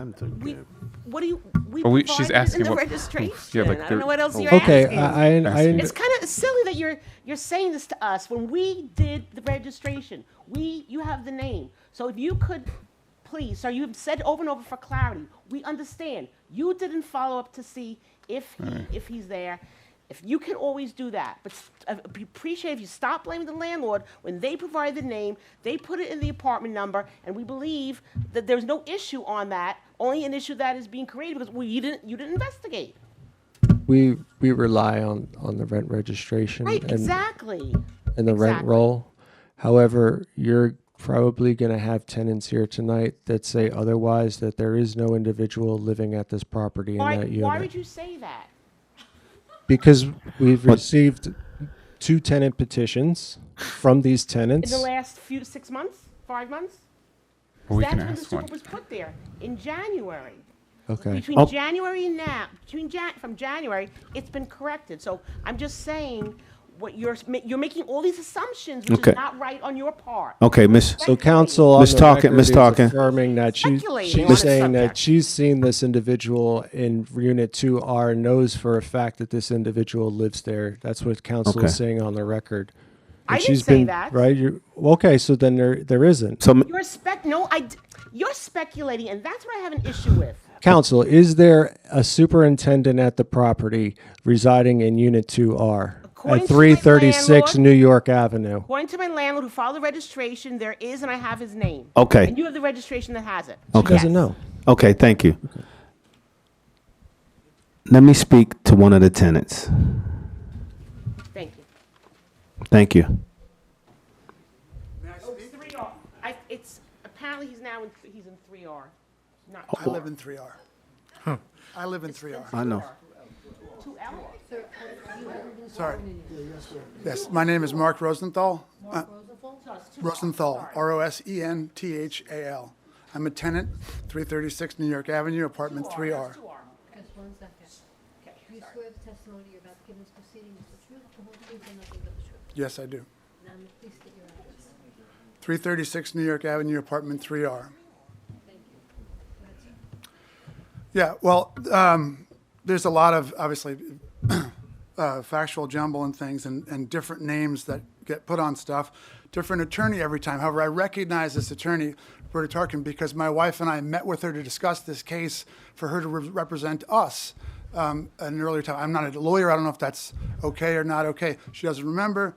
What do you? But she's provided it asking in the what- registration. Yeah, but I don't know what else you're okay, asking. I It's kind of silly that you're saying this to us when we did the registration. You have the name. So if you could, please, sir, you've said over and over for clarity. We understand. You didn't follow up to see if he's there. If you can always do that, but we appreciate if you stop blaming the landlord when they provide the name, they put it in the apartment number, and we believe that there's no issue on that. Only an issue that is being created because you didn't investigate. we rely on the rent registration Right, and exactly. and the rent Exactly. roll. However, you're probably going to have tenants here tonight that say otherwise, that there is no individual living at this property in that unit. Why would you say that? Because we've received 2 tenant petitions from these In tenants. the last 6 months, 5 months? Well, we That's can when the ask super one. was put there, in January. Okay. Between January and now, from January, it's been corrected. So I'm just saying, what you're making all these assumptions, which Okay. is not right on your part. Okay, Miss. So counsel on Miss the Talkin- record Miss is Talkin. affirming that Speculating on she's the saying that subject. she's seen this individual in Unit 2R and knows for a fact that this individual lives there. That's what counsel Okay. is saying on the record. I And didn't she's say been- that. Right? Okay, so then there isn't. So You're speculating, and that's what I have an issue with. Counsel, is there a superintendent at the property residing in Unit 2R According at to my 336 landlord- New York Avenue? According to my landlord who filed the registration, there is, and I have his name. Okay. And you have the registration that has it. She doesn't know. Okay, thank you. Let me speak to one of the tenants. Thank you. Thank you. he's in 3R, not I live in 3R. I live in 3R. I know. 2L. Sorry. Yes, my name is Mark Rosenthal. Rosenthal, Rosenthal. I'm a tenant, 336 New York Avenue, apartment 3R. Just one second. You swear the testimony you're about to give in this proceeding is the truth, the whole truth, and nothing but the truth. Yes, I do. Now, please state your address. 336 New York Avenue, apartment 3R. Thank you. Go ahead, sir. Yeah, well, there's a lot of, obviously, factual jumble and things and different names that get put on stuff. Different attorney every time. However, I recognize this attorney, Roberta Tarkin, because my wife and I met with her to discuss this case for her to represent us at an earlier time. I'm not a lawyer. I don't know if that's okay or not okay. She doesn't remember.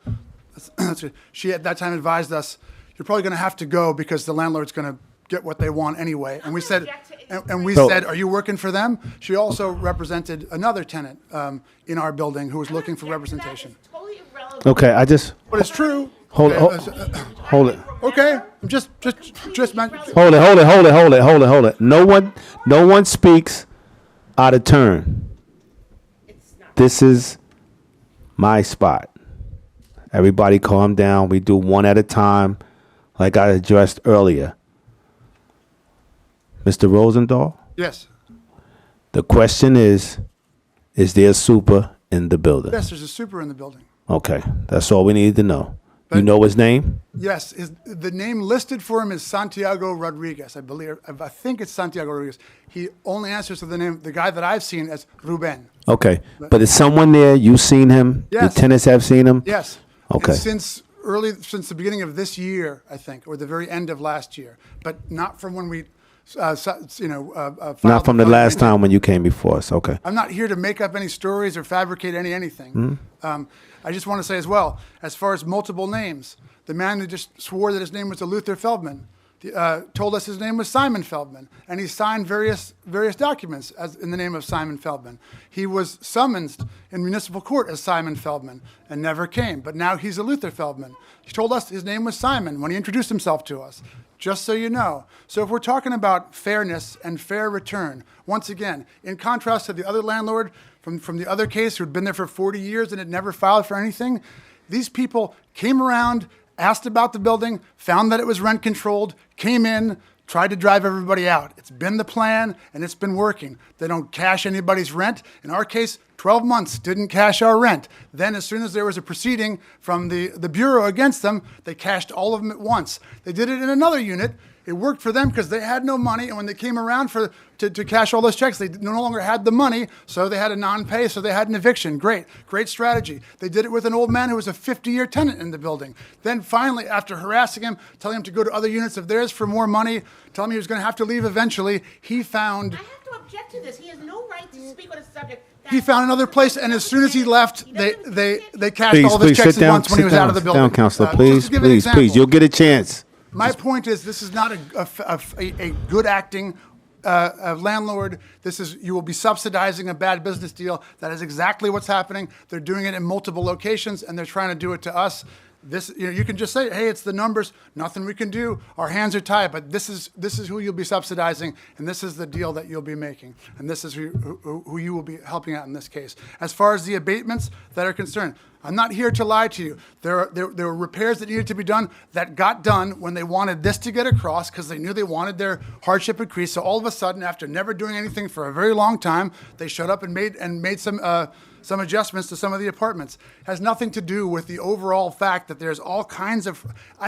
She at that time advised us, you're probably going to have to go because the landlord's going to get what they want anyway. And we said, said, are you working for them? She also represented another tenant in our building who was looking for representation. Okay, I just But it's true. hold Okay, hold it. Okay, I'm just mentioning. Hold it. No one speaks out of turn. This is my spot. Everybody calm down. We do one at a time, like I addressed earlier. Mr. Rosendahl, Yes, the question is there a super in the building? yes, there's a super in the building. Okay, that's all we need to know. You know his name? Yes, the name listed for him is Santiago Rodriguez. I think it's Santiago Rodriguez. He only answers to the guy that I've seen as Ruben. Okay, but is someone there? You seen him? Yes. The tenants have seen him? Yes. Okay. And since the beginning of this year, I think, or the very end of last year, but not from when we, filed Not from the complaint. last time when you came before us. Okay. I'm not here to make up any stories or fabricate anything. I just want to say as well, as far as multiple names, the man who just swore that his name was Luther Feldman told us his name was Simon Feldman, and he signed various documents as in the name of Simon Feldman. He was summoned in municipal court as Simon Feldman and never came, but now he's a Luther Feldman. He told us his name was Simon when he introduced himself to us. Just so you know. So if we're talking about fairness and fair return, once again, in contrast to the other landlord from the other case who had been there for 40 years and had never filed for anything, these people came around, asked about the building, found that it was rent controlled, came in, tried to drive everybody out. It's been the plan and it's been working. They don't cash anybody's rent. In our case, 12 months didn't cash our rent. Then as soon as there was a proceeding from the Bureau against them, they cashed all of them at once. They did it in another unit. It worked for them because they had no money, and when they came around to cash all those checks, they no longer had the money, so they had a non-pay, so they had an eviction. Great strategy. They did it with an old man who was a 50-year tenant in the building. Then finally, after harassing him, telling him to go to other units of theirs for more money, telling him he was going to have to leave eventually, he found... I have to object to this. He has no right to speak on a subject. He found another place, and as soon as he left, they cashed all of his checks at once when he was out of the building. Sit down, Counselor. Just Please, to give an please. example. You'll get a chance. My point is, this is not a good acting landlord. You will be subsidizing a bad business deal. That is exactly what's happening. They're doing it in multiple locations, and they're trying to do it to us. You can just say, hey, it's the numbers. Nothing we can do. Our hands are tied. But this is who you'll be subsidizing, and this is the deal that you'll be making, and this is who you will be helping out in this case. As far as the abatements that are concerned, I'm not here to lie to you. There were repairs that needed to be done that got done when they wanted this to get across because they knew they wanted their hardship increased. So all of a sudden, after never doing anything for a very long time, they showed up and made some adjustments to some of the apartments. It has nothing to do with the overall fact that there's all kinds of...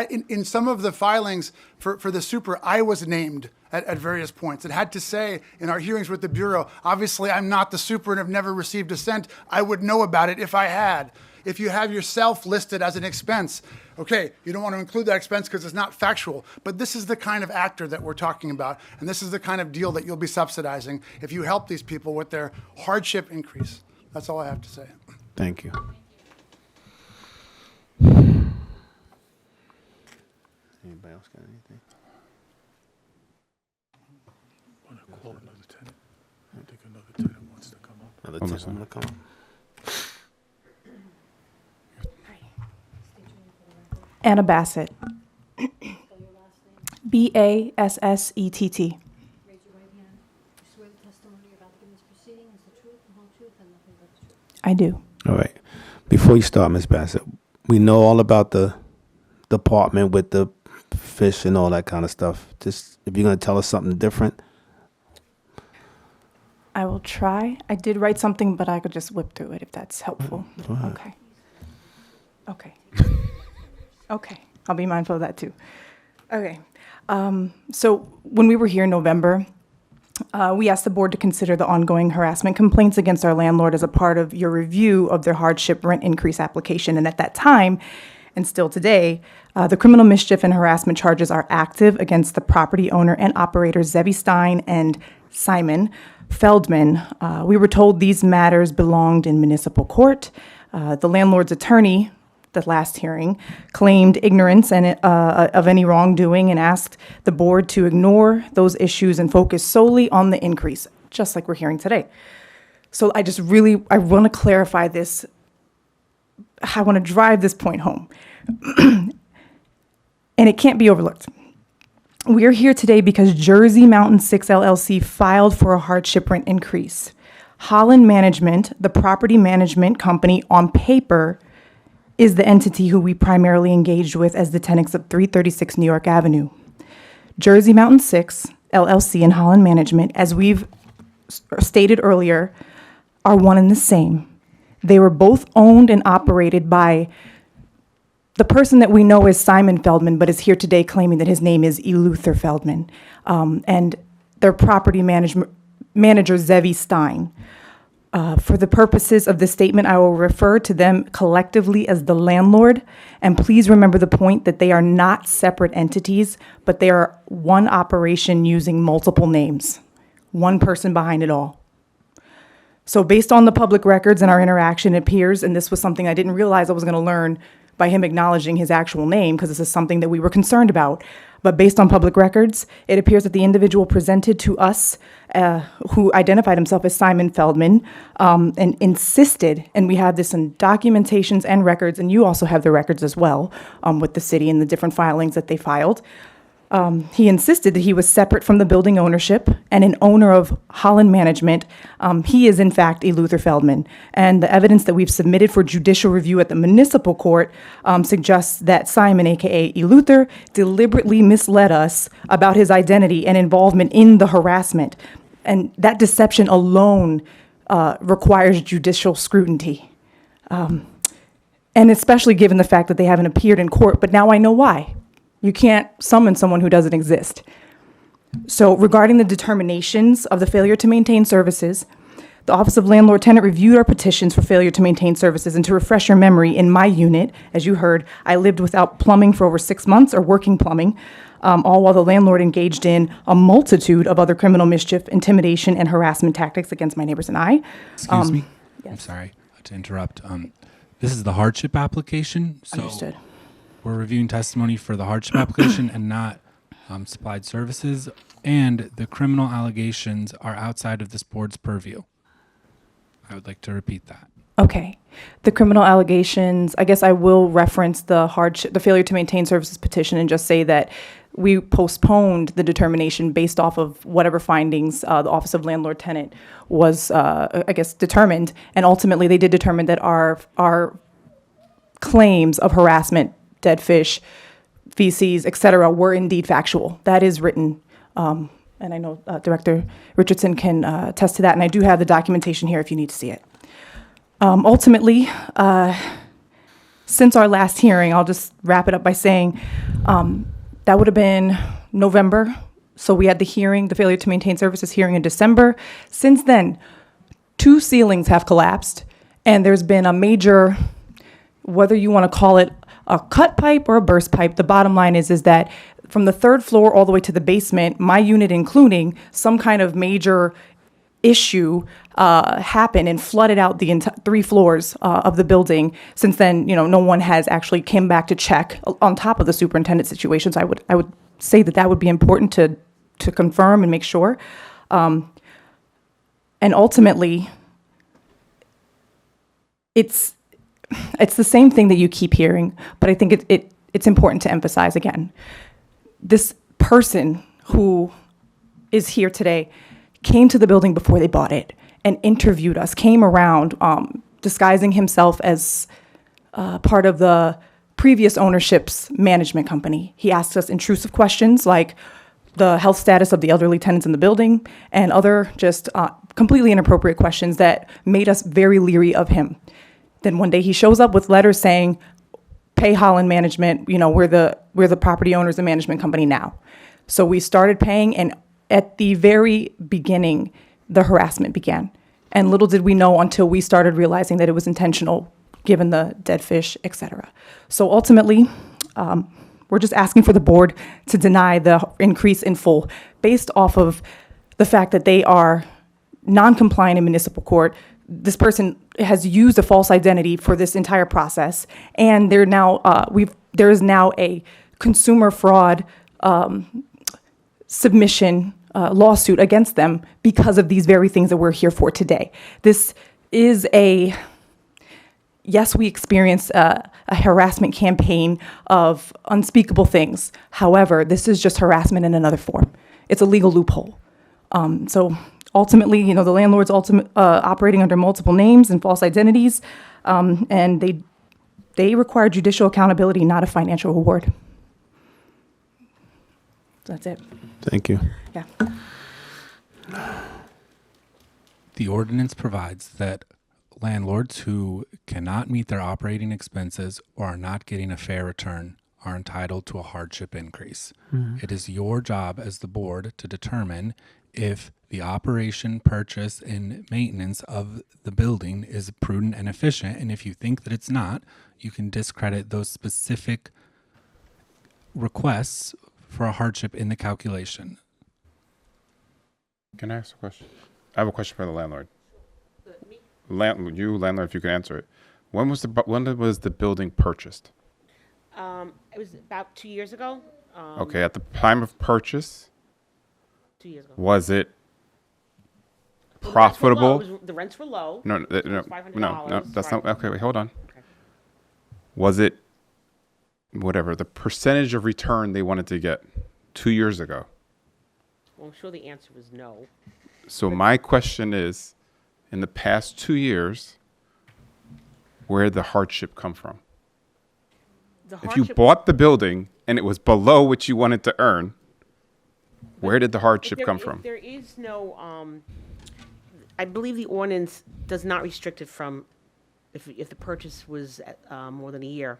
In some of the filings for the super, I was named at various points. It had to say in our hearings with the Bureau, obviously I'm not the super and have never received a cent. I would know about it if I had. If you have yourself listed as an expense, okay, you don't want to include that expense because it's not factual, but this is the kind of actor that we're talking about, and this is the kind of deal that you'll be subsidizing if you help these people with their hardship increase. That's all I have to say. Thank you. Anybody else got anything? Want to call another tenant? I think another tenant wants to come up. Another tenant want to come up? Anna Bassett. Bassett. Raise your right hand. You swear the testimony you're about to give in this proceeding is the truth, the whole truth, and nothing but the truth. I do. All right. Before you start, Ms. Bassett, we know all about the department with the fish and all that kind of stuff. Just if you're going to tell us something different. I will try. I did write something, but I could just whip through it if that's helpful. Go ahead. Okay. Okay. Okay. I'll be mindful of that too. Okay. So when we were here in November, we asked the board to consider the ongoing harassment complaints against our landlord as a part of your review of their hardship rent increase application. And at that time, and still today, the criminal mischief and harassment charges are active against the property owner and operator Zevi Stein and Simon Feldman. We were told these matters belonged in municipal court. The landlord's attorney, the last hearing, claimed ignorance and of any wrongdoing and asked the board to ignore those issues and focus solely on the increase, just like we're hearing today. So I want to clarify this. I want to drive this point home. And it can't be overlooked. We are here today because Jersey Mountain 6 LLC filed for a hardship rent increase. Holland Management, the property management company on paper, is the entity who we primarily engaged with as the tenants of 336 New York Avenue. Jersey Mountain 6 LLC and Holland Management, as we've stated earlier, are one and the same. They were both owned and operated by the person that we know as Simon Feldman, but is here today claiming that his name is Eluther Feldman, and their property manager, Zevi Stein. For the purposes of this statement, I will refer to them collectively as the landlord, and please remember the point that they are not separate entities, but they are one operation using multiple names, one person behind it all. So based on the public records and our interaction, it appears, and this was something I didn't realize I was going to learn by him acknowledging his actual name, because this is something that we were concerned about. But based on public records, it appears that the individual presented to us, who identified himself as Simon Feldman, and insisted, and we have this in documentations and records, and you also have the records as well, with the city and the different filings that they filed. He insisted that he was separate from the building ownership and an owner of Holland Management. He is, in fact, Eluther Feldman. And the evidence that we've submitted for judicial review at the municipal court suggests that Simon, a.k.a. Eluther, deliberately misled us about his identity and involvement in the harassment. And that deception alone requires judicial scrutiny. And especially given the fact that they haven't appeared in court, but now I know why. You can't summon someone who doesn't exist. So regarding the determinations of the failure to maintain services, the Office of Landlord Tenant reviewed our petitions for failure to maintain services. And to refresh your memory, in my unit, as you heard, I lived without plumbing for over 6 months, or working plumbing, all while the landlord engaged in a multitude of other criminal mischief, intimidation, and harassment tactics against my neighbors and I. Excuse me? Yes. I'm sorry to interrupt. This is the hardship application. So Understood. we're reviewing testimony for the hardship application and not supplied services. And the criminal allegations are outside of this board's purview. I would like to repeat that. Okay. The criminal allegations, I guess I will reference the failure to maintain services petition and just say that we postponed the determination based off of whatever findings the Office of Landlord Tenant was, I guess, determined. And ultimately, they did determine that our claims of harassment, dead fish, feces, et cetera, were indeed factual. That is written. And I know Director Richardson can attest to that. And I do have the documentation here if you need to see it. Ultimately, since our last hearing, I'll just wrap it up by saying that would have been November. So we had the hearing, the failure to maintain services hearing in December. Since then, 2 ceilings have collapsed, and there's been a major, whether you want to call it a cut pipe or a burst pipe, the bottom line is that from the 3rd floor all the way to the basement, my unit including, some kind of major issue happened and flooded out the 3 floors of the building. Since then, no one has actually came back to check on top of the superintendent situation. So I would say that would be important to confirm and make sure. And ultimately, it's the same thing that you keep hearing, but I think it's important to emphasize again. This person who is here today came to the building before they bought it and interviewed us, came around disguising himself as part of the previous ownership's management company. He asked us intrusive questions like the health status of the elderly tenants in the building and other just completely inappropriate questions that made us very leery of him. Then one day he shows up with letters saying, pay Holland Management, we're the property owners and management company now. So we started paying, and at the very beginning, the harassment began. And little did we know until we started realizing that it was intentional, given the dead fish, et cetera. So ultimately, we're just asking for the board to deny the increase in full based off of the fact that they are non-compliant in municipal court. This person has used a false identity for this entire process, and there is now a consumer fraud submission lawsuit against them because of these very things that we're here for today. This is yes, we experienced a harassment campaign of unspeakable things. However, this is just harassment in another form. It's a legal loophole. So ultimately, the landlord's operating under multiple names and false identities, and they require judicial accountability, not a financial reward. That's it. Thank you. Yeah. The ordinance provides that landlords who cannot meet their operating expenses or are not getting a fair return are entitled to a hardship increase. It is your job as the board to determine if the operation, purchase, and maintenance of the building is prudent and efficient, and if you think that it's not, you can discredit those specific requests for a hardship in the calculation. Can I ask a question? I have a question for the landlord. Landlord, if you can answer it. When was the building purchased? It was about 2 years ago. Okay, at the time of purchase, 2 years ago. was it Well, profitable? The rents were low. No, It no, was $500, no, that's not, right. okay, wait, hold on. Okay. Was it, whatever, the percentage of return they wanted to get 2 years ago? Well, I'm sure the answer was no. So my question is, in the past 2 years, where did the hardship come from? If you bought the building and it was below what you wanted to earn, where did the hardship come from? There is no, I believe the ordinance does not restrict it from if the purchase was more than a year.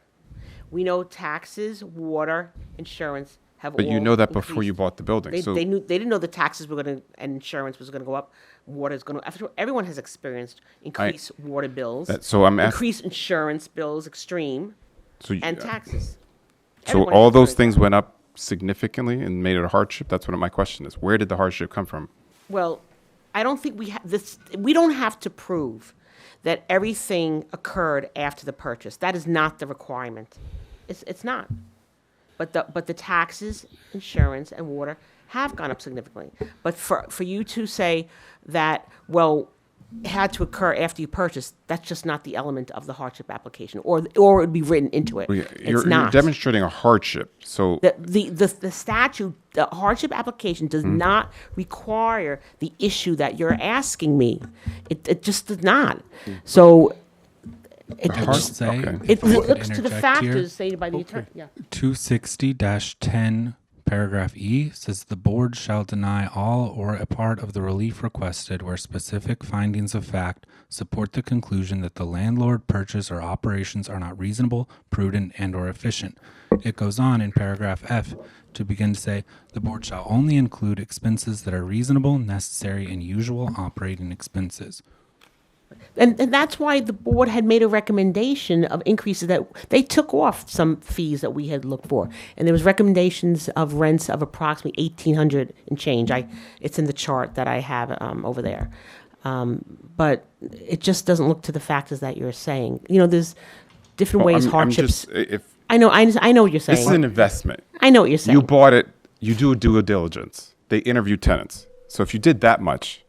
We know taxes, water, insurance have all But you know that before increased. you bought the building. They, So they didn't know the taxes were going to, and insurance was going to go up. Water is going to, everyone has experienced increased water bills. So I'm increased insurance bills, extreme, So you- and taxes. So Everyone all has those experienced things went up significantly and made it a hardship? That's what my question is. Where did the hardship come from? Well, I don't think we have this. We don't have to prove that everything occurred after the purchase. That is not the requirement. It's not. But the taxes, insurance, and water have gone up significantly. But for you to say that, well, it had to occur after you purchased, that's just not the element of the hardship application, or it would be written into it. Well, It's You're not. demonstrating a hardship. So The statute, the hardship application does not require the issue that you're asking me. It just does not. So it, The it hard- just, say, okay. it if I could looks to the interject here. factors stated by the attorney. Yeah. 260-10 paragraph E says the board shall deny all or a part of the relief requested where specific findings of fact support the conclusion that the landlord purchase or operations are not reasonable, prudent, and or efficient. It goes on in paragraph F to begin to say the board shall only include expenses that are reasonable, necessary, and usual operating expenses. And that's why the board had made a recommendation of increases that they took off some fees that we had looked for. And there was recommendations of rents of approximately $1,800 and change. It's in the chart that I have over there. But it just doesn't look to the factors that you're saying. There's different ways hardships. I know what you're saying. This is an investment. I know what you're saying. You bought it. You do due diligence. They interview tenants. So if you did that much,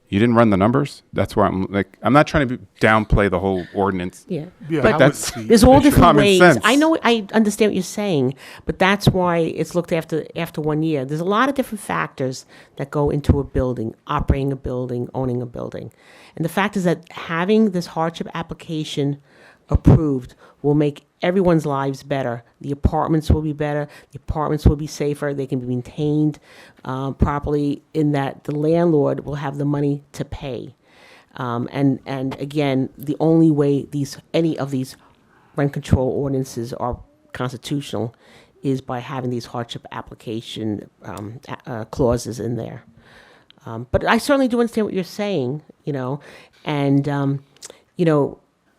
You didn't run the numbers. That's where I'm not trying to downplay the whole ordinance. Yeah. Yeah, But how that's is the there's all different common ways. sense. I know, I understand what you're saying, but that's why it's looked after 1 year. There's a lot of different factors that go into a building, operating a building, owning a building. And the fact is that having this hardship application approved will make everyone's lives better. The apartments will be better. The apartments will be safer. They can be maintained properly in that the landlord will have the money to pay. And again, the only way any of these rent control ordinances are constitutional is by having these hardship application clauses in there. But I certainly do understand what you're saying, and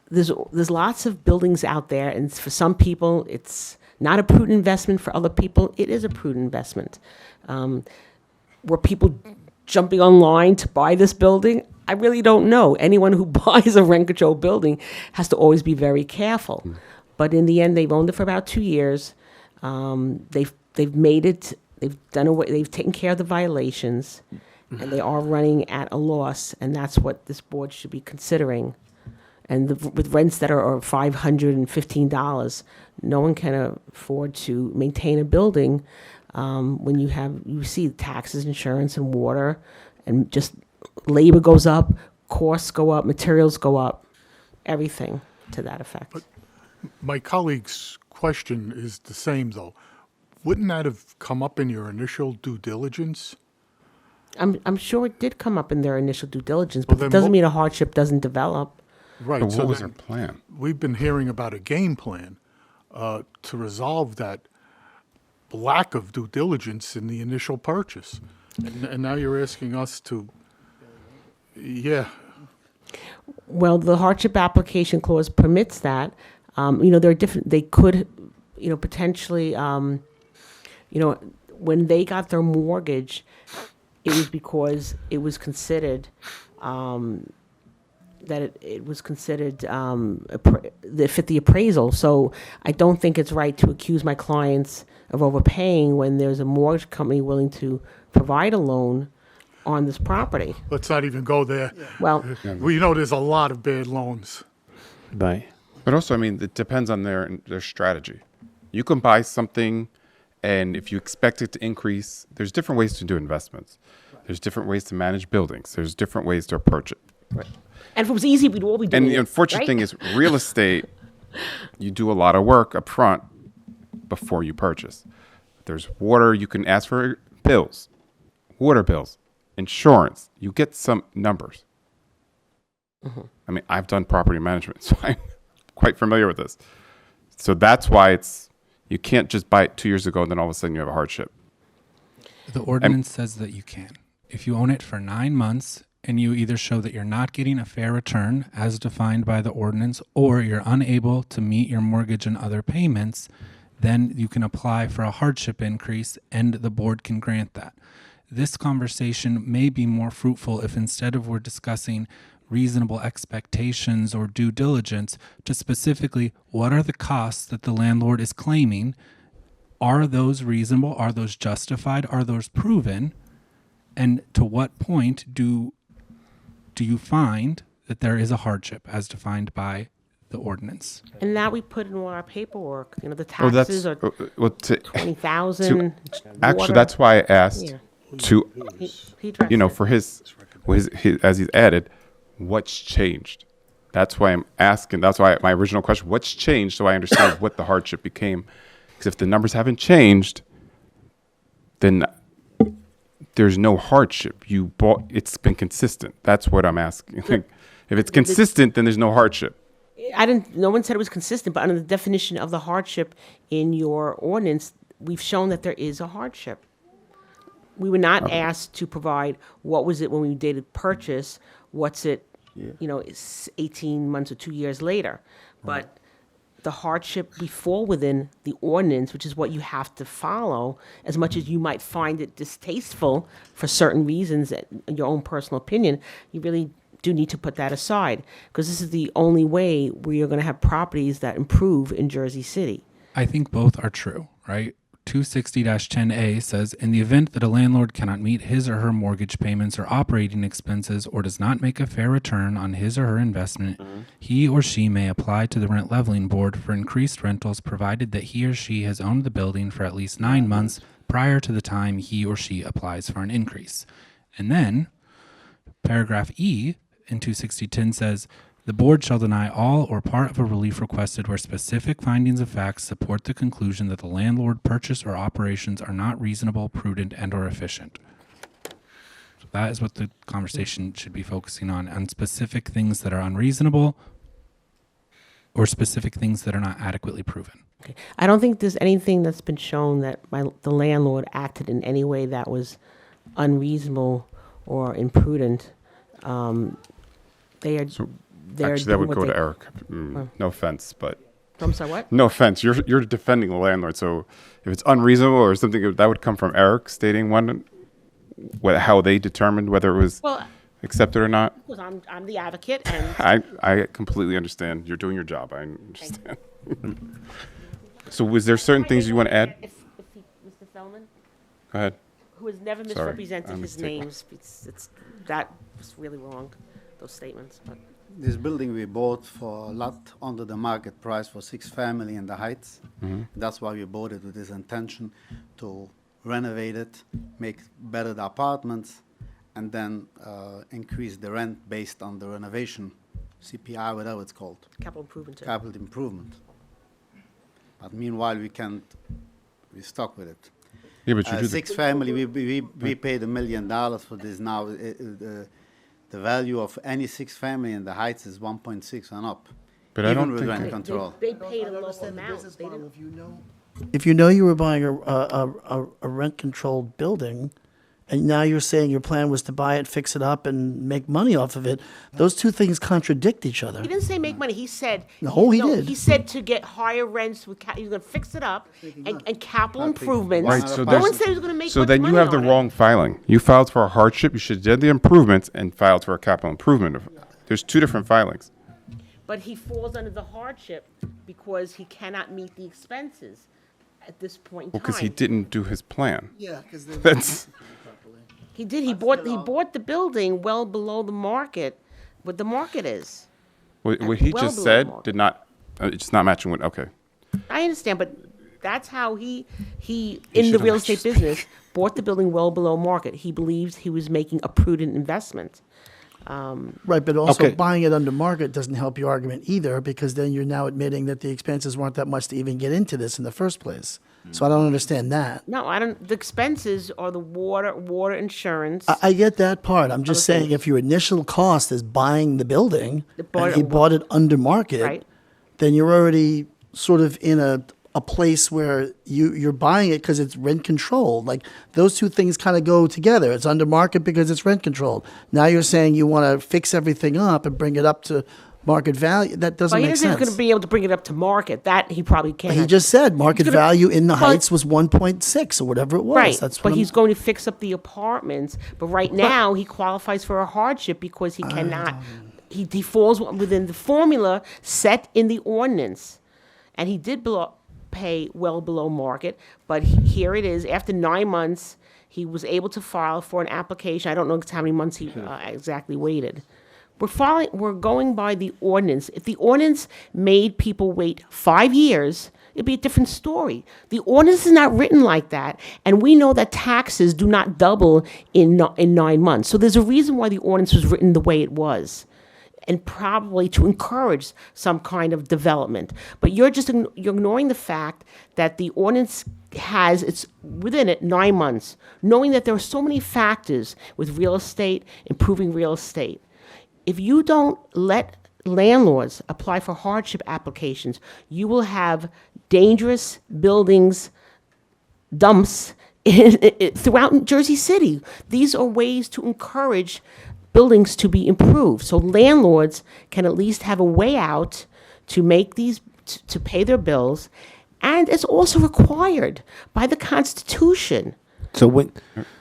there's lots of buildings out there, and for some people it's not a prudent investment. For other people, it is a prudent investment. Were people jumping online to buy this building? I really don't know. Anyone who buys a rent control building has to always be very careful. But in the end, they've owned it for about 2 years. They've made it. They've done away. They've taken care of the violations, and they are running at a loss. And that's what this board should be considering. And with rents that are $515, no one can afford to maintain a building when you see taxes, insurance, and water, and just labor goes up, costs go up, materials go up, everything to that effect. But my colleague's question is the same, though. Wouldn't that have come up in your initial due diligence? I'm sure it did come up in their initial due diligence, Well, but then it doesn't what- mean a hardship doesn't develop. Right. But so what was then their plan? We've been hearing about a game plan to resolve that lack of due diligence in the initial purchase. And now you're asking us to, yeah. Well, the hardship application clause permits that. There are different, they could, potentially, when they got their mortgage, it was because it was considered, that it was considered that fit the appraisal. So I don't think it's right to accuse my clients of overpaying when there's a mortgage company willing to provide a loan on this property. Let's not even go there. Well, there's a lot of bad loans. Right. But also, it depends on their strategy. You can buy something, and if you expect it to increase, there's different ways to do investments. There's different ways to manage buildings. There's different ways to approach it. Right. And if it was easy, we'd all be doing it. And the unfortunate right? thing is, real estate, you do a lot of work up front before you purchase. There's water, you can ask for bills, water bills, insurance. You get some numbers. I've done property management, so I'm quite familiar with this. So that's why you can't just buy it 2 years ago and then all of a sudden you have a hardship. The ordinance says that you can. If you own it for 9 months and you either show that you're not getting a fair return as defined by the ordinance, or you're unable to meet your mortgage and other payments, then you can apply for a hardship increase and the board can grant that. This conversation may be more fruitful if instead of we're discussing reasonable expectations or due diligence, to specifically what are the costs that the landlord is claiming. Are those reasonable? Are those justified? Are those proven? And to what point do you find that there is a hardship as defined by the ordinance? And now we put in all our paperwork. The taxes are $20,000. Actually, that's why I asked to, He addressed it. for his, as he's added, what's changed? That's why I'm asking. That's why my original question: what's changed? So I understand what the hardship became. Because if the numbers haven't changed, then there's no hardship. It's been consistent. That's what I'm asking. If it's consistent, then there's no hardship. No one said it was consistent, but under the definition of the hardship in your ordinance, we've shown that there is a hardship. We were not asked to provide what was it when we dated purchase, what's it, it's 18 months or 2 years later. But the hardship we fall within the ordinance, which is what you have to follow, as much as you might find it distasteful for certain reasons, in your own personal opinion, you really do need to put that aside, because this is the only way we are going to have properties that improve in Jersey City. I think both are true, right? 260-10A says, in the event that a landlord cannot meet his or her mortgage payments or operating expenses or does not make a fair return on his or her investment, he or she may apply to the Rent Leveling Board for increased rentals provided that he or she has owned the building for at least 9 months prior to the time he or she applies for an increase. And then paragraph E in 260-10 says, the board shall deny all or part of a relief requested where specific findings of facts support the conclusion that the landlord purchase or operations are not reasonable, prudent, and or efficient. So that is what the conversation should be focusing on specific things that are unreasonable or specific things that are not adequately proven. Okay. I don't think there's anything that's been shown that the landlord acted in any way that was unreasonable or imprudent. They are. Actually, that would go to Eric. No offense, but. I'm sorry, what? No offense. You're defending the landlord, so if it's unreasonable or something, that would come from Eric stating how they determined whether it was accepted or not. Because I'm the advocate, and I completely understand. You're doing your job. I understand. So, was there certain things you want to add? Mr. Feldman? Go ahead. Who has never Sorry, misrepresented his names. That was really wrong, those statements. But This building we bought for a lot under the market price for 6 family in the Heights. That's why we bought it with this intention to renovate it, make better the apartments, and then increase the rent based on the renovation, CPI, whatever it's called. capital improvement. Capital improvement. But meanwhile, we're stuck with it. Yeah, but you do 6 family, we paid $1 million for this now. The value of any 6 family in the Heights is 1.6 and up. But even I don't with think rent control. They paid a local amount. If you know you were buying a rent-controlled building, and now you're saying your plan was to buy it, fix it up, and make money off of it, those two things contradict each other. He didn't say make money. He said. No, he did. He said to get higher rents with. He was going to fix it up and capital improvements. Right, so no one said he was going to make. So much then you money have the on it. wrong filing. You filed for a hardship. You should have did the improvements and filed for a capital improvement. There's 2 different filings. But he falls under the hardship because he cannot meet the expenses at this point in Well, time. because he didn't do his plan. Yeah, because That's. He did. He bought the building well below the market, what the market is. What he Well just below said market. did not. It's not matching what. Okay. I understand, but that's how he in the should've real let you estate business bought the building well below market. He believes he was making a prudent investment. Right, but also Okay. buying it under market doesn't help your argument either, because then you're now admitting that the expenses weren't that much to even get into this in the first place. So I don't understand that. No, I don't. The expenses are the water insurance. I get that part. I'm just Other saying if your initial cost is buying the building bought and it- he bought it under market, Right. then you're already sort of in a place where you're buying it because it's rent controlled. Like those two things kind of go together. It's under market because it's rent controlled. Now you're saying you want to fix everything up and bring it up to market value. That doesn't But he make doesn't think sense. he's going to be able to bring it up to market. That he probably can't. He just said market He's gonna- value in the but- Heights was 1.6 or whatever it was. Right, That's but what he's going to fix up the apartments. But right now, he qualifies for a hardship because he cannot. He falls within the formula set in the ordinance, and he did pay well below market. But here it is. After 9 months, he was able to file for an application. I don't know how many months he exactly waited. We're going by the ordinance. If the ordinance made people wait 5 years, it'd be a different story. The ordinance is not written like that, and we know that taxes do not double in 9 months. So there's a reason why the ordinance was written the way it was, and probably to encourage some kind of development. But you're ignoring the fact that the ordinance has within it 9 months, knowing that there are so many factors with real estate, improving real estate. If you don't let landlords apply for hardship applications, you will have dangerous buildings, dumps throughout Jersey City. These are ways to encourage buildings to be improved. So landlords can at least have a way out to make these, to pay their bills. And it's also required by the Constitution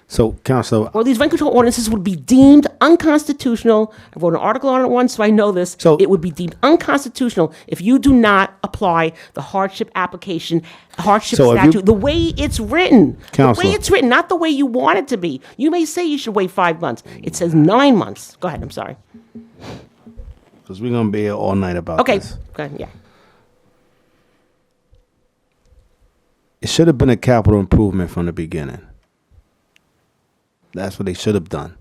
So, Counselor, Or these rent control ordinances would be deemed unconstitutional. I wrote an article on it once, so I know this. So- it would be deemed unconstitutional if you do not apply the hardship So if you- statute, the way it's written. The Counselor. way it's written, not the way you want it to be. You may say you should wait 5 months. It says 9 months. Go ahead, I'm sorry. because we're going to be here all night about Okay, this. go ahead, yeah. It should have been a capital improvement from the beginning. That's what they should have done.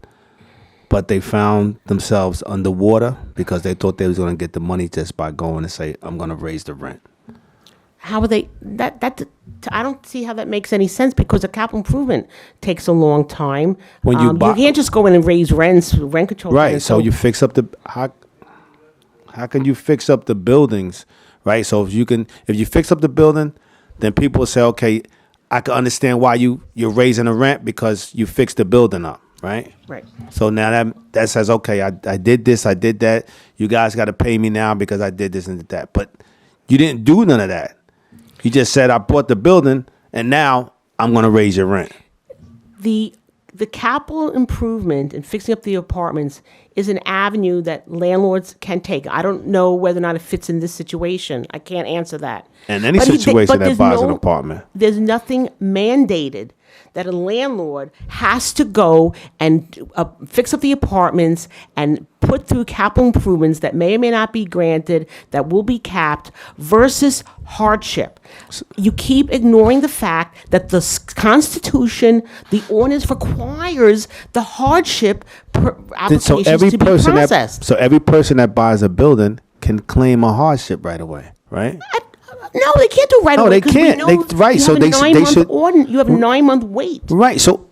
But they found themselves underwater because they thought they was going to get the money just by going and say, I'm going to raise the rent. How are they, I don't see how that makes any sense because a capital improvement takes a long time. When you buy- you can't just go in and raise rent control. Right. plans, So you fix up the how can you fix up the buildings, right? So if you fix up the building, then people will say, okay, I can understand why you're raising the rent because you fixed the building up, right? Right. So now that says, okay, I did this, I did that. You guys got to pay me now because I did this and did that. But you didn't do none of that. You just said I bought the building and now I'm going to raise your rent. The capital improvement and fixing up the apartments is an avenue that landlords can take. I don't know whether or not it fits in this situation. I can't answer that. And any But situation that there's buys an apartment. There's nothing mandated that a landlord has to go and fix up the apartments and put through capital improvements that may or may not be granted, that will be capped, versus hardship. You keep ignoring the fact that the Constitution, the ordinance requires the hardship applications to be processed. So every person that buys a building can claim a hardship right away, right? No, they can't do right No, away. they 'cause can't. we know Right, you so have a they nine-month should- you have a 9-month wait. Right. So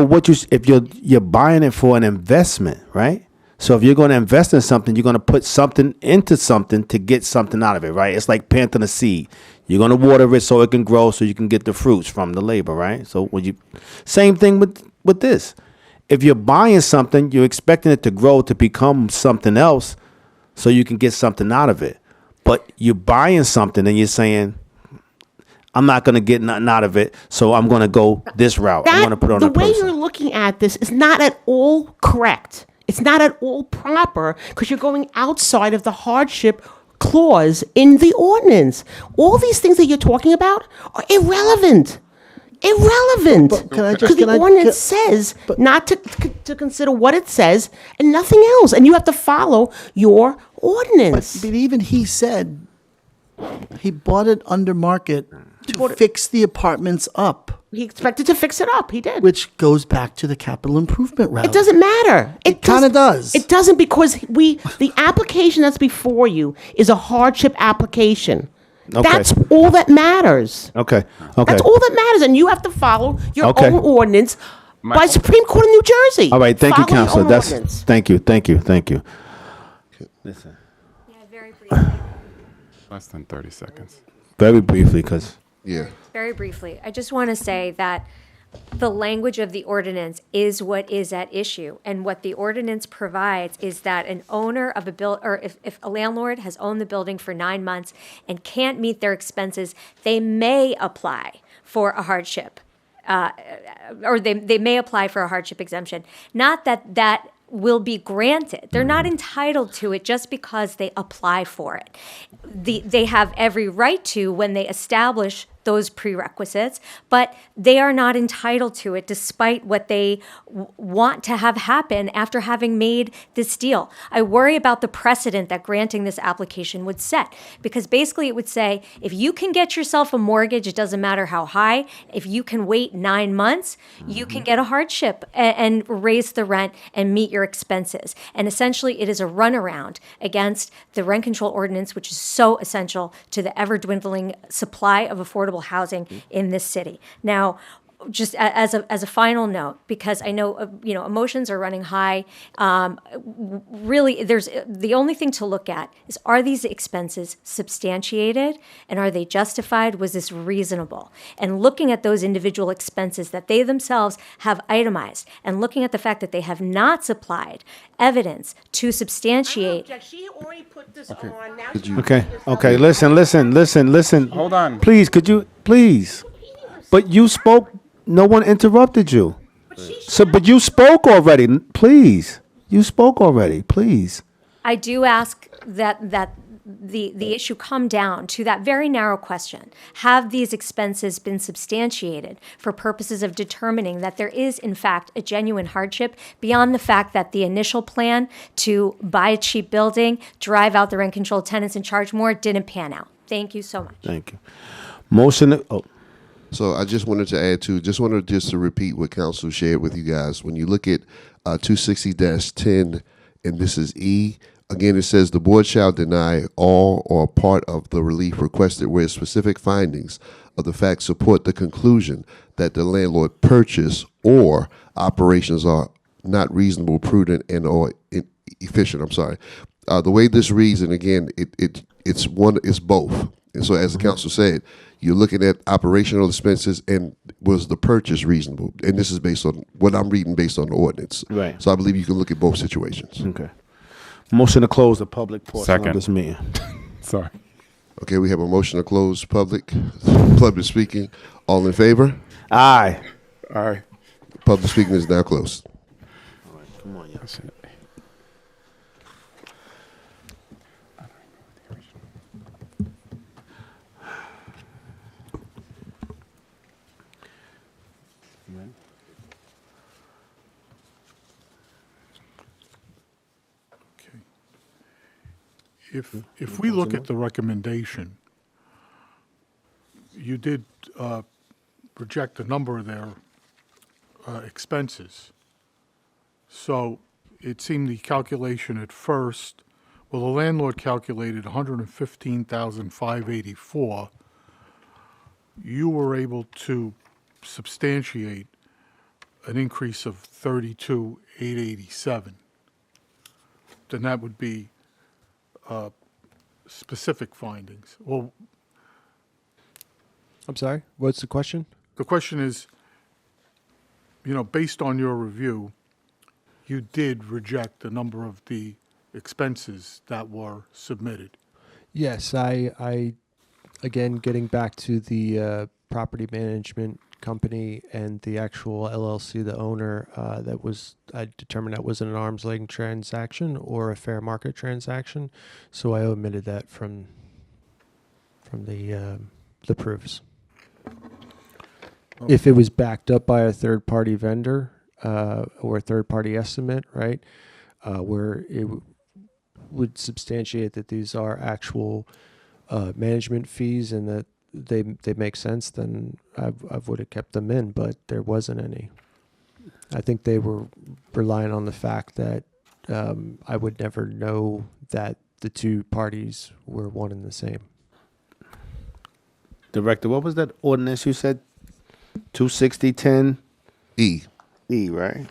what if you're buying it for an investment, right? So if you're going to invest in something, you're going to put something into something to get something out of it, right? It's like planting a seed. You're going to water it so it can grow, so you can get the fruits from the labor, right? So same thing with this. If you're buying something, you're expecting it to grow to become something else, so you can get something out of it. But you're buying something and you're saying, I'm not going to get nothing out of it, so I'm going to go this route. I'm going to put it on the a way person. you're looking at this is not at all correct. It's not at all proper because you're going outside of the hardship clause in the ordinance. All these things that you're talking about are irrelevant. Irrelevant. Because the ordinance says not to consider what it says and nothing else, and you have to follow your ordinance. But even he said he bought it under market to fix the apartments up, He expected to fix it up. He did. which goes back to the capital improvement route. It doesn't matter. It kinda does. It doesn't because the application that's before you is a hardship application. Okay. That's all that matters. Okay. That's all that matters, and you have to follow your Okay. own ordinance by Supreme Court of New Jersey. All right. Thank you, Follow your Counselor. own That's ordinance. thank you. Listen, Very briefly. Less than 30 seconds. very briefly, because Very briefly, I just want to say that the language of the ordinance is what is at issue. And what the ordinance provides is that an owner of if a landlord has owned the building for 9 months and can't meet their expenses, they may apply for a hardship. Or they may apply for a hardship exemption. Not that will be granted. They're not entitled to it just because they apply for it. They have every right to when they establish those prerequisites, but they are not entitled to it despite what they want to have happen after having made this deal. I worry about the precedent that granting this application would set, because basically it would say, if you can get yourself a mortgage, it doesn't matter how high, if you can wait 9 months, you can get a hardship and raise the rent and meet your expenses. And essentially it is a runaround against the rent control ordinance, which is so essential to the ever dwindling supply of affordable housing in this city. Now, just as a final note, because I know emotions are running high. Really, there's the only thing to look at is, are these expenses substantiated and are they justified? Was this reasonable? And looking at those individual expenses that they themselves have itemized, and looking at the fact that they have not supplied evidence to substantiate. She already put this on. Now Okay. Listen. Hold on. Please, could you please? But you spoke No one interrupted you. But you spoke already. Please, you spoke already. Please. I do ask that the issue come down to that very narrow question. Have these expenses been substantiated for purposes of determining that there is, in fact, a genuine hardship beyond the fact that the initial plan to buy a cheap building, drive out the rent-controlled tenants, and charge more didn't pan out? Thank you so much. Thank you. Motion. Oh. So I just wanted to add to repeat what council shared with you guys. When you look at 260-10, and this is E, again, it says the board shall deny all or part of the relief requested where specific findings of the facts support the conclusion that the landlord purchase or operations are not reasonable, prudent, and or efficient. I'm sorry. The way this reads, and again, it's both. And so, as the council said, you're looking at operational expenses and was the purchase reasonable? And this is based on what I'm reading, based on the ordinance. Right. So I believe you can look at both situations. Okay. Motion to close the public portion Second. of this meeting. Sorry. Okay, we have a motion to close public speaking. All in favor? Aye. All right. Public speaking is now closed. All right, come on, y'all. Okay. If we look at the recommendation, you did reject a number of their expenses. So it seemed the calculation at first, well, the landlord calculated $115,584. You were able to substantiate an increase of $32,887. Then that would be specific findings. Well, I'm sorry, what's the question? the question is, based on your review, you did reject a number of the expenses that were submitted. Yes, I again, getting back to the property management company and the actual LLC, the owner, I determined that wasn't an arm's length transaction or a fair market transaction, so I omitted that from the proofs. Okay. If it was backed up by a third-party vendor or a third-party estimate, right, where it would substantiate that these are actual management fees and that they make sense, then I would have kept them in, but there wasn't any. I think they were relying on the fact that I would never know that the two parties were one and the same. Director, what was that ordinance you said? 260-10? E. E, right?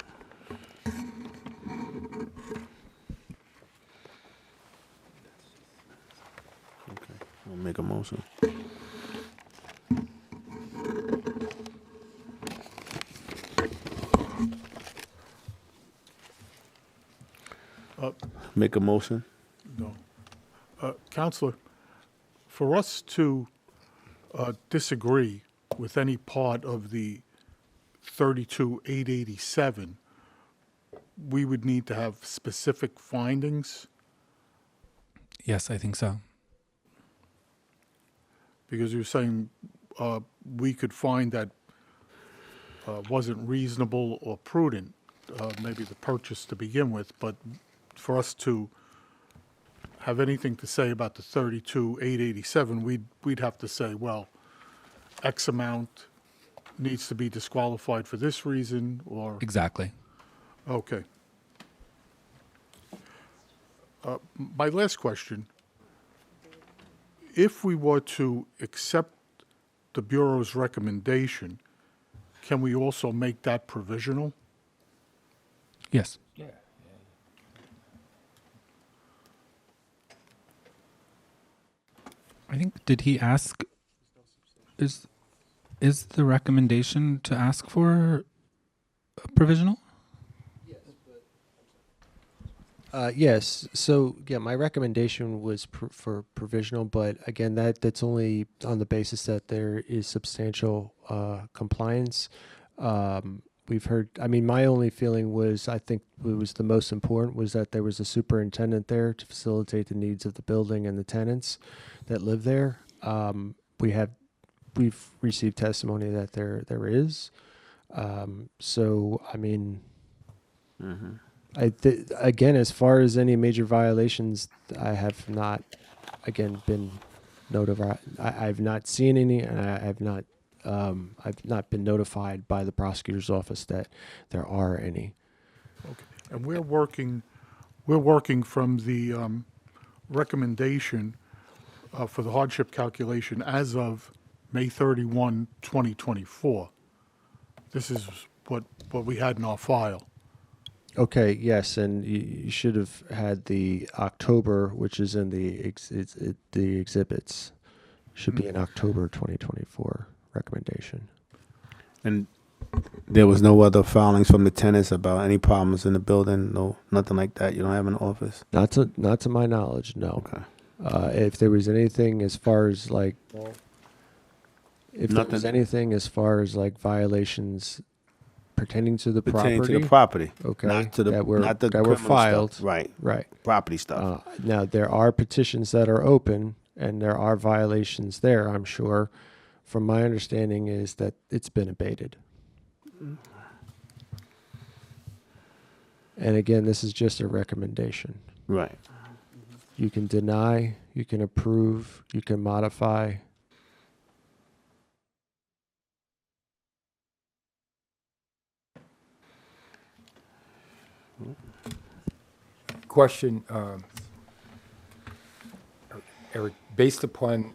Okay, I'll make a motion. Make a motion. No. Counselor, for us to disagree with any part of the 32,887, we would need to have specific findings, Yes, I think so. because you're saying we could find that wasn't reasonable or prudent, maybe the purchase to begin with, but for us to have anything to say about the 32,887, we'd have to say, well, X amount needs to be disqualified for this reason, or... Exactly. Okay. My last question, if we were to accept the Bureau's recommendation, can we also make that provisional? Yes. I think, did he ask, is the recommendation to ask for a provisional? Yes. So yeah, my recommendation was for provisional, but again, that's only on the basis that there is substantial compliance. We've heard, I mean, my only feeling was, I think what was the most important was that there was a superintendent there to facilitate the needs of the building and the tenants that live there. We've received testimony that there is. So, I mean, again, as far as any major violations, I have not, again, been notified. I've not seen any, and I've not been notified by the prosecutor's office that there are any. Okay. And we're working from the recommendation for the hardship calculation as of May 31, 2024. This is what we had in our file. Okay, yes, and you should have had the October, which is in the exhibits. Should be an October 2024 recommendation. And there was no other filings from the tenants about any problems in the building? No, nothing like that? You don't have an office? Not to my knowledge, no. Okay. If there was anything as far as like, if there was anything as far as like violations pertaining to the Pertaining property. to the property. Okay. Not to the, that were criminal filed. stuff. Right. Right. Property stuff. Now, there are petitions that are open, and there are violations there, I'm sure. From my understanding is that it's been abated. And again, this is just a recommendation. Right. You can deny, you can approve, you can modify. Question, Eric, based upon,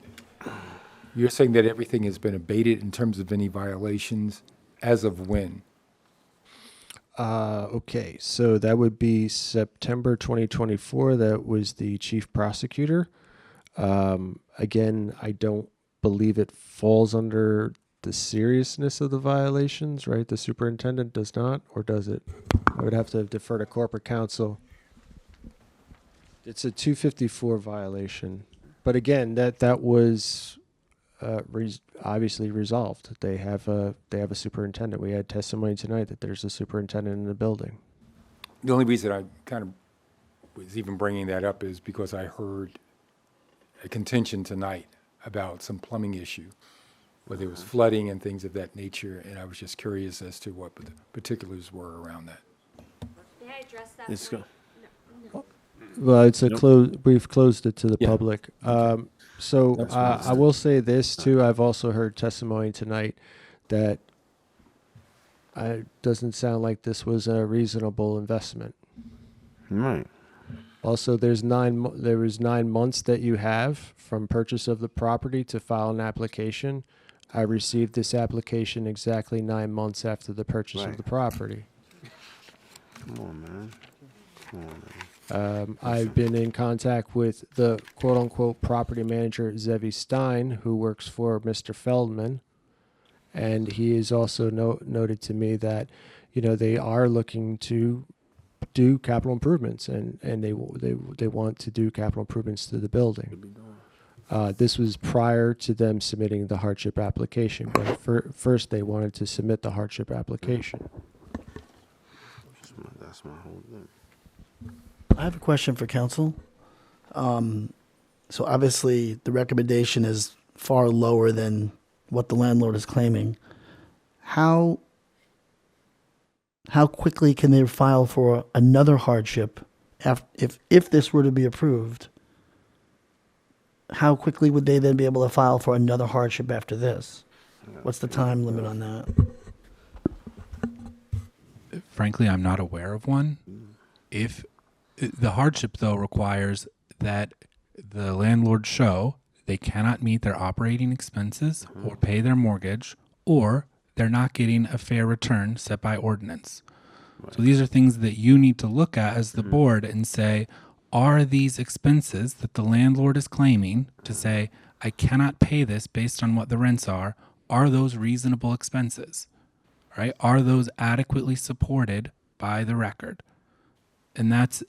you're saying that everything has been abated in terms of any violations as of when? Okay, so that would be September 2024. That was the chief prosecutor. Again, I don't believe it falls under the seriousness of the violations, right? The superintendent does not, or does it? I would have to defer to corporate counsel. It's a 254 violation, but again, that was obviously resolved. They have a superintendent. We had testimony tonight that there's a superintendent in the building. The only reason I kind of was even bringing that up is because I heard a contention tonight about some plumbing issue, where there was flooding and things of that nature, and I was just curious as to what the particulars were around that. May I address that? Let's go. Well, it's a Nope. we've closed it to the Yeah. public. So That's what I I will say this too. I've also heard testimony tonight that it doesn't sound like this was a reasonable investment. Right. Also, there was 9 months that you have from purchase of the property to file an application. I received this application exactly 9 months after the purchase Right. of the property. Come on, man. Come on, man. I've been in contact with the quote-unquote property manager, Zevi Stein, who works for Mr. Feldman, and he has also noted to me that, they are looking to do capital improvements, and they want to do capital improvements to the building. This was prior to them submitting the hardship application, but first they wanted to submit the hardship application. That's my whole thing. I have a question for council. So obviously, the recommendation is far lower than what the landlord is claiming. How quickly can they file for another hardship if this were to be approved? How quickly would they then be able to file for another hardship after this? What's the time limit on that? Frankly, I'm not aware of one. If the hardship, though, requires that the landlord show they cannot meet their operating expenses or pay their mortgage, or they're not getting a fair return set by ordinance. So these are things that you need to look at as the board and say, are these expenses that the landlord is claiming to say, I cannot pay this based on what the rents are those reasonable expenses? Right? Are those adequately supported by the record? And that's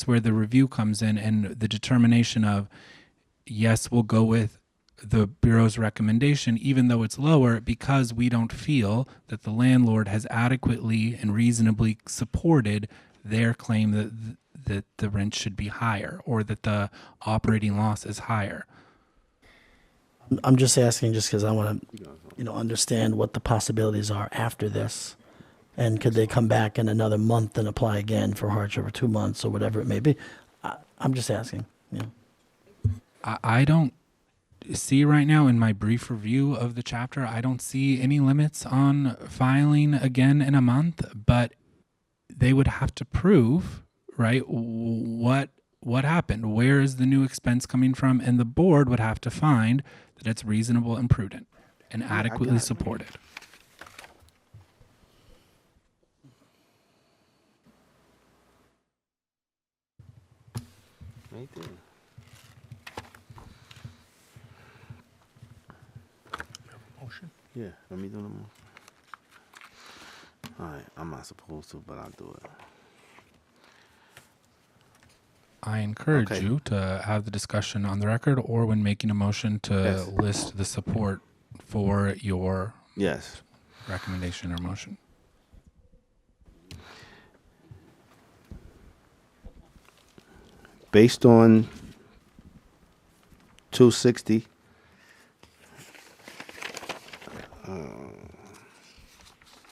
where the review comes in, and the determination of, yes, we'll go with the Bureau's recommendation, even though it's lower, because we don't feel that the landlord has adequately and reasonably supported their claim that the rent should be higher or that the operating loss is higher. I'm just asking just because I want to, understand what the possibilities are after this. And could they come back in another month and apply again for hardship, or 2 months, or whatever it may be? I'm just asking. I don't see right now in my brief review of the chapter, I don't see any limits on filing again in a month, but they would have to prove, right, what happened, where is the new expense coming from, and the board would have to find that it's reasonable and prudent and adequately supported. Right there. Motion? Yeah, let me do the motion. All right, I'm not supposed to, but I'll do it. I encourage Okay. you to have the discussion on the record or when making a motion to Yes. list the support for your Yes. recommendation or motion. Based on 260,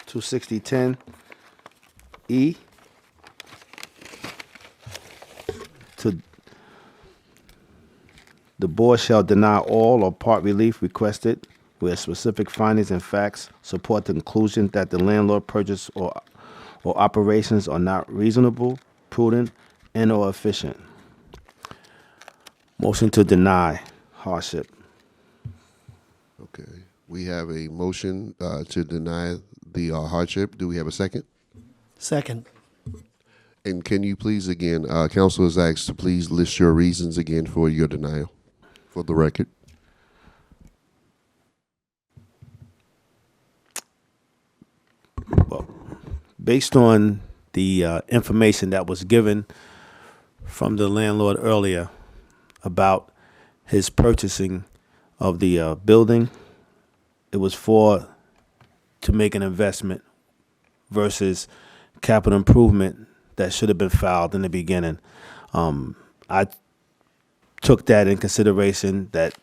26010 E to the board shall deny all or part relief requested where specific findings and facts support the conclusion that the landlord purchase or operations are not reasonable, prudent, and or efficient. Motion to deny hardship. Okay. We have a motion to deny the hardship. Do we have a second? Second. And can you please again, council is asked to please list your reasons again for your denial for the record. Well, based on the information that was given from the landlord earlier about his purchasing of the building, it was to make an investment versus capital improvement that should have been filed in the beginning. I took that in consideration that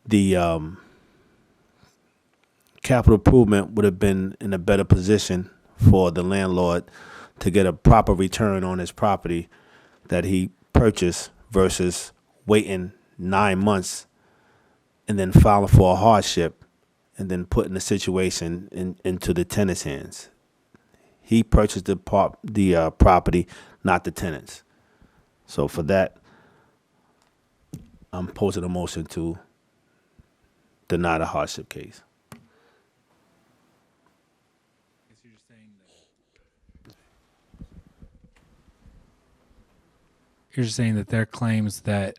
the capital improvement would have been in a better position for the landlord to get a proper return on his property that he purchased versus waiting 9 months and then filing for a hardship and then putting the situation into the tenant's hands. He purchased the property, not the tenants. So for that, I'm posing a motion to deny the hardship case. You're saying that their claims that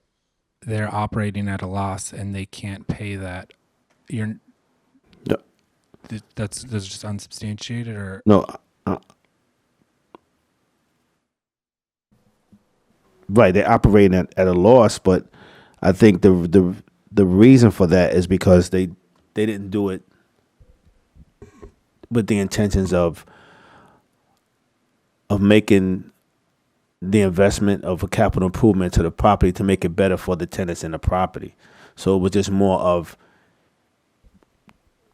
they're operating at a loss and they can't pay that. That's just unsubstantiated, or no? Right, they're operating at a loss, but I think the reason for that is because they didn't do it with the intentions of making the investment of a capital improvement to the property to make it better for the tenants in the property. So it was just more of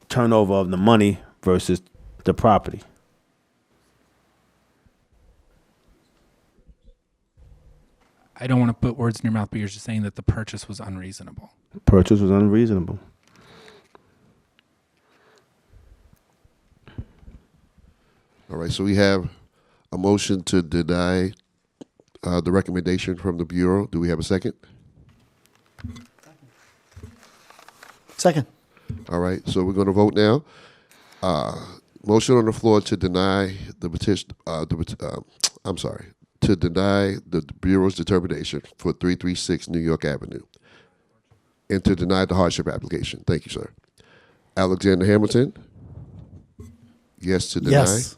turnover of the money versus the property. I don't want to put words in your mouth, but you're just saying that the purchase was unreasonable. Purchase was unreasonable. All right, so we have a motion to deny the recommendation from the Bureau. Do we have a second? Second. All right, so we're going to vote now. Motion on the floor to deny the petition. To deny the Bureau's determination for 336 New York Avenue, and to deny the hardship application. Thank you, sir. Alexander Hamilton. Yes to deny. Yes.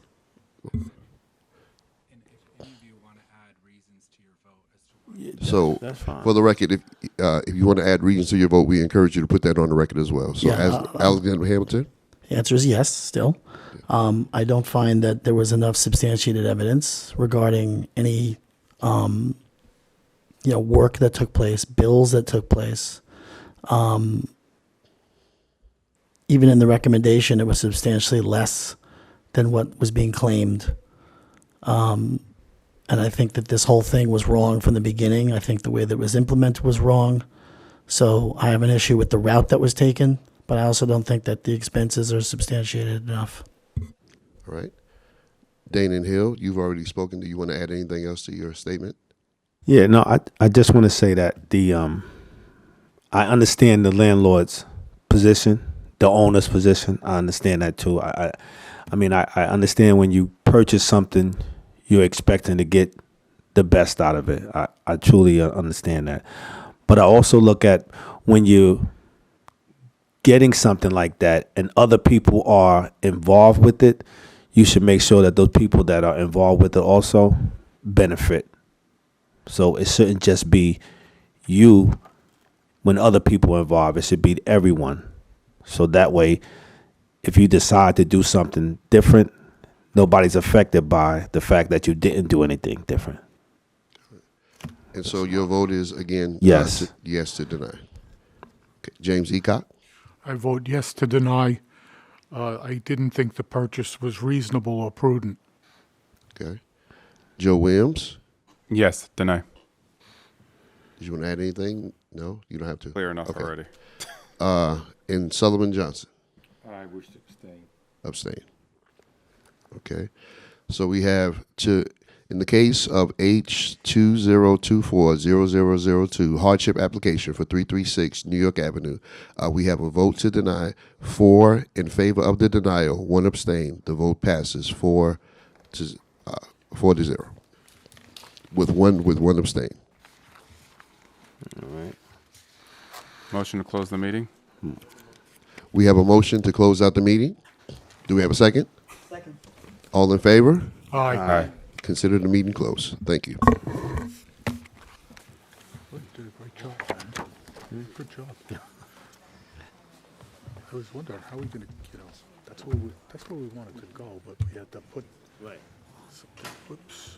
So, that's fine. for the record, if you want to add reasons to your vote, we encourage you to put that on the record as well. So, Yeah, Alexander Hamilton? The answer is yes, still. I don't find that there was enough substantiated evidence regarding any, work that took place, bills that took place. Even in the recommendation, it was substantially less than what was being claimed. And I think that this whole thing was wrong from the beginning. I think the way that it was implemented was wrong. So I have an issue with the route that was taken, but I also don't think that the expenses are substantiated enough. All right. Dane and Hill, you've already spoken. Do you want to add anything else to your statement? Yeah, no, I just want to say that I understand the landlord's position, the owner's position. I understand that too. I understand when you purchase something, you're expecting to get the best out of it. I truly understand that. But I also look at when you're getting something like that and other people are involved with it, you should make sure that those people that are involved with it also benefit. So it shouldn't just be you when other people are involved. It should be everyone. So that way, if you decide to do something different, nobody's affected by the fact that you didn't do anything different. And so your vote is, again, Yes. yes to deny. Okay. James Eacock? I vote yes to deny. I didn't think the purchase was reasonable or prudent. Okay. Joe Williams? Yes, deny. Did you want to add anything? No, you don't have to. Clear enough already. And Sullivan Johnson? I wish to abstain. Abstain. Okay. So we have in the case of H20240002 hardship application for 336 New York Avenue, we have a vote to deny, 4 in favor of the denial, 1 abstain. The vote passes 4 to 0 with one abstain. All right. Motion to close the meeting? We have a motion to close out the meeting. Do we have a second? Second. All in favor? Aye. Aye. Consider the meeting closed. Thank you. Good, did a great job, man. Good job. I was wondering how we going to, that's where we wanted to go, but we had to put. Right. Whoops.